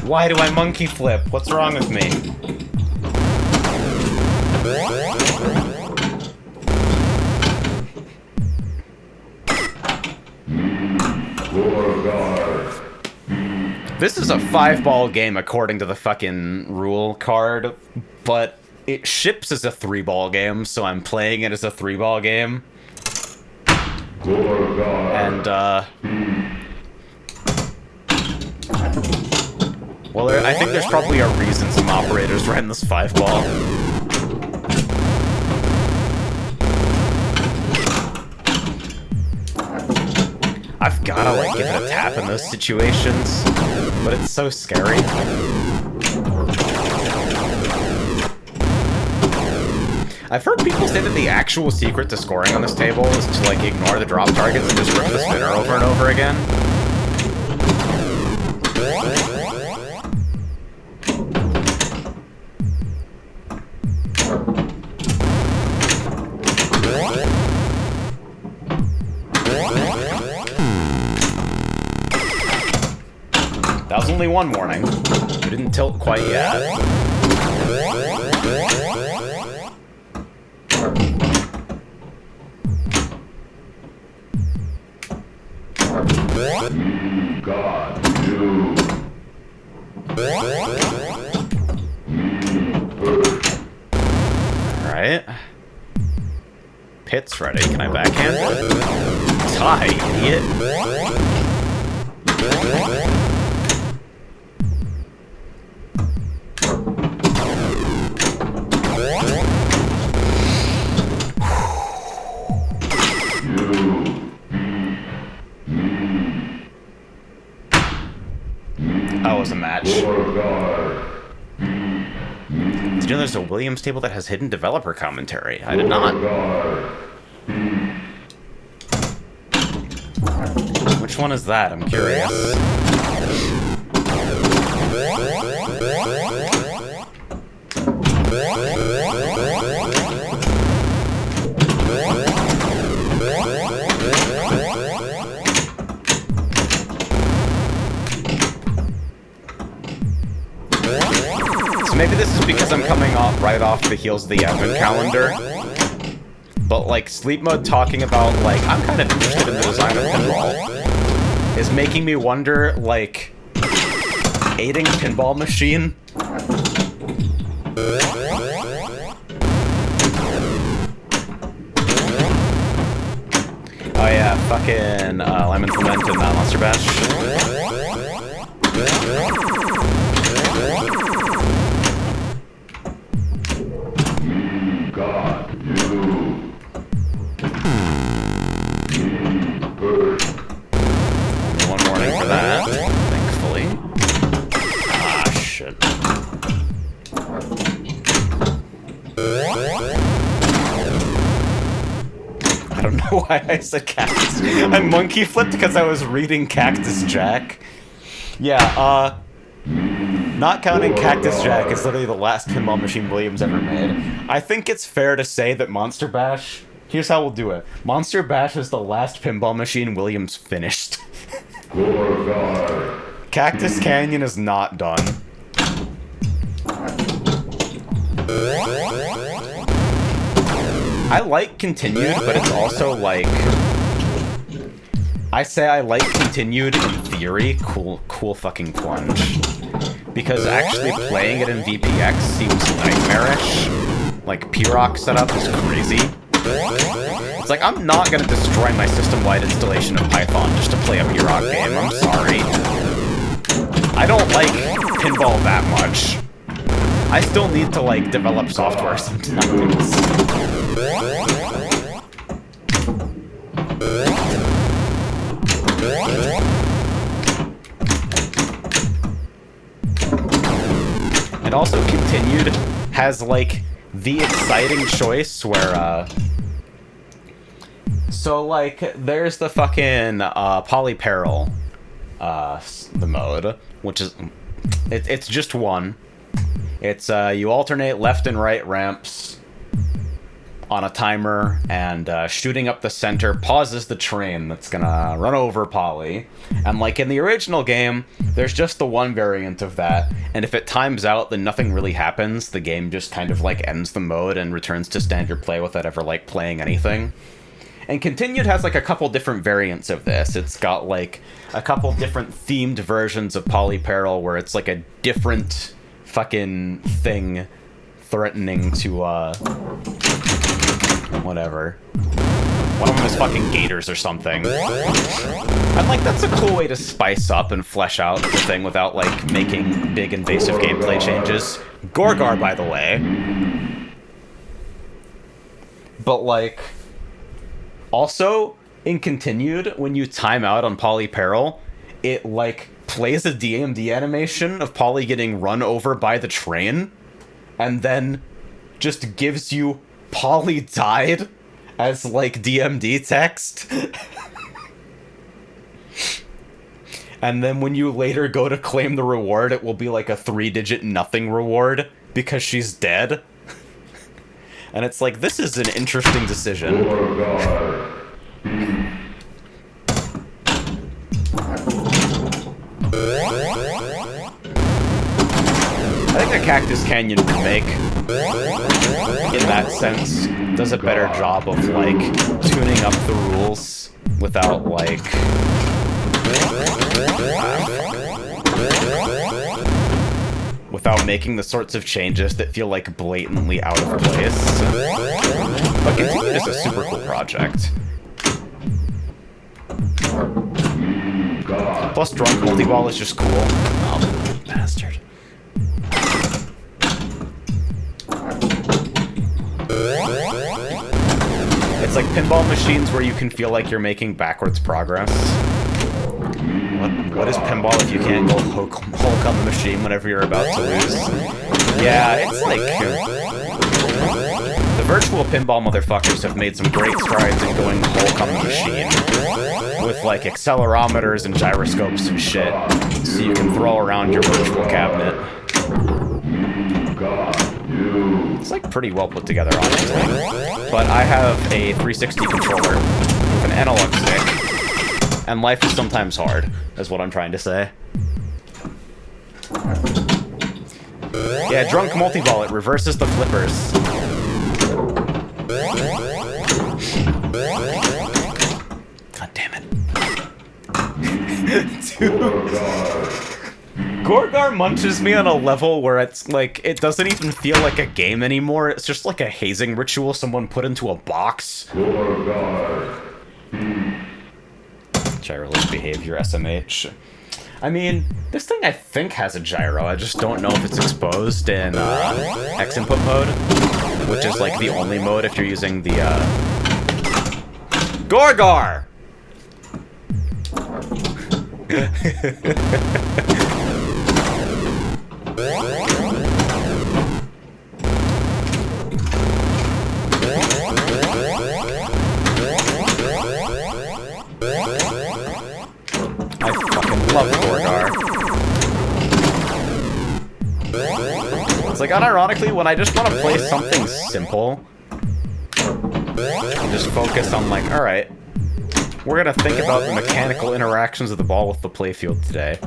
B: Why do I monkey flip? What's wrong with me? This is a 5-ball game according to the fucking rule card, but it ships as a 3-ball game, so I'm playing it as a 3-ball game. And, well, I think there's probably a reason some operators ran this 5-ball. I've gotta, like, give it a tap in those situations, but it's so scary. I've heard people say that the actual secret to scoring on this table is to, like, ignore the drop targets and just rip the spinner over and over again. That was only one warning. We didn't tilt quite yet. Alright. Pit's ready. Can I backhand it? Die, idiot. That was a match. Did you know there's a Williams table that has hidden developer commentary? I did not. Which one is that? I'm curious. Maybe this is because I'm coming right off the heels of the Advent calendar. But, like, Sleep Mode talking about, like, I'm kind of interested in the design of pinball is making me wonder, like, aiding pinball machine? Oh yeah, fucking Lemon Ferment and Monster Bash. One warning for that, thankfully. Ah, shit. I don't know why I said Cactus. I monkey flipped because I was reading Cactus Jack. Yeah, Not counting Cactus Jack, is literally the last pinball machine Williams ever made. I think it's fair to say that Monster Bash... Here's how we'll do it. Monster Bash is the last pinball machine Williams finished. Cactus Canyon is not done. I like Continued, but it's also like... I say I like Continued in theory. Cool fucking plunge. Because actually playing it in VPX seems nightmarish. Like, P-Rock setup is crazy. It's like, I'm not gonna destroy my system-wide installation of Python just to play a P-Rock game, I'm sorry. I don't like pinball that much. I still need to, like, develop software sometimes. And also Continued has, like, the exciting choice where, so, like, there's the fucking, Polyperil, the mode, which is, it's just one. It's, you alternate left and right ramps on a timer, and, shooting up the center pauses the train that's gonna run over Poly. And, like, in the original game, there's just the one variant of that, and if it times out, then nothing really happens. The game just kind of, like, ends the mode and returns to standard play without ever, like, playing anything. And Continued has, like, a couple different variants of this. It's got, like, a couple different themed versions of Polyperil where it's, like, a different fucking thing threatening to, whatever. One of them is fucking gators or something. I'm like, that's a cool way to spice up and flesh out the thing without, like, making big invasive gameplay changes. Gorgar, by the way. But, like... Also, in Continued, when you time out on Polyperil, it, like, plays a DMD animation of Poly getting run over by the train, and then just gives you Poly died as, like, DMD text. And then when you later go to claim the reward, it will be, like, a 3-digit nothing reward, because she's dead. And it's like, this is an interesting decision. I think the Cactus Canyon remake, in that sense, does a better job of, like, tuning up the rules without, like... without making the sorts of changes that feel, like, blatantly out of place. But Continued is a super cool project. Plus, Drunk Multiball is just cool. Oh, bastard. It's like pinball machines where you can feel like you're making backwards progress. What is pinball if you can't go Hulk on the machine whenever you're about to lose? Yeah, it's like... the virtual pinball motherfuckers have made some great strides in going Hulk on the machine. With, like, accelerometers and gyroscopes and shit. So you can throw around your virtual cabinet. It's, like, pretty well put together, honestly. But I have a 360 controller with an analog stick. And life is sometimes hard, is what I'm trying to say. Yeah, Drunk Multiball, it reverses the flippers. God damn it. Dude. Gorgar munches me on a level where it's like, it doesn't even feel like a game anymore. It's just like a hazing ritual someone put into a box. Gyroless behavior, SMH. I mean, this thing I think has a gyro, I just don't know if it's exposed in X input mode, which is like the only mode if you're using the Gorgar! I fucking love Gorgar. like, unironically, when I just want to play something simple, and just focus on, like, alright, we're gonna think about the mechanical interactions of the ball with the playfield today.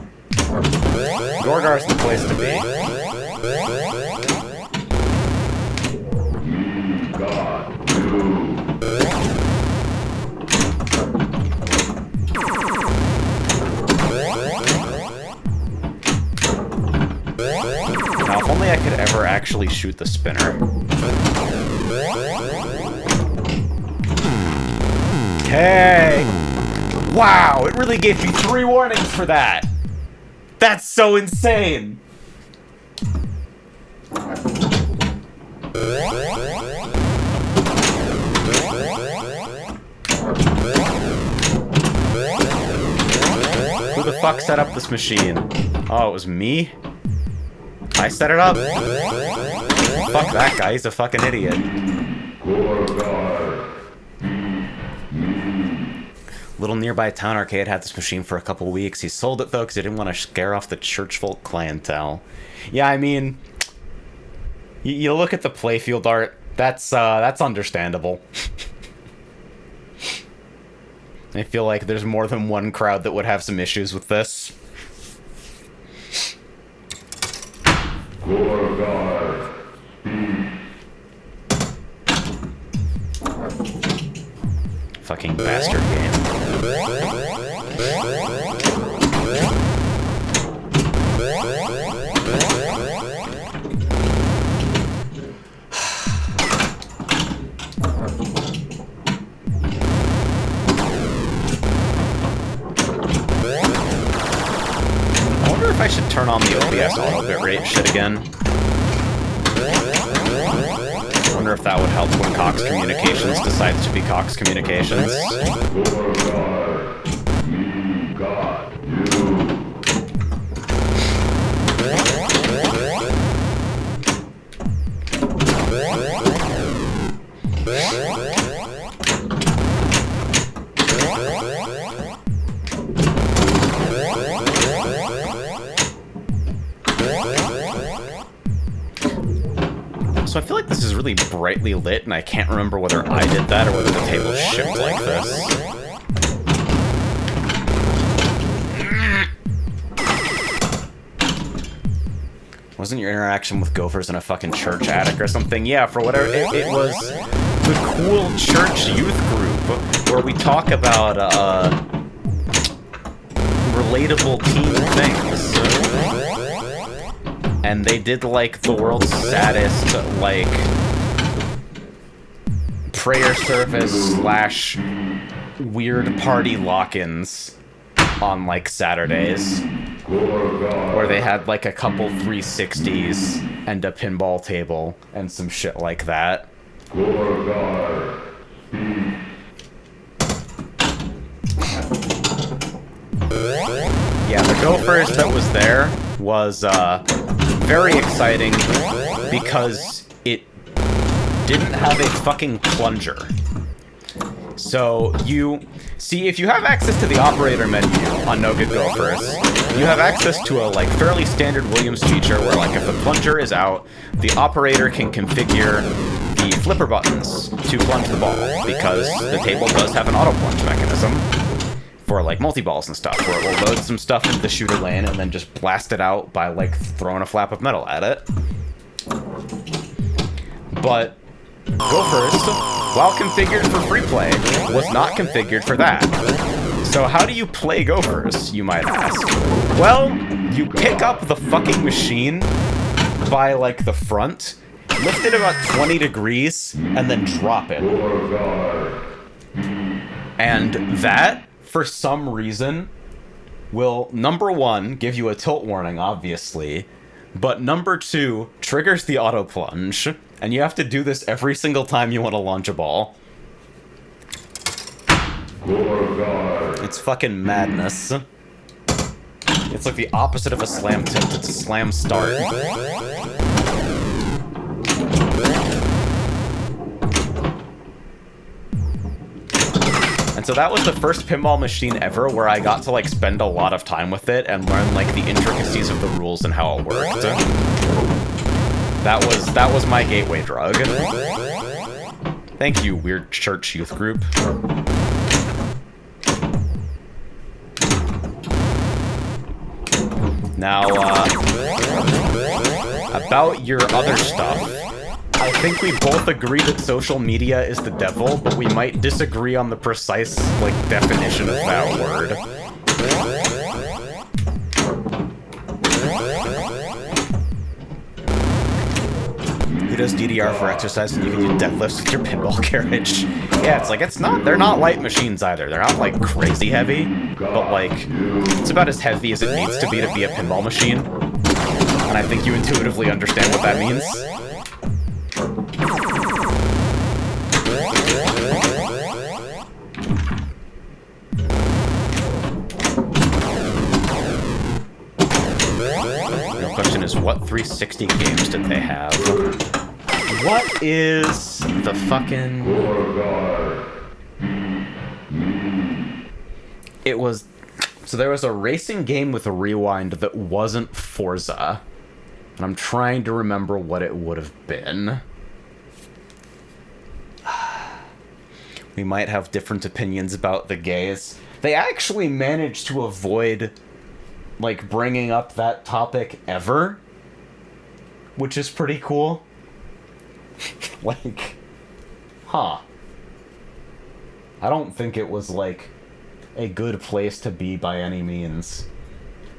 B: Gorgar's the place to be. Now, if only I could ever actually shoot the spinner. Hey! Wow, it really gave me 3 warnings for that! That's so insane! Who the fuck set up this machine? Oh, it was me? I set it up? Fuck that guy, he's a fucking idiot. Little nearby town arcade had this machine for a couple weeks. He sold it though because he didn't want to scare off the church folk clientele. Yeah, I mean, you look at the playfield art. That's understandable. I feel like there's more than one crowd that would have some issues with this. Fucking bastard game. I wonder if I should turn on the OBS auto bitrate shit again. I wonder if that would help when Cox Communications decides to be Cox Communications. So I feel like this is really brightly lit, and I can't remember whether I did that or whether the table shipped like this. Wasn't your interaction with Gophers in a fucking church attic or something? Yeah, for whatever. It was the cool church youth group where we talk about relatable teen things. And they did, like, the world's saddest, like, prayer service / weird party lock-ins on, like, Saturdays. Where they had, like, a couple 360s and a pinball table and some shit like that. Yeah, the Gophers that was there was, very exciting because it didn't have a fucking plunger. So see, if you have access to the operator menu on No Good Gophers, you have access to a like fairly standard Williams feature where like if the plunger is out, the operator can configure the flipper buttons to plunge the ball because the table does have an auto plunge mechanism for like multi-balls and stuff, where it will load some stuff into the shooter lane and then just blast it out by like throwing a flap of metal at it. But Gophers, while configured for free play, was not configured for that. So how do you play Gophers, you might ask? Well, you pick up the fucking machine by like the front, lift it about 20 degrees, and then drop it. And that, for some reason, will, number one, give you a tilt warning, obviously, but number two, triggers the auto plunge, and you have to do this every single time you want to launch a ball. It's fucking madness. It's like the opposite of a slam tilt, it's a slam start. And so that was the first pinball machine ever where I got to like spend a lot of time with it and learn like the intricacies of the rules and how it worked. That was my gateway drug. Thank you, weird church youth group. Now, about your other stuff, I think we both agree that social media is the devil, but we might disagree on the precise, like, definition of that word. Who does DDR for exercise and you can use deadlifts with your pinball carriage? Yeah, it's like, they're not light machines either. They're not, like, crazy heavy, but, like, it's about as heavy as it needs to be a pinball machine. And I think you intuitively understand what that means. The real question is, what 360 games did they have? What is the fucking... It was... So there was a racing game with a rewind that wasn't Forza. And I'm trying to remember what it would have been. We might have different opinions about the gays. They actually managed to avoid, like, bringing up that topic ever. Which is pretty cool. Like, huh. I don't think it was, like, a good place to be by any means.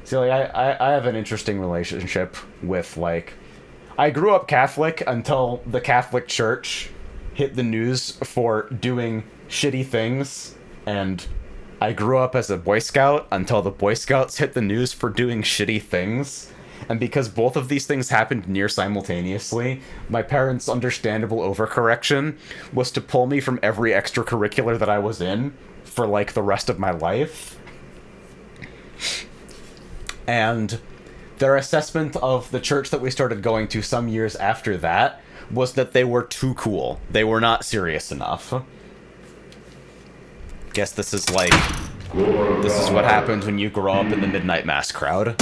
B: See, like, I have an interesting relationship with, like... I grew up Catholic until the Catholic Church hit the news for doing shitty things, and I grew up as a Boy Scout until the Boy Scouts hit the news for doing shitty things. And because both of these things happened near simultaneously, my parents' understandable overcorrection was to pull me from every extracurricular that I was in for, like, the rest of my life. And their assessment of the church that we started going to some years after that was that they were too cool. They were not serious enough. Guess this is like... This is what happens when you grow up in the Midnight Mass crowd.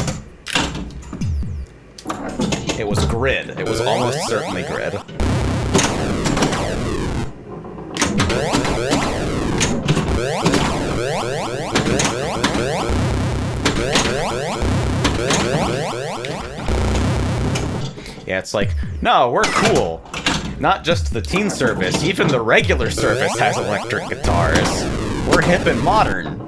B: It was Grid. It was almost certainly Grid. Yeah, it's like, no, we're cool. Not just the teen service, even the regular service has electric guitars. We're hip and modern.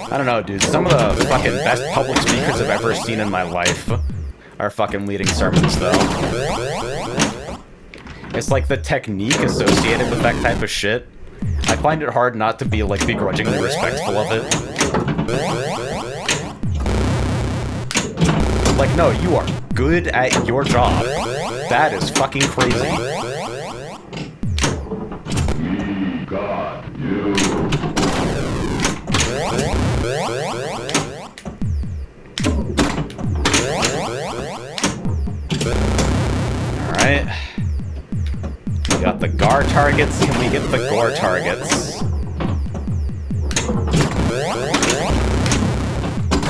B: I don't know, dude. Some of the fucking best public speakers I've ever seen in my life are fucking leading sermons, though. It's like the technique associated with that type of shit. I find it hard not to be, like, begrudgingly respectful of it. Like, no, you are good at your job. That is fucking crazy. Alright. We got the GAR targets. Can we get the GORE targets?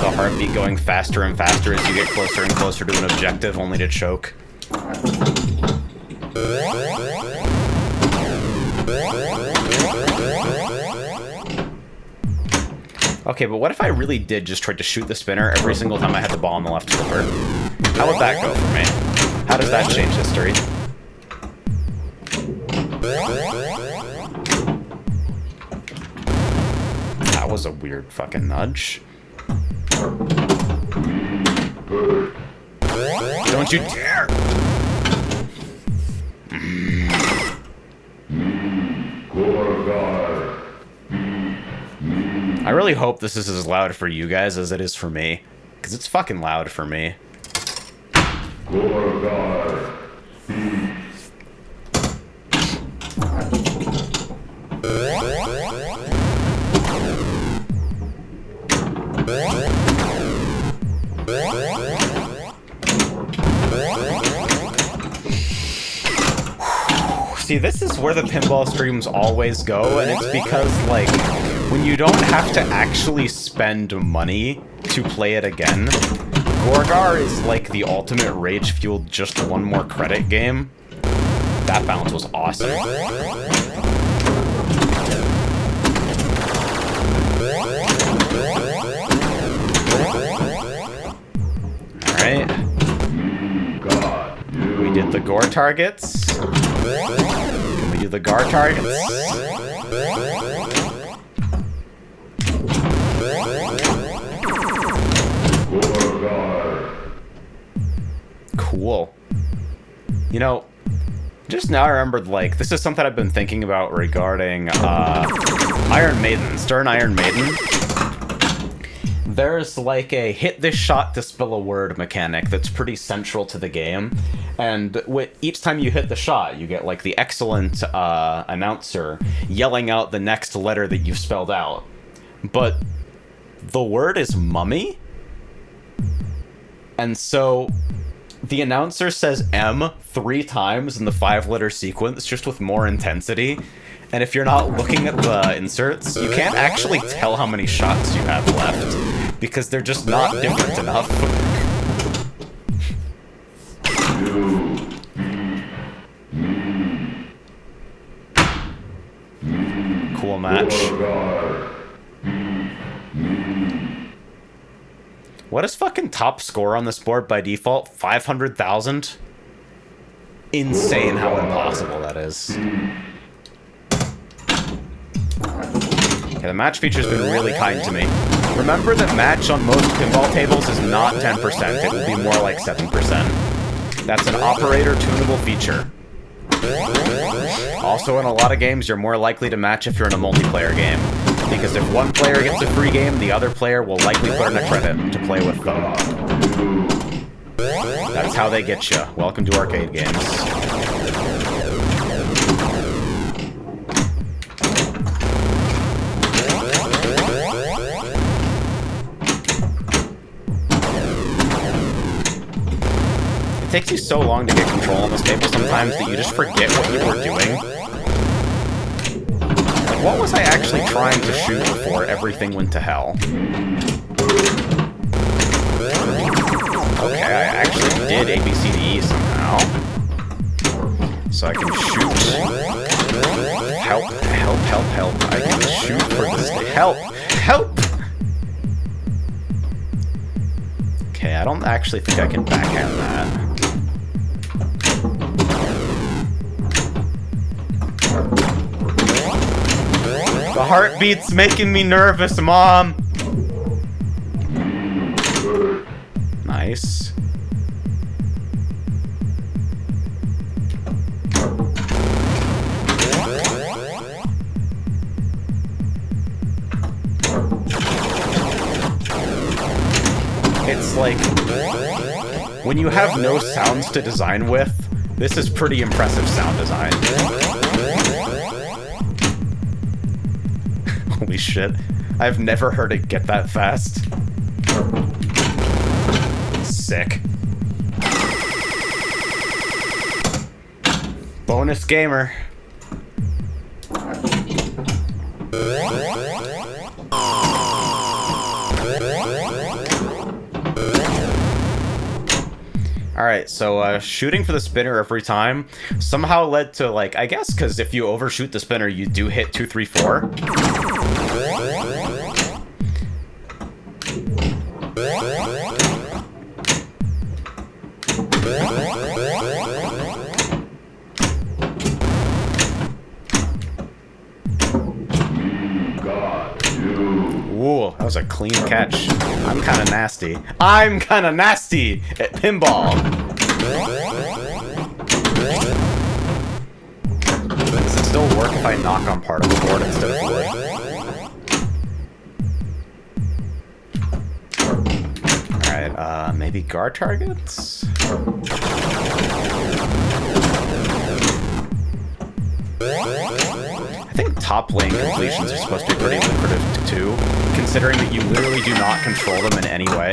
B: The heartbeat going faster and faster as you get closer and closer to an objective, only to choke. Okay, but what if I really did just try to shoot the spinner every single time I had the ball on the left flipper? How would that go for me? How does that change history? That was a weird fucking nudge. Don't you dare! I really hope this is as loud for you guys as it is for me. Because it's fucking loud for me. See, See, this is where the pinball streams always go, and it's because, like, when you don't have to actually spend money to play it again, Gorgar is like the ultimate rage-fueled just one more credit game. That bounce was awesome. Alright. We did the gore targets. Can we do the gar targets? Cool. You know, just now I remembered, like, this is something I've been thinking about regarding Iron Maiden, Stern Iron Maiden. There's like a hit this shot to spell a word mechanic that's pretty central to the game. And each time you hit the shot, you get like the excellent announcer yelling out the next letter that you've spelled out. But the word is mummy? And so the announcer says M 3 times in the 5-letter sequence, just with more intensity. And if you're not looking at the inserts, you can't actually tell how many shots you have left, because they're just not different enough. Cool match. What is fucking top score on this board by default? 500,000? Insane how impossible that is. Okay, the match feature's been really kind to me. Remember that match on most pinball tables is not 10%, it will be more like 7%. That's an operator tunable feature. Also, in a lot of games, you're more likely to match if you're in a multiplayer game, because if one player gets a free game, the other player will likely put in a credit to play with them. That's how they get you. Welcome to arcade games. It takes you so long to get control on this table sometimes that you just forget what you were doing. Like, what was I actually trying to shoot before everything went to hell? Okay, I actually did ABCDE somehow. So I can shoot. Help, help, help, help. I can shoot for this. Help! Help! Okay, I don't actually think I can backhand that. The heartbeat's making me nervous, Mom! Nice. It's like, when you have no sounds to design with, this is pretty impressive sound design. Holy shit. I've never heard it get that fast. Sick. Bonus gamer. Alright, so shooting for the spinner every time somehow led to, like, I guess because if you overshoot the spinner, you do hit 2, 3, 4. Ooh, that was a clean catch. I'm kind of nasty. I'm kind of nasty at pinball. Does it still work if I knock on part of the board instead of wood? Alright, maybe guard targets? I think top lane completions are supposed to be pretty lucrative too, considering that you literally do not control them in any way.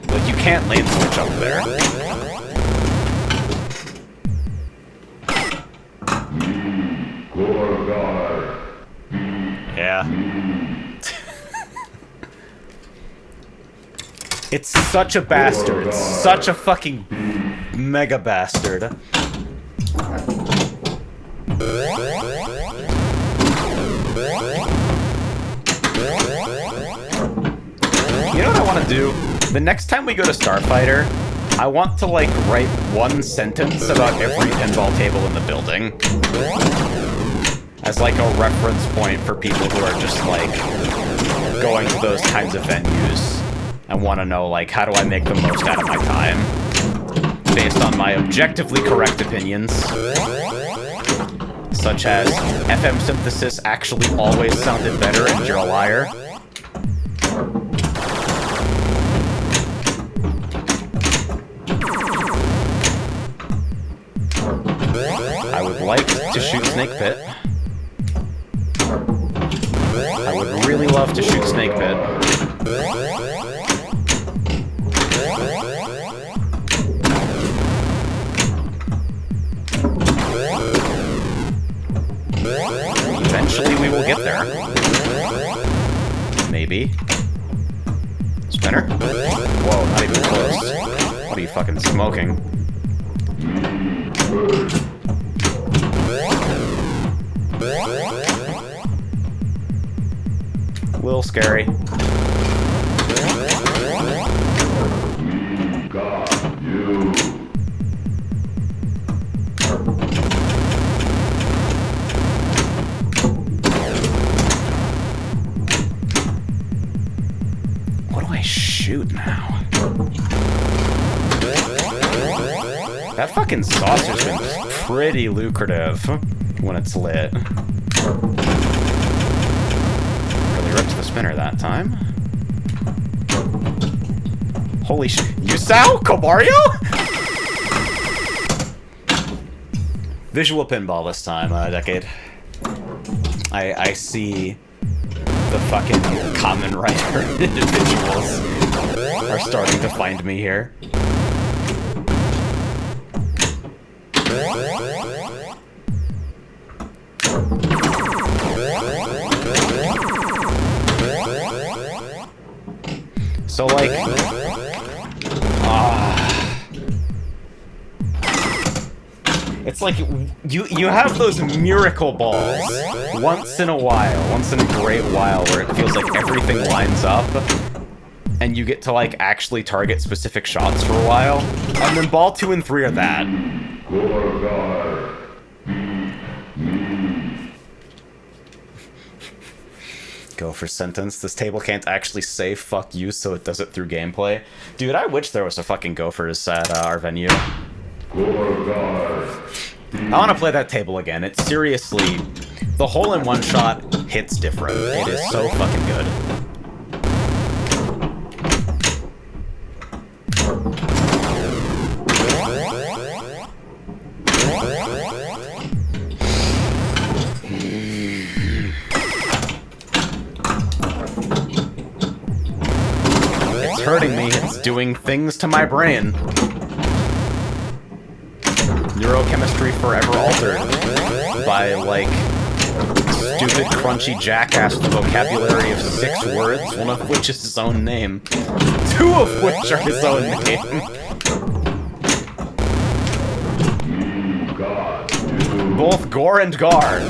B: Like, you can't lane switch up there. It's such a bastard. It's such a fucking mega bastard. You know what I want to do? The next time we go to Starfighter, I want to, like, write one sentence about every pinball table in the building. As, like, a reference point for people who are just, like, going to those kinds of venues and want to know, like, how do I make the most out of my time? Based on my objectively correct opinions. Such as, FM synthesis actually always sounded better and you're a liar. I would like to shoot Snake Pit. I would really love to shoot Snake Pit. Eventually we will get there. Maybe. Spinner? Whoa, not even close. What are you fucking smoking? A little scary.
A: Got you.
B: What do I shoot now? That fucking saucer's been pretty lucrative when it's lit. Really ripped the spinner that time. Holy sh... Yusao? Kobario? Visual pinball this time, Decade. I see the fucking Kamen Rider individuals are starting to find me here. So, like, it's like you have those miracle balls once in a while, once in a great while, where it feels like everything lines up, and you get to, like, actually target specific shots for a while, and then ball 2 and 3 are that. Go for sentence. This table can't actually say fuck you, so it does it through gameplay. Dude, I wish there was a fucking Gophers at our venue. I want to play that table again. It's seriously... The hole-in-one shot hits different. It is so fucking good. It's hurting me. It's doing things to my brain. Neurochemistry forever altered by, like, stupid, crunchy jackass with a vocabulary of 6 words, one of which is his own name. 2 of which are his own name. Both Gore and Gar.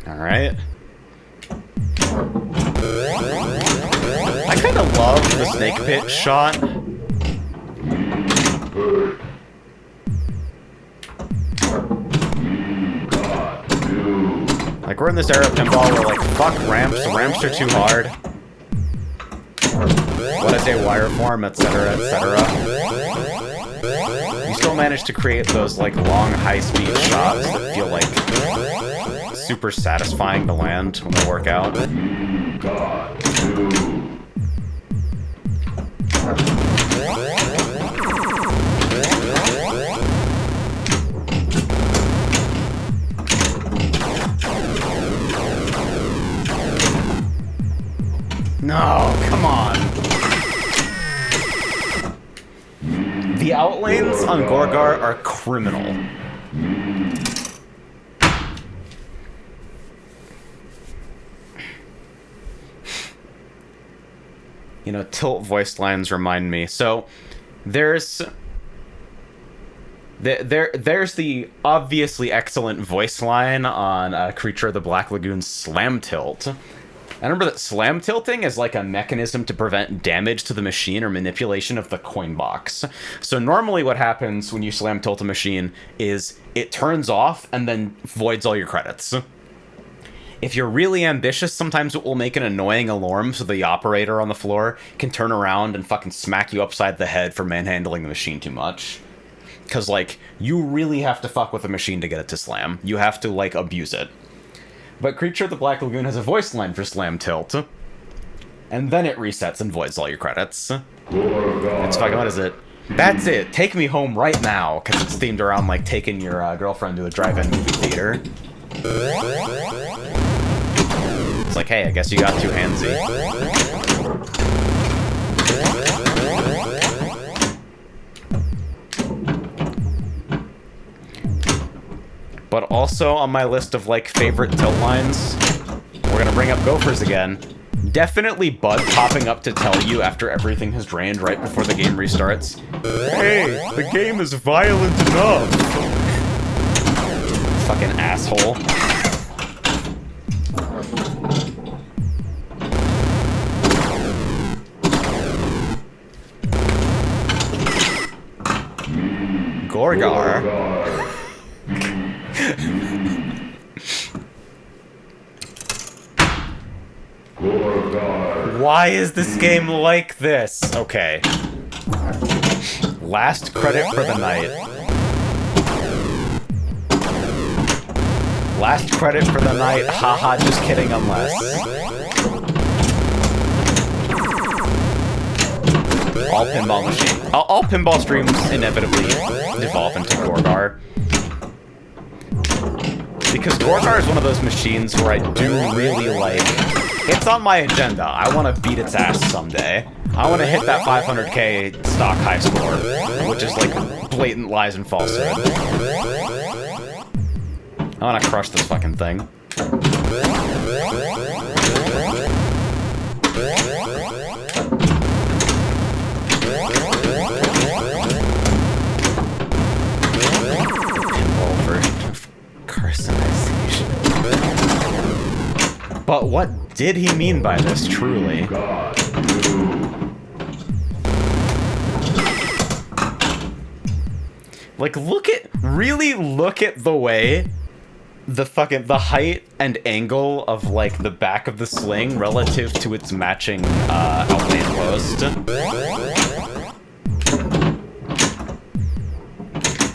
B: Alright. I kinda love the Snake Pit shot. Like, we're in this era of pinball where, like, fuck ramps, ramps are too hard. What I say, wireform, etc., etc. You still manage to create those, like, long, high-speed shots that feel, like, super satisfying to land when they work out. No, come on. The outlanes on Gorgar are criminal. You know, tilt voice lines remind me. So, there's the obviously excellent voice line on Creature of the Black Lagoon's Slam Tilt. I remember that slam tilting is like a mechanism to prevent damage to the machine or manipulation of the coin box. So normally what happens when you slam tilt a machine is it turns off and then voids all your credits. If you're really ambitious, sometimes it will make an annoying alarm so the operator on the floor can turn around and fucking smack you upside the head for manhandling the machine too much. Because, like, you really have to fuck with the machine to get it to slam. You have to, like, abuse it. But Creature of the Black Lagoon has a voice line for slam tilt. And then it resets and voids all your credits. It's fucking, what is it? That's it. Take Me Home Right Now. Because it's themed around, like, taking your girlfriend to a drive-in movie theater. It's like, hey, I guess you got too handsy. But also on my list of, like, favorite tilt lines, we're gonna bring up Gophers again. Definitely Bud popping up to tell you after everything has drained right before the game restarts, hey, the game is violent enough. Fucking asshole. Gorgar. Why is this game like this? Okay. Last credit for the night. Last credit for the night. Haha, just kidding, unless. All pinball machine. All pinball streams inevitably devolve into Gorgar. Because Gorgar is one of those machines where I do really like... It's on my agenda. I want to beat its ass someday. I want to hit that 500k stock high score, which is like blatant lies and falsehood. I want to crush this fucking thing. Pinball version of carcinization. But what did he mean by this, truly? Like, really look at the way the height and angle of, like, the back of the sling relative to its matching, outline post.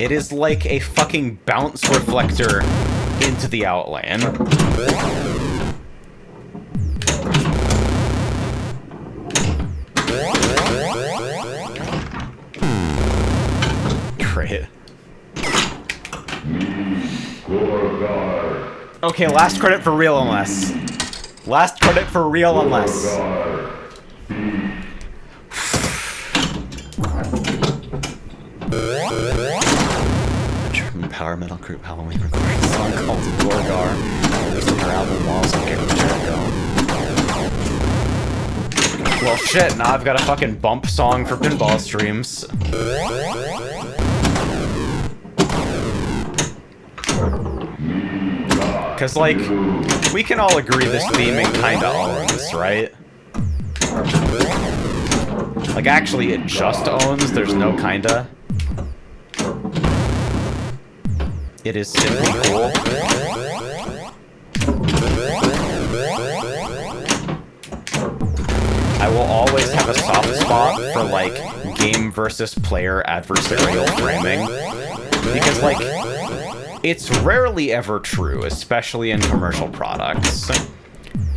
B: It is like a fucking bounce reflector into the outline. Great. Okay, last credit for real unless. Last credit for real unless. The German power metal group Halloween recorded a song called Gorgar, released on their album Walls of Jericho. Well, shit, now I've got a fucking bump song for pinball streams. Because, like, we can all agree this theming kinda owns, right? Like, actually, it just owns, there's no kinda. It is simply cool. I will always have a soft spot for, like, game versus player adversarial framing. Because, like, it's rarely ever true, especially in commercial products,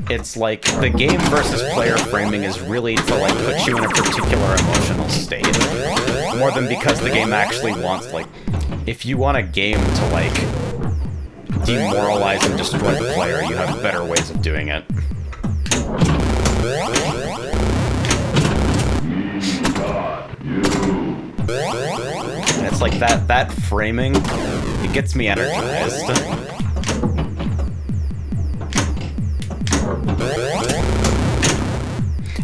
B: it's like the game versus player framing is really to like put you in a particular emotional state, more than because the game actually wants, like, if you want a game to like demoralize and destroy the player, you have better ways of doing it. And it's like that framing, it gets me energized.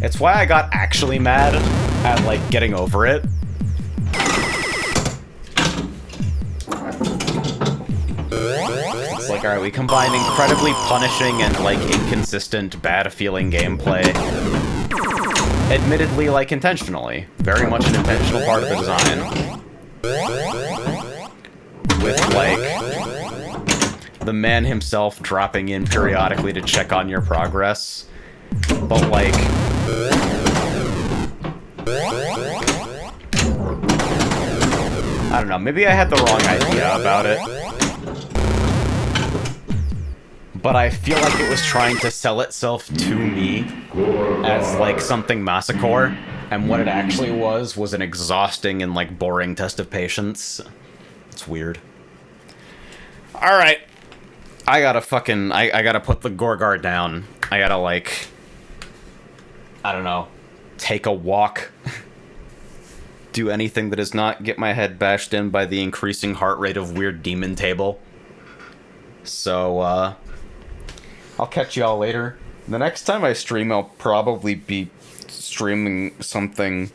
B: It's why I got actually mad at, like, getting over it. It's like, alright, we combine incredibly punishing and, like, inconsistent, bad-feeling gameplay. Admittedly, like, intentionally. Very much an intentional part of the design. With, like, the man himself dropping in periodically to check on your progress. But, like... I don't know, maybe I had the wrong idea about it. But I feel like it was trying to sell itself to me as, like, something masochore, and what it actually was an exhausting and, like, boring test of patience. It's weird. Alright. I gotta fucking... I gotta put the Gorgar down. I gotta, like... I don't know. Take a walk. Do anything that does not get my head bashed in by the increasing heart rate of Weird Demon Table. So, I'll catch y'all later. The next time I stream, I'll probably be streaming something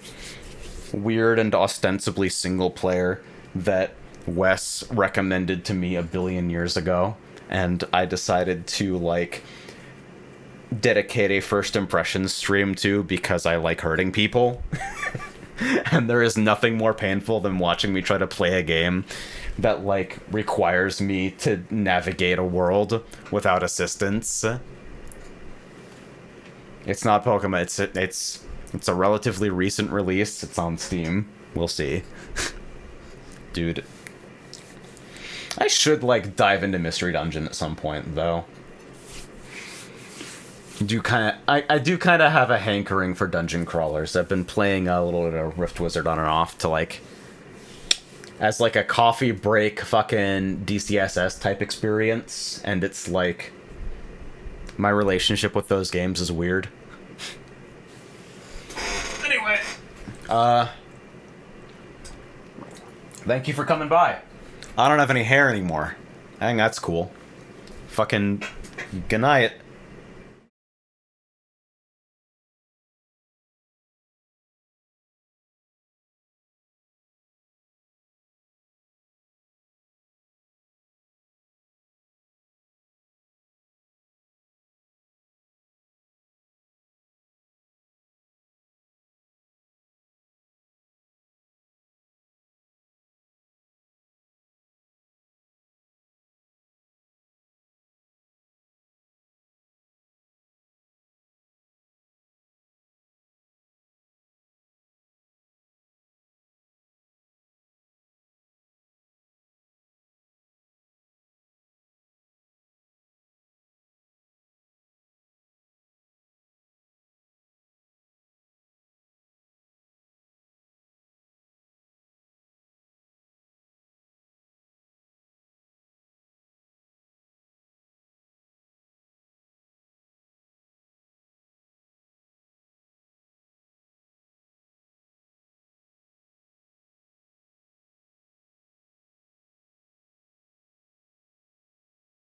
B: weird and ostensibly single player that Wes recommended to me a billion years ago. And I decided to, like, dedicate a first impressions stream to because I like hurting people. And there is nothing more painful than watching me try to play a game that, like, requires me to navigate a world without assistance. It's not Pokemon, it's a relatively recent release. It's on Steam. We'll see. Dude. I should, like, dive into Mystery Dungeon at some point, though. I do kind of have a hankering for dungeon crawlers. I've been playing a little bit of Rift Wizard on and off to, like, as, like, a coffee break fucking DCSS type experience, and it's, like, my relationship with those games is weird. Anyway. Thank you for coming by. I don't have any hair anymore. I think that's cool. Fucking good night.